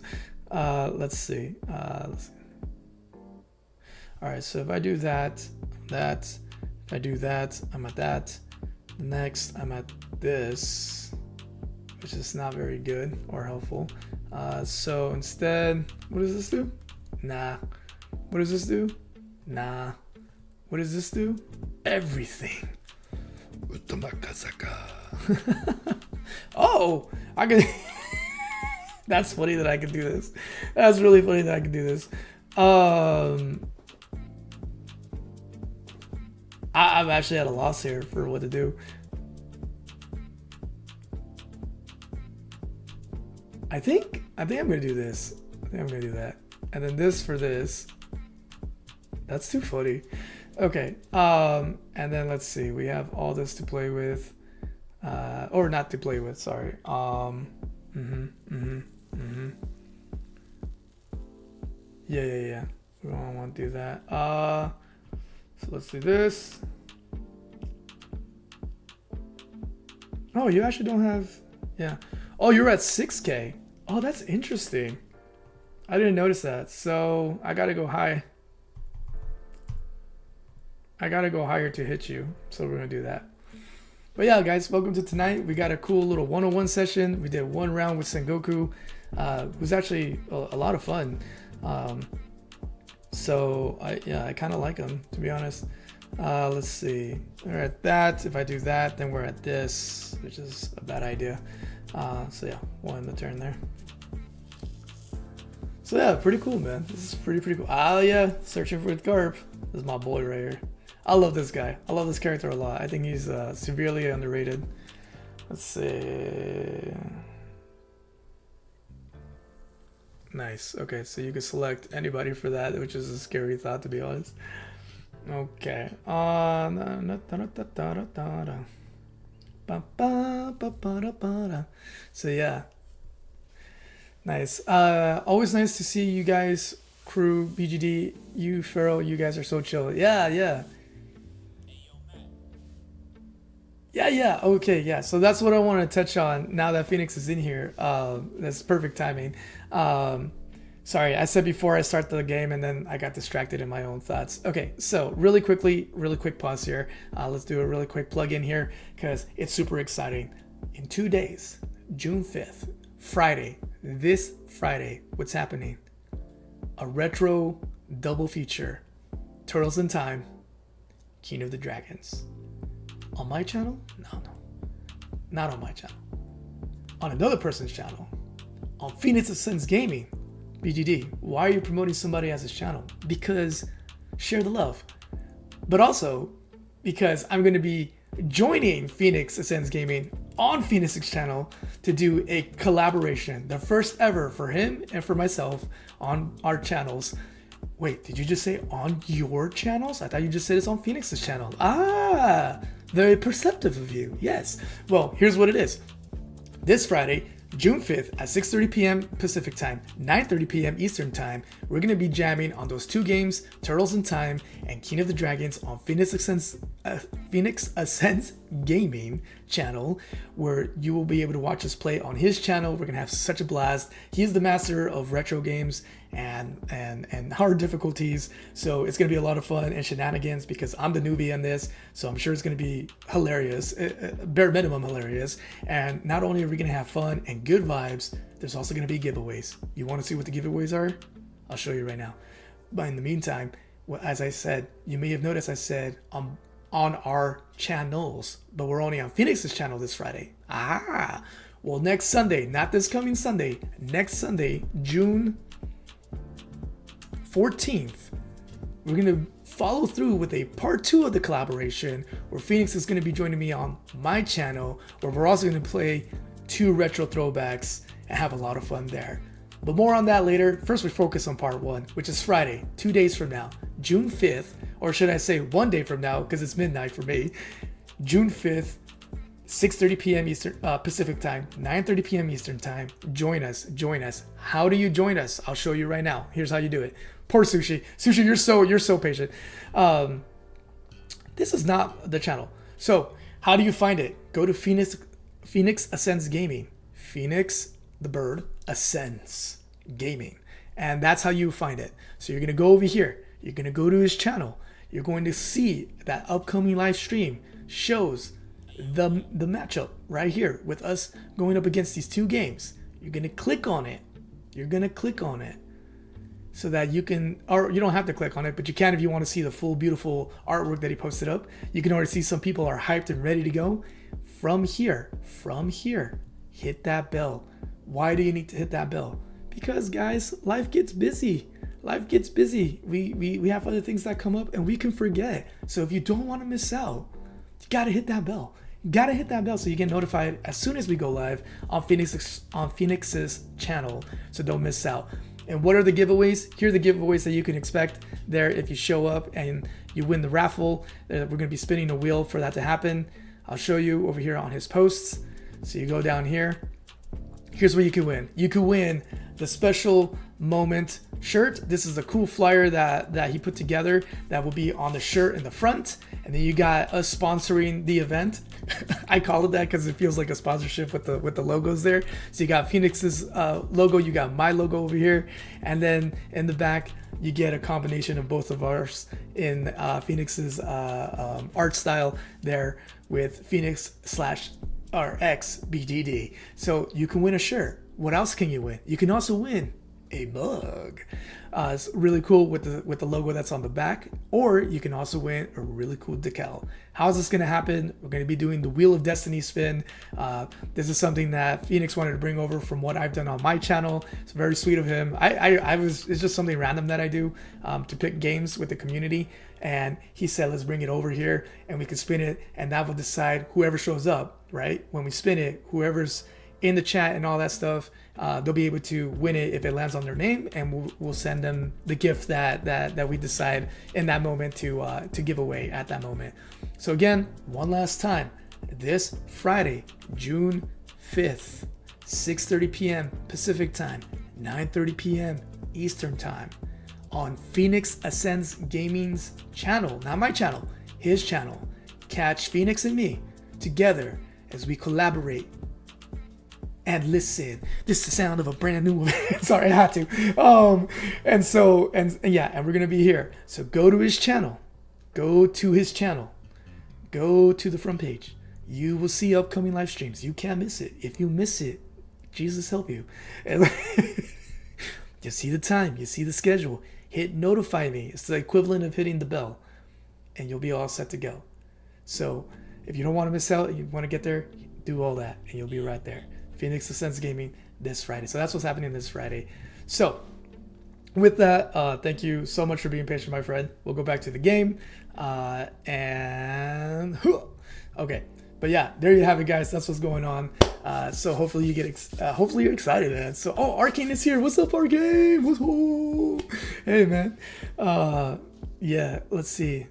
Let's see. All right, so if I do that, if I do that, I'm at that. Next, I'm at this, which is not very good or helpful. So instead, what does this do? Nah. What does this do? Nah. What does this do? Everything. Oh, I can. That's funny that I can do this. That's really funny that I can do this. I'm actually at a loss here for what to do. I think I'm gonna do this. I think I'm gonna do that, and then this for this. That's too funny. Okay. And then let's see. We have all this to play with. Or not to play with, sorry. Yeah. We don't want to do that. So let's do this. Oh, you actually don't have, yeah. Oh, you're at 6K. Oh, that's interesting. I didn't notice that. So I gotta go high. I gotta go higher to hit you. So we're gonna do that. But yeah, guys, welcome to tonight. We got a cool little 101 session. We did 1 round with Sengoku. It was actually a lot of fun. So I kind of like him, to be honest. Let's see. We're at that. If I do that, then we're at this, which is a bad idea. So yeah, we'll end the turn there. So yeah, pretty cool, man. This is pretty cool. Ah, yeah, searching for Garp. This is my boy right here. I love this guy. I love this character a lot. I think he's severely underrated. Let's see. Nice. Okay, so you can select anybody for that, which is a scary thought, to be honest. Okay. So yeah. Nice. Always nice to see you guys, crew, BGD, you, Pharaoh. You guys are so chill. Yeah, yeah. Yeah. Okay, yeah. So that's what I want to touch on now that Phoenix is in here. That's perfect timing. Um, Sorry, I said before I start the game and then I got distracted in my own thoughts. Okay, so really quick pause here. Let's do a really quick plug in here because it's super exciting. In 2 days, June 5th, Friday, this Friday, what's happening? A retro double feature. Turtles in Time, King of the Dragons. On my channel? No. Not on my channel. On another person's channel. On Phoenix Ascends Gaming. BGD, why are you promoting somebody else's channel? Because share the love. But also because I'm going to be joining Phoenix Ascends Gaming on Phoenix's channel to do a collaboration. The first ever for him and for myself on our channels. Wait, did you just say on your channels? I thought you just said it's on Phoenix's channel. Ah, very perceptive of you. Yes. Well, here's what it is. This Friday, June 5th at 6:30 p.m. Pacific Time, 9:30 p.m. Eastern Time, we're going to be jamming on those two games, Turtles in Time and King of the Dragons on Phoenix Ascends Gaming channel, where you will be able to watch us play on his channel. We're going to have such a blast. He's the master of retro games and hard difficulties, so it's going to be a lot of fun and shenanigans because I'm the newbie in this, so I'm sure it's going to be hilarious, bare minimum hilarious. And not only are we going to have fun and good vibes, there's also going to be giveaways. You want to see what the giveaways are? I'll show you right now. But in the meantime, well, as I said, you may have noticed I said on our channels, but we're only on Phoenix's channel this Friday. Well, next Sunday, not this coming Sunday, next Sunday, June 14th, we're going to follow through with a part 2 of the collaboration where Phoenix is going to be joining me on my channel, where we're also going to play 2 retro throwbacks and have a lot of fun there. But more on that later. First, we focus on part 1, which is Friday, 2 days from now, June 5th, or should I say 1 day from now because it's midnight for me, June 5th, 6:30 p.m. Eastern Pacific Time, 9:30 p.m. Eastern Time. Join us. How do you join us? I'll show you right now. Here's how you do it. Poor Sushi. Sushi, you're so patient. This is not the channel. So how do you find it? Go to Phoenix Ascends Gaming. Phoenix, the bird, Ascends Gaming. And that's how you find it. So you're going to go over here. You're going to go to his channel. You're going to see that upcoming live stream shows the matchup right here with us going up against these 2 games. You're going to click on it. So that you can, or you don't have to click on it, but you can if you want to see the full beautiful artwork that he posted up. You can already see some people are hyped and ready to go. From here, hit that bell. Why do you need to hit that bell? Because guys, life gets busy. We have other things that come up and we can forget. So if you don't want to miss out, you gotta hit that bell. So you get notified as soon as we go live on Phoenix's channel. So don't miss out. And what are the giveaways? Here are the giveaways that you can expect there if you show up and you win the raffle. We're going to be spinning a wheel for that to happen. I'll show you over here on his posts. So you go down here. Here's what you can win. You can win the special moment shirt. This is a cool flyer that he put together that will be on the shirt in the front. And then you got us sponsoring the event. I call it that because it feels like a sponsorship with the logos there. So you got Phoenix's logo, you got my logo over here, and then in the back you get a combination of both of ours in Phoenix's art style there with Phoenix/RX BDD. So you can win a shirt. What else can you win? You can also win a mug. It's really cool with the logo that's on the back, or you can also win a really cool decal. How's this going to happen? We're going to be doing the Wheel of Destiny spin. This is something that Phoenix wanted to bring over from what I've done on my channel. It's very sweet of him. It's just something random that I do to pick games with the community, and he said let's bring it over here and we can spin it, and that will decide whoever shows up. Right when we spin it, whoever's in the chat and all that stuff, they'll be able to win it if it lands on their name, and we'll send them the gift that we decide in that moment to give away at that moment. So again, one last time, this Friday, June 5th, 6:30 p.m. Pacific time, 9:30 p.m. Eastern time, on Phoenix Ascends Gaming's channel, not my channel, his channel. Catch Phoenix and me together as we collaborate and listen. This is the sound of a brand new one. Sorry, I had to. And we're gonna be here. So go to his channel. Go to the front page. You will see upcoming live streams. You can't miss it. If you miss it, Jesus help you. And you see the time. You see the schedule. Hit notify me. It's the equivalent of hitting the bell, and you'll be all set to go. So if you don't want to miss out, you want to get there, do all that, and you'll be right there. Phoenix Ascends Gaming this Friday. So that's what's happening this Friday. So with that, thank you so much for being patient, my friend. We'll go back to the game. Okay. But yeah, there you have it, guys. That's what's going on. So hopefully you get, hopefully you're excited, man. So, Arcane is here. What's up, Arcane? What's up? Hey, man. Yeah, let's see.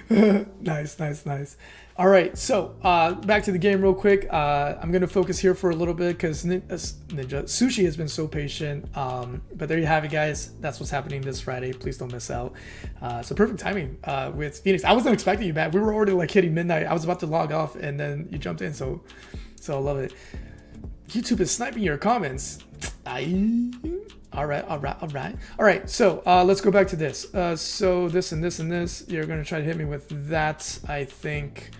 Nice. All right, so back to the game real quick. I'm gonna focus here for a little bit because Ninja Sushi has been so patient. But there you have it, guys. That's what's happening this Friday. Please don't miss out. So perfect timing with Phoenix. I wasn't expecting you, man. We were already like hitting midnight. I was about to log off, and then you jumped in. So I love it. YouTube is sniping your comments. All right. So let's go back to this. So this and this and this. You're gonna try to hit me with that, I think.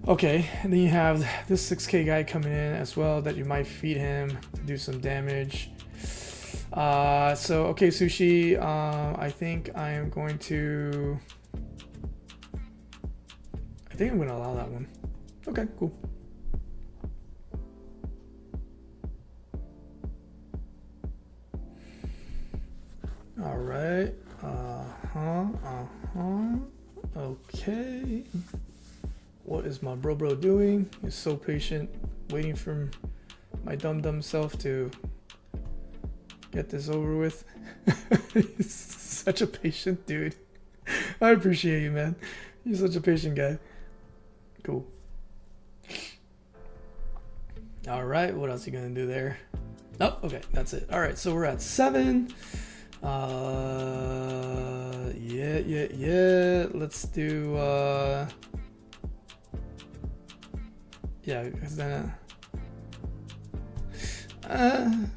Okay, and then you have this 6K guy coming in as well that you might feed him to do some damage. So okay, Sushi. I think I am going to. I think I'm gonna allow that one. Okay, cool. All right. Okay. What is my bro doing? He's so patient, waiting for my dumb self to get this over with. He's such a patient dude. I appreciate you, man. You're such a patient guy. Cool. All right. What else are you gonna do there? Oh, okay. That's it. All right. So we're at 7. Yeah. Let's do, yeah, because then, I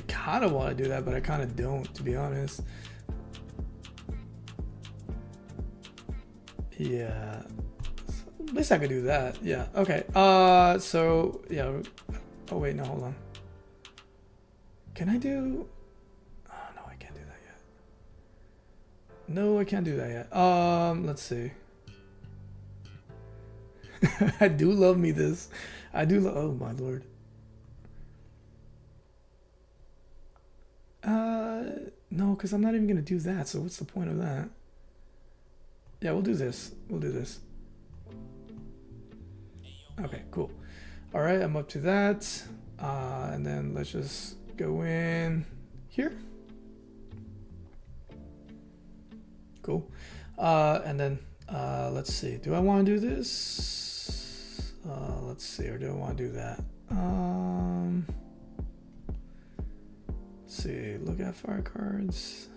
kind of want to do that, but I kind of don't, to be honest. Yeah, at least I could do that. Yeah, okay. So, yeah. Oh, wait, no, hold on. Can I do... No, I can't do that yet. Let's see. I do love me this. I do love. Oh my lord. No, because I'm not even gonna do that. So what's the point of that? Yeah, we'll do this. Okay, cool. All right, I'm up to that. And then let's just go in here. Cool. And then let's see. Do I want to do this? Let's see. Or do I want to do that? Let's see. Look at fire cards.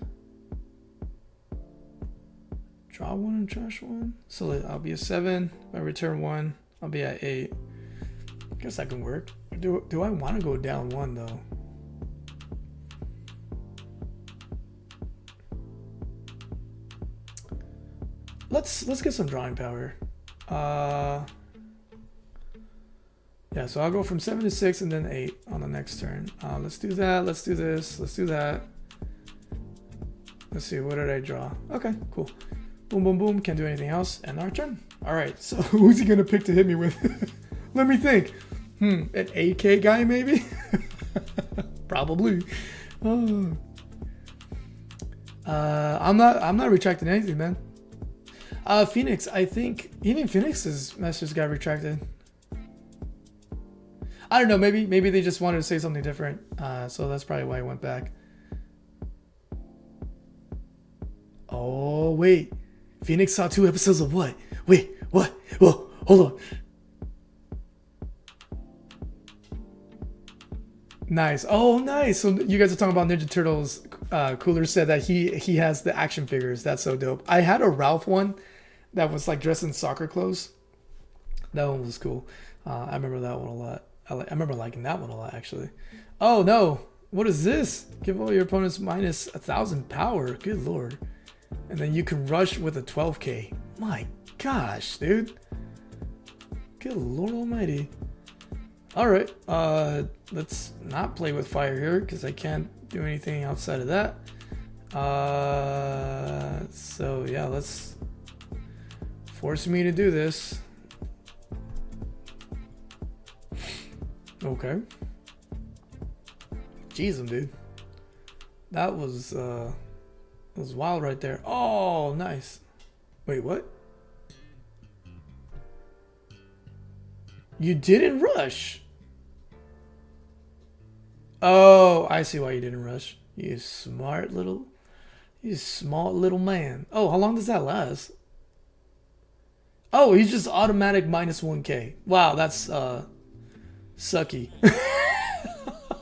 Draw 1 and trash 1. So I'll be a 7. If I return 1, I'll be at 8. I guess that can work. Do I want to go down 1 though? Let's get some drawing power. Yeah, Yeah, so I'll go from 7 to 6 and then 8 on the next turn. Let's do that. Let's do this. Let's do that. Let's see. What did I draw? Okay, cool. Boom, boom, boom. Can't do anything else. And our turn. All right. So who's he going to pick to hit me with? Let me think. An AK guy, maybe? Probably. Oh. I'm not retracting anything, man. Phoenix, I think even Phoenix's message got retracted. I don't know, maybe they just wanted to say something different. So that's probably why I went back. Oh, wait. Phoenix saw 2 episodes of what? Wait, what? Whoa, hold on. Nice. Oh, nice. So you guys are talking about Ninja Turtles. Cooler said that he has the action figures. That's so dope. I had a Ralph one that was like dressed in soccer clothes. That one was cool. I remember that one a lot. I remember liking that one a lot, actually. Oh, no. What is this? Give all your opponents minus 1,000 power. Good lord. And then you can rush with a 12k. My gosh, dude. Good lord almighty. All right. Let's not play with fire here because I can't do anything outside of that. So, yeah, let's force me to do this. Okay. Jeez, dude. That was wild right there. Oh, nice. Wait, what? You didn't rush. Oh, I see why you didn't rush. You smart little man. Oh, how long does that last? Oh, he's just automatic minus 1k. Wow, that's sucky.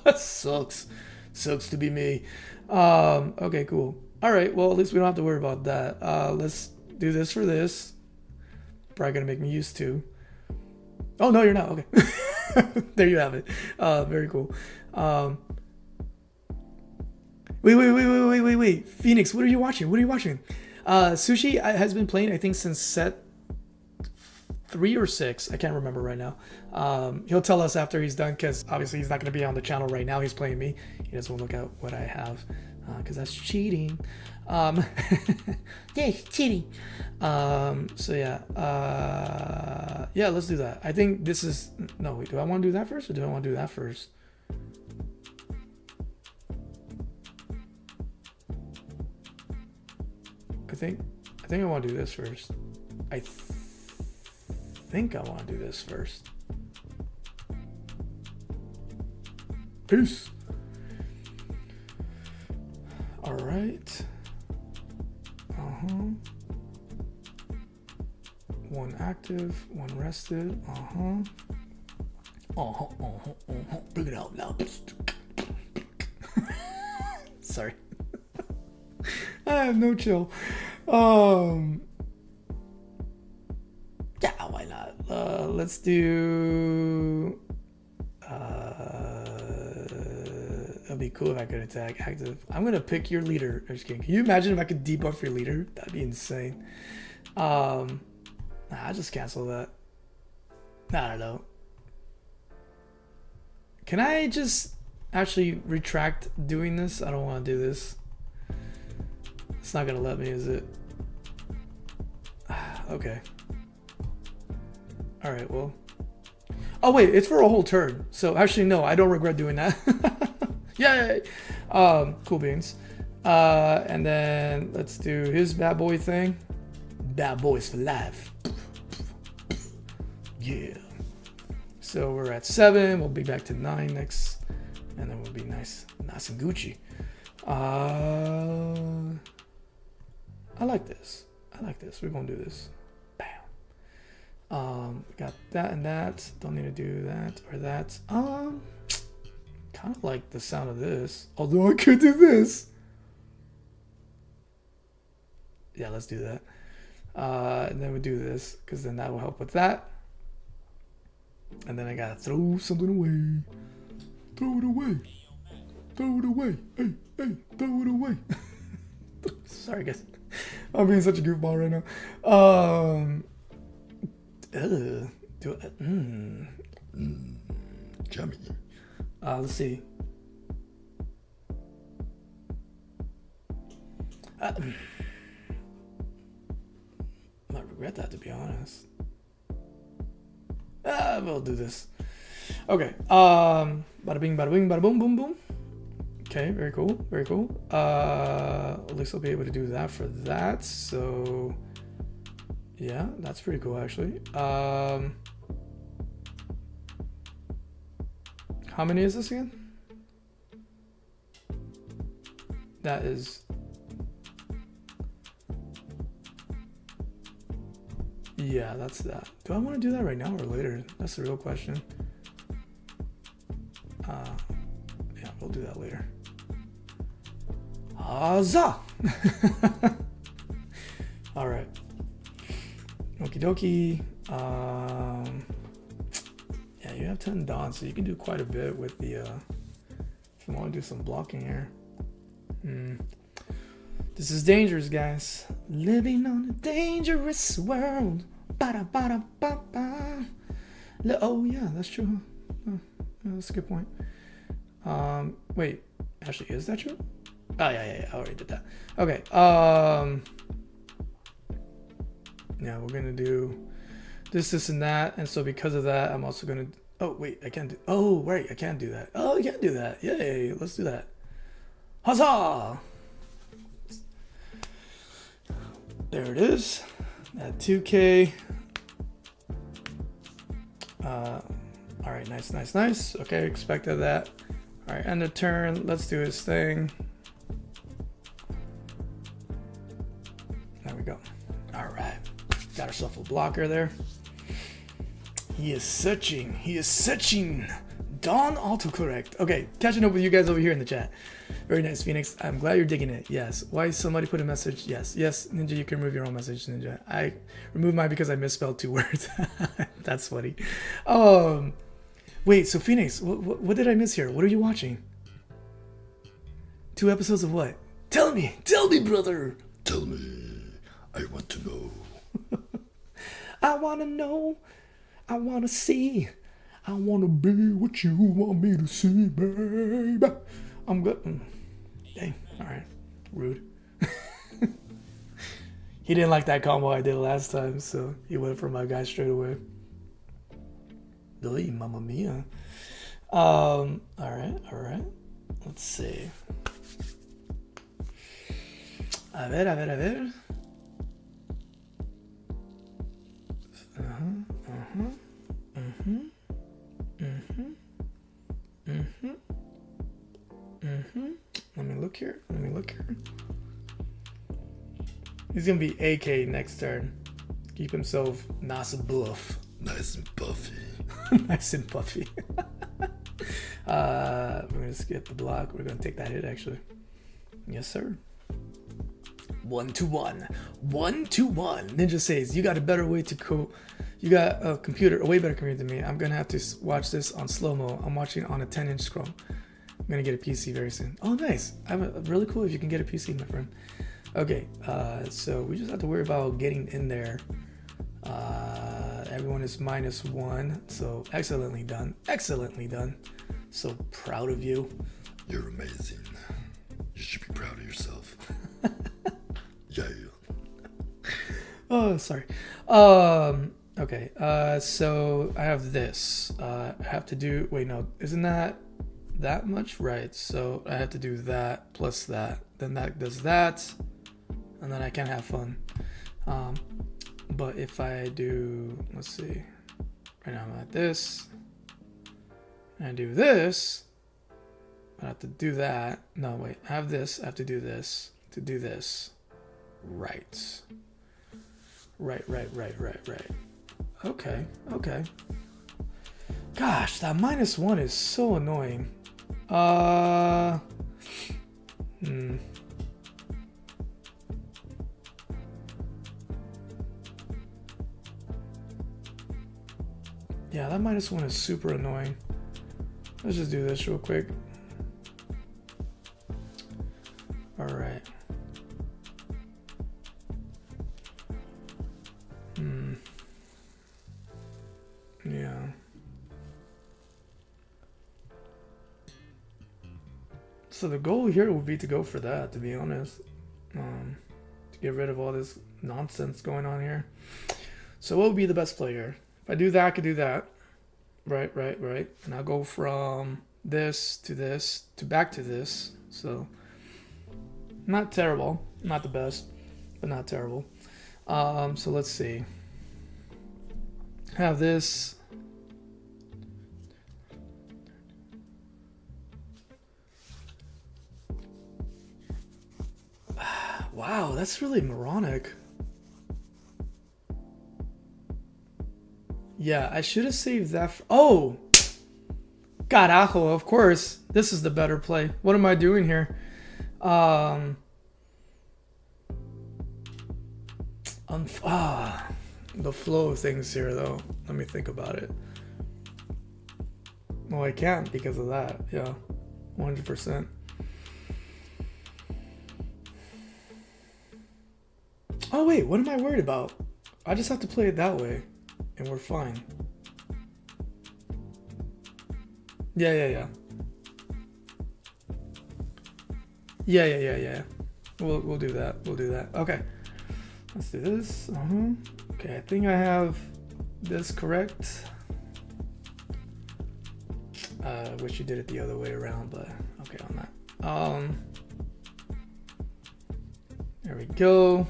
That sucks. Sucks to be me. Okay, cool. All right, well, at least we don't have to worry about that. Let's do this for this. Probably gonna make me use 2. Oh, no, you're not. Okay. There you have it. Very cool. Wait. Phoenix, what are you watching? Sushi has been playing, I think, since set 3 or 6. I can't remember right now. He'll tell us after he's done, because obviously he's not going to be on the channel right now. He's playing me. He doesn't want to look at what I have, because that's cheating. Yeah, cheating. So yeah. Yeah, let's do that. I think this is... No, wait, do I want to do that first, or do I want to do that first? I think I want to do this first. I think I want to do this first. Peace. All right. One active, one rested. Bring it out loud. Sorry. I have no chill. Yeah, why not? Let's do... it'd be cool if I could attack active. I'm gonna pick your leader. I'm just kidding. Can you imagine if I could debuff your leader? That'd be insane. I'll just cancel that. I don't know. Can I just actually retract doing this? I don't want to do this. It's not gonna let me, is it? Okay. All right, well. Oh wait, it's for a whole turn. So actually, no, I don't regret doing that. Yay! Cool beans. And then let's do his bad boy thing. Bad boys for life. Yeah. So we're at 7. We'll be back to 9 next, and then we'll be nice and Gucci. I like this. We're gonna do this. Bam. Got that and that. Don't need to do that or that. Kind of like the sound of this. Although I could do this. Yeah, let's do that. And then we do this, because then that will help with that. And then I gotta throw something away. Throw it away. Throw it away. Hey, throw it away. Sorry, guys. I'm being such a goofball right now.
Yummy.
Let's see. I might regret that, to be honest. We'll do this. Okay. Bada bing, bada bing, bada boom, boom, boom. Okay, very cool, very cool. At least I'll be able to do that for that. So, yeah, that's pretty cool, actually. How many is this again? That is... Yeah, that's that. Do I want to do that right now or later? That's the real question. Yeah, we'll do that later. Huzzah! All right. Okie dokie. Yeah, you have 10 dots, so you can do quite a bit with the, if you want to do some blocking here. This is dangerous, guys. Living on a dangerous world. Ba-da-ba-da-ba-ba. Oh, yeah, that's true. Oh, yeah, that's a good point. Wait, actually, is that true? Oh, yeah, I already did that. Okay, yeah, we're gonna do this, and that, and so because of that, I'm also gonna, oh, wait, I can't do, oh, right, I can't do that. Oh, I can't do that. Yay, let's do that. Huzzah! There it is, at 2K. All right, nice. Okay, expected that. All right, end of turn. Let's do his thing. There we go. All right, got ourselves a blocker there. He is searching. Dawn autocorrect. Okay, catching up with you guys over here in the chat. Very nice, Phoenix. I'm glad you're digging it. Yes. Why somebody put a message? Yes, Ninja, you can remove your own message, Ninja. I removed mine because I misspelled 2 words. That's funny. Wait, so Phoenix, what did I miss here? What are you watching? 2 episodes of what? Tell me, brother.
Tell me. I want to know.
I want to know. I want to see. I want to be what you want me to see, babe. I'm good. Dang. All right. Rude. He didn't like that combo I did last time, so he went for my guy straight away. Oy, mamma mia. All right. Let's see. A ver. Let me look here. He's gonna be AK next turn. Keep himself nice and buff.
Nice and puffy.
Nice and puffy. We're gonna skip the block. We're gonna take that hit actually. Yes, sir. 1-1. Ninja says, you got a better way to you got a way better computer than me. I'm gonna have to watch this on slow-mo. I'm watching on a 10-inch scroll. I'm gonna get a PC very soon. Oh, nice. Really cool if you can get a PC, my friend. Okay, so we just have to worry about getting in there. Everyone is -1, so excellently done. So proud of you.
You're amazing. You should be proud of yourself. Yeah.
Oh, sorry. Okay, so I have this. I have to do, wait, no, isn't that much? Right, so I have to do that plus that. Then that does that, and then I can have fun. But if I do, let's see, right now I'm at this, and I do this, I have to do that. No, wait, I have this, I have to do this, to do this. Right. Okay. Gosh, that -1 is so annoying. Yeah, that -1 is super annoying. Let's just do this real quick. All right. Yeah. So the goal here would be to go for that, to be honest. To get rid of all this nonsense going on here. So what would be the best play here? If I do that, I could do that. Right. And I'll go from this to back to this. So not terrible. Not the best, but not terrible. So let's see. Have this. Wow, that's really moronic. Yeah, I should have saved that. Oh! Carajo, of course. This is the better play. What am I doing here? The flow of things here, though. Let me think about it. Well, I can't because of that. Yeah, 100%. Oh, wait, what am I worried about? I just have to play it that way, and we're fine. Yeah. We'll do that. Okay. Let's do this. Okay, I think I have this correct. Wish you did it the other way around, but okay on that. There we go.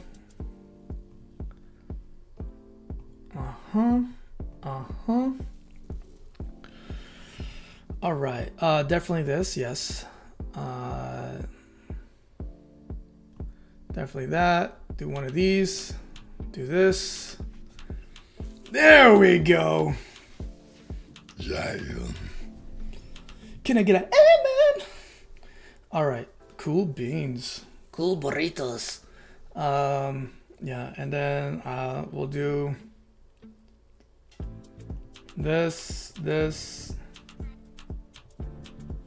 All right. Definitely this. Yes. Definitely that. Do one of these. Do this. There we go.
Yeah.
Can I get an amen? All right. Cool beans.
Cool burritos.
Yeah, and then we'll do this to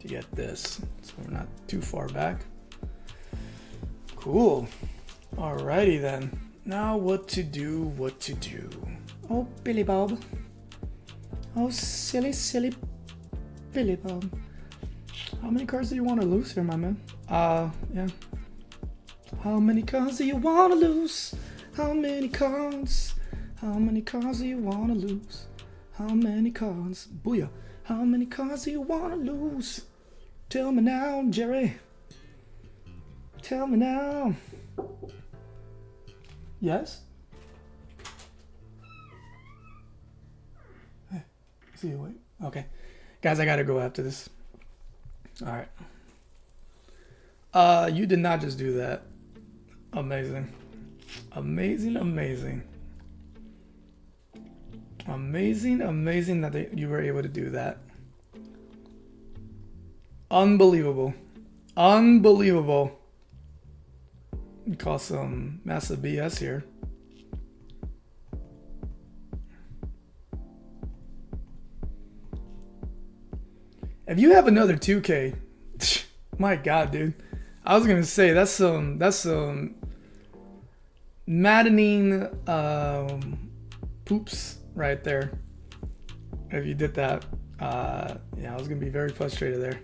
get this, so we're not too far back. Cool. Alrighty then. Now what to do? Oh, Billy Bob. Oh, silly Billy Bob. How many cards do you want to lose here, my man? Yeah. How many cards do you want to lose? How many cards? How many cards do you want to lose? How many cards? Booyah. How many cards do you want to lose? Tell me now, Jerry. Tell me now. Yes? Hey, see you, wait. Okay. Guys, I gotta go after this. Alright. You did not just do that. Amazing. Amazing that you were able to do that. Unbelievable. You call some massive BS here. If you have another 2K, my God, dude. I was gonna say that's some maddening poops right there. If you did that, yeah, I was gonna be very frustrated there.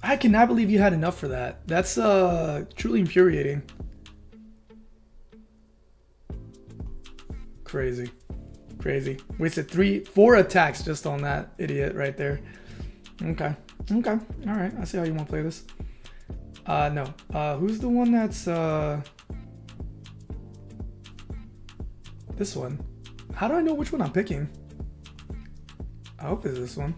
I cannot believe you had enough for that. That's truly infuriating. Crazy. Wasted 4 attacks just on that idiot right there. Okay. All right. I see how you want to play this. No. Who's the one that's this one? How do I know which one I'm picking? I hope it's this one.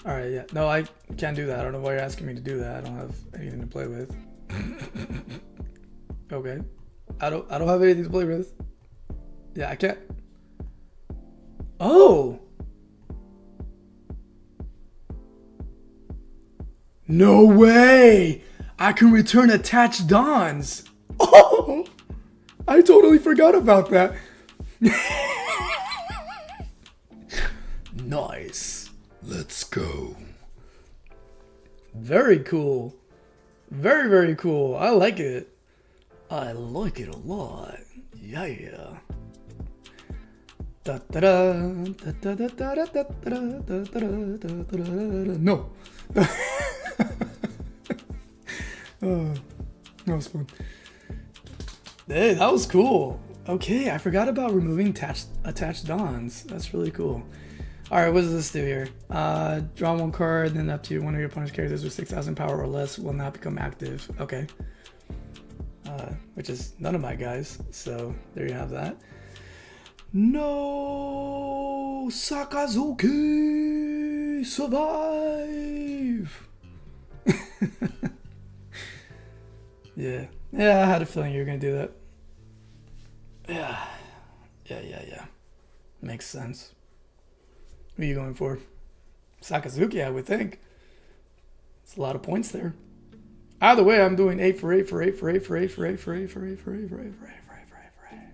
All right. Yeah. No, I can't do that. I don't know why you're asking me to do that. I don't have anything to play with. Okay. I don't have anything to play with. Yeah, I can't. Oh. No way! I can return attached dons. Oh! I totally forgot about that. Nice.
Let's go.
Very cool. Very cool. I like it. I like it a lot. Yeah. No. That was fun. Hey, that was cool. Okay, I forgot about removing attached dons. That's really cool. All right, what does this do here? Draw one card, then up to one of your opponent's characters with 6,000 power or less will not become active. Okay. Which is none of my guys. So there you have that. No, Sakazuki, survive. Yeah, I had a feeling you were gonna do that. Yeah. Makes sense. What are you going for? Sakazuki, I would think. It's a lot of points there. Either way, I'm doing 8 for 8 for 8 for 8 for 8 for 8 for 8 for 8 for 8 for 8 for 8 for 8 for 8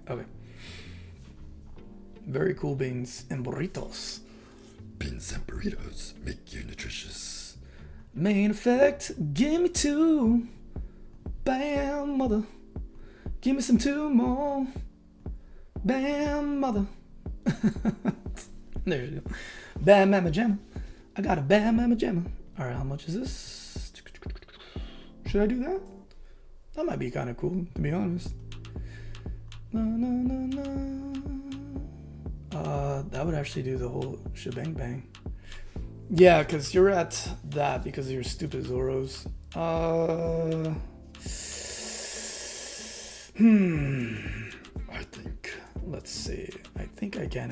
for 8. Okay. Very cool beans and burritos.
Beans and burritos make you nutritious.
Main effect, give me 2. Bam, mother. Give me some 2 more. Bam, mother. There you go. Bam, mamma jamma. I got a bam, mamma jamma. All right, how much is this? Should I do that? That might be kind of cool, to be honest. That would actually do the whole shebang bang. Yeah, because you're at that because of your stupid Zoros. I think. Let's see. I think I can.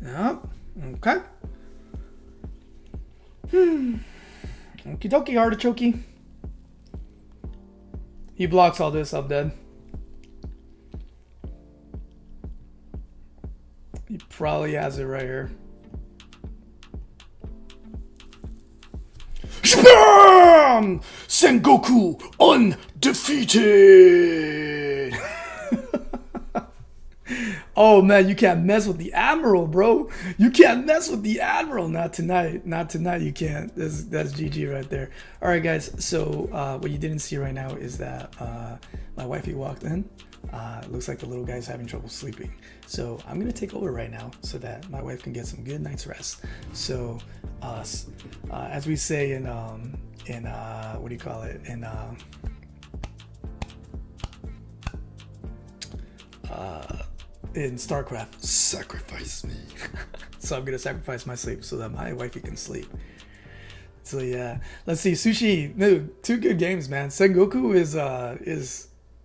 Yep. Okay. Okie dokie, artichoke. He blocks all this, I'm dead. He probably has it right here. Bam! Sengoku undefeated! Oh man, you can't mess with the Admiral, bro. You can't mess with the Admiral. Not tonight. Not tonight, you can't. That's GG right there. All right, guys. So what you didn't see right now is that my wifey walked in. It looks like the little guy's having trouble sleeping. So I'm going to take over right now so that my wife can get some good night's rest. So as we say in what do you call it? In StarCraft,
sacrifice me.
So I'm gonna sacrifice my sleep so that my wifey can sleep. So yeah, let's see. Sushi, no, 2 good games, man. Sengoku is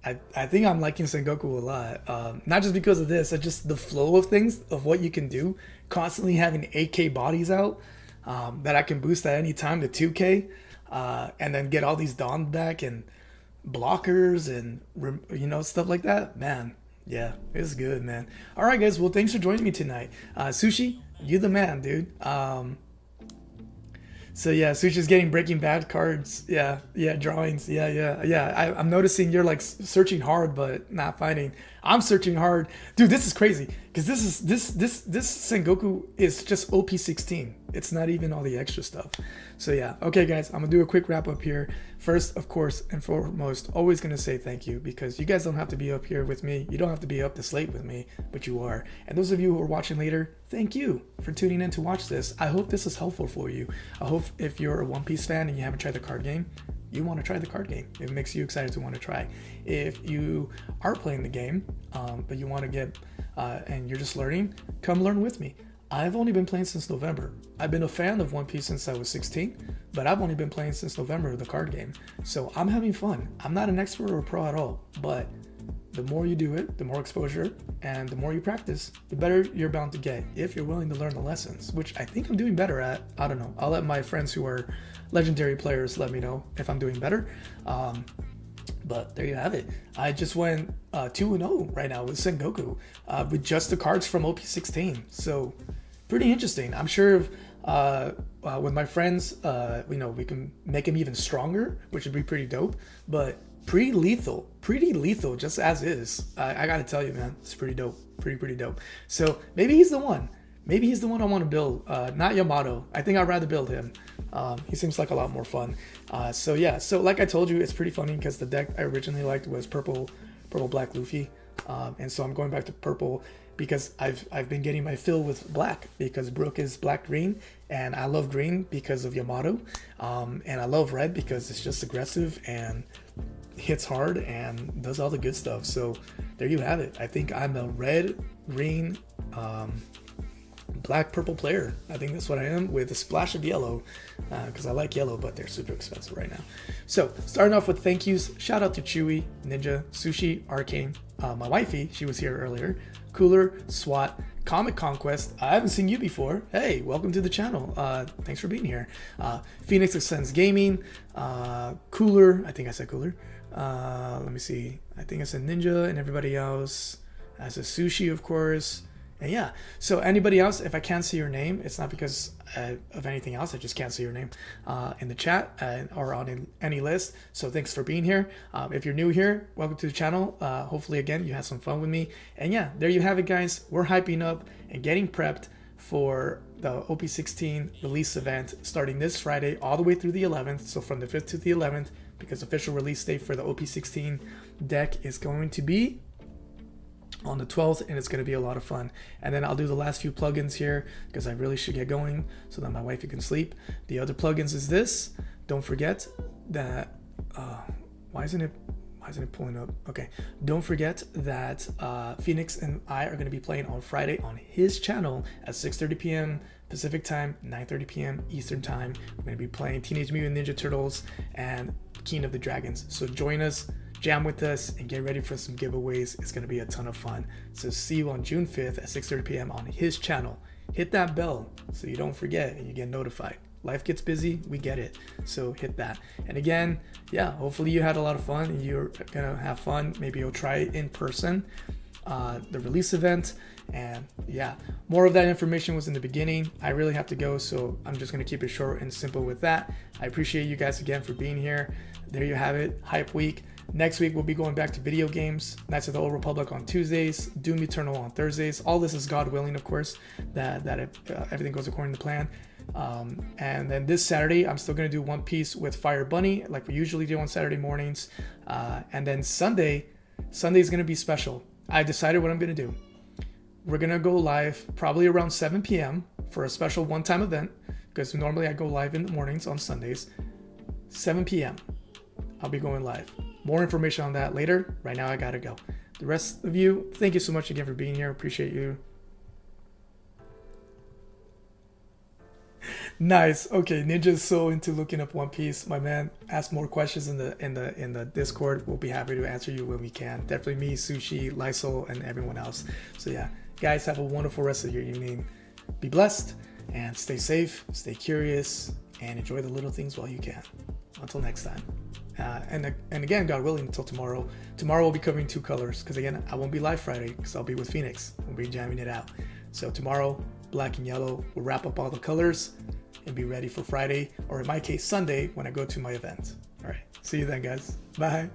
I think I'm liking Sengoku a lot. Not just because of this, it's just the flow of things of what you can do. Constantly having 8K bodies out that I can boost at any time to 2K, and then get all these Dawn back and blockers and stuff like that. Man. Yeah, it's good, man. All right, guys. Well, thanks for joining me tonight. Sushi, you the man, dude. So yeah, Sushi's getting Breaking Bad cards. Yeah, drawings. Yeah. I'm noticing you're like searching hard, but not finding. I'm searching hard, dude. This is crazy because this Sengoku is just OP-16. It's not even all the extra stuff. So yeah, okay, guys. I'm gonna do a quick wrap up here. First, of course, and foremost, always gonna say thank you because you guys don't have to be up here with me. You don't have to be up this late with me, but you are. And those of you who are watching later, thank you for tuning in to watch this. I hope this is helpful for you. I hope if you're a One Piece fan and you haven't tried the card game, you want to try the card game. It makes you excited to want to try. If you are playing the game, but you want to get, and you're just learning, come learn with me. I've only been playing since November. I've been a fan of One Piece since I was 16, but I've only been playing since November, the card game. So I'm having fun. I'm not an expert or a pro at all, but the more you do it, the more exposure, and the more you practice, the better you're bound to get if you're willing to learn the lessons, which I think I'm doing better at. I don't know. I'll let my friends who are legendary players let me know if I'm doing better. But there you have it. I just went 2-0 right now with Sengoku with just the cards from OP-16. So pretty interesting. I'm sure with my friends, we can make him even stronger, which would be pretty dope. But pretty lethal, just as is. I gotta tell you, man, it's pretty dope, pretty dope. So maybe he's the one. Maybe he's the one I want to build. Not Yamato. I think I'd rather build him. He seems like a lot more fun. So yeah. So like I told you, it's pretty funny because the deck I originally liked was purple black Luffy, and so I'm going back to purple because I've been getting my fill with black because Brook is black green, and I love green because of Yamato, and I love red because it's just aggressive and hits hard and does all the good stuff. So there you have it. I think I'm a red, green, black, purple player. I think that's what I am, with a splash of yellow, because I like yellow, but they're super expensive right now. So starting off with thank yous, shout out to Chewy, Ninja, Sushi, Arcane, my wifey, she was here earlier, Cooler, SWAT, Comic Conquest. I haven't seen you before. Hey, welcome to the channel. Thanks for being here. Phoenix Ascends Gaming, Cooler, I think I said Cooler. Let me see. I think I said Ninja and everybody else. As a Sushi, of course. And yeah, so anybody else, if I can't see your name, it's not because of anything else. I just can't see your name in the chat or on any list. So thanks for being here. If you're new here, welcome to the channel. Hopefully, again, you had some fun with me. And yeah, there you have it, guys. We're hyping up and getting prepped for the OP-16 release event starting this Friday all the way through the 11th. So from the 5th to the 11th, because official release date for the OP-16 deck is going to be on the 12th, and it's going to be a lot of fun. And then I'll do the last few plugins here because I really should get going so that my wifey can sleep. The other plugins is this. Don't forget that why isn't it pulling up? Okay, don't forget that Phoenix and I are going to be playing on Friday on his channel at 6:30 p.m. Pacific time, 9:30 p.m. Eastern time. We're going to be playing Teenage Mutant Ninja Turtles and King of the Dragons. So join us, jam with us, and get ready for some giveaways. It's going to be a ton of fun. So see you on June 5th at 6:30 p.m. on his channel. Hit that bell so you don't forget and you get notified. Life gets busy, we get it. So hit that. And again, yeah, hopefully you had a lot of fun and you're going to have fun. Maybe you'll try it in person, the release event. And yeah, more of that information was in the beginning. I really have to go, so I'm just going to keep it short and simple with that. I appreciate you guys again for being here. There you have it, Hype Week. Next week, we'll be going back to video games. Knights of the Old Republic on Tuesdays, Doom Eternal on Thursdays. All this is God willing, of course, that everything goes according to plan. And then this Saturday, I'm still going to do One Piece with Fire Bunny, like we usually do on Saturday mornings. And then Sunday is going to be special. I decided what I'm going to do. We're going to go live probably around 7 p.m. for a special one-time event, because normally I go live in the mornings on Sundays. 7 p.m. I'll be going live. More information on that later. Right now, I gotta go. The rest of you, thank you so much again for being here. Appreciate you. Nice. Okay, Ninja's so into looking up One Piece. My man, ask more questions in the Discord. We'll be happy to answer you when we can. Definitely me, Sushi, Lysol, and everyone else. So yeah, guys, have a wonderful rest of your evening. Be blessed and stay safe, stay curious, and enjoy the little things while you can. Until next time. And again, God willing, until tomorrow. Tomorrow we'll be covering two colors because again, I won't be live Friday because I'll be with Phoenix. We'll be jamming it out. So tomorrow, black and yellow, we'll wrap up all the colors and be ready for Friday, or in my case, Sunday, when I go to my event. All right. See you then, guys. Bye.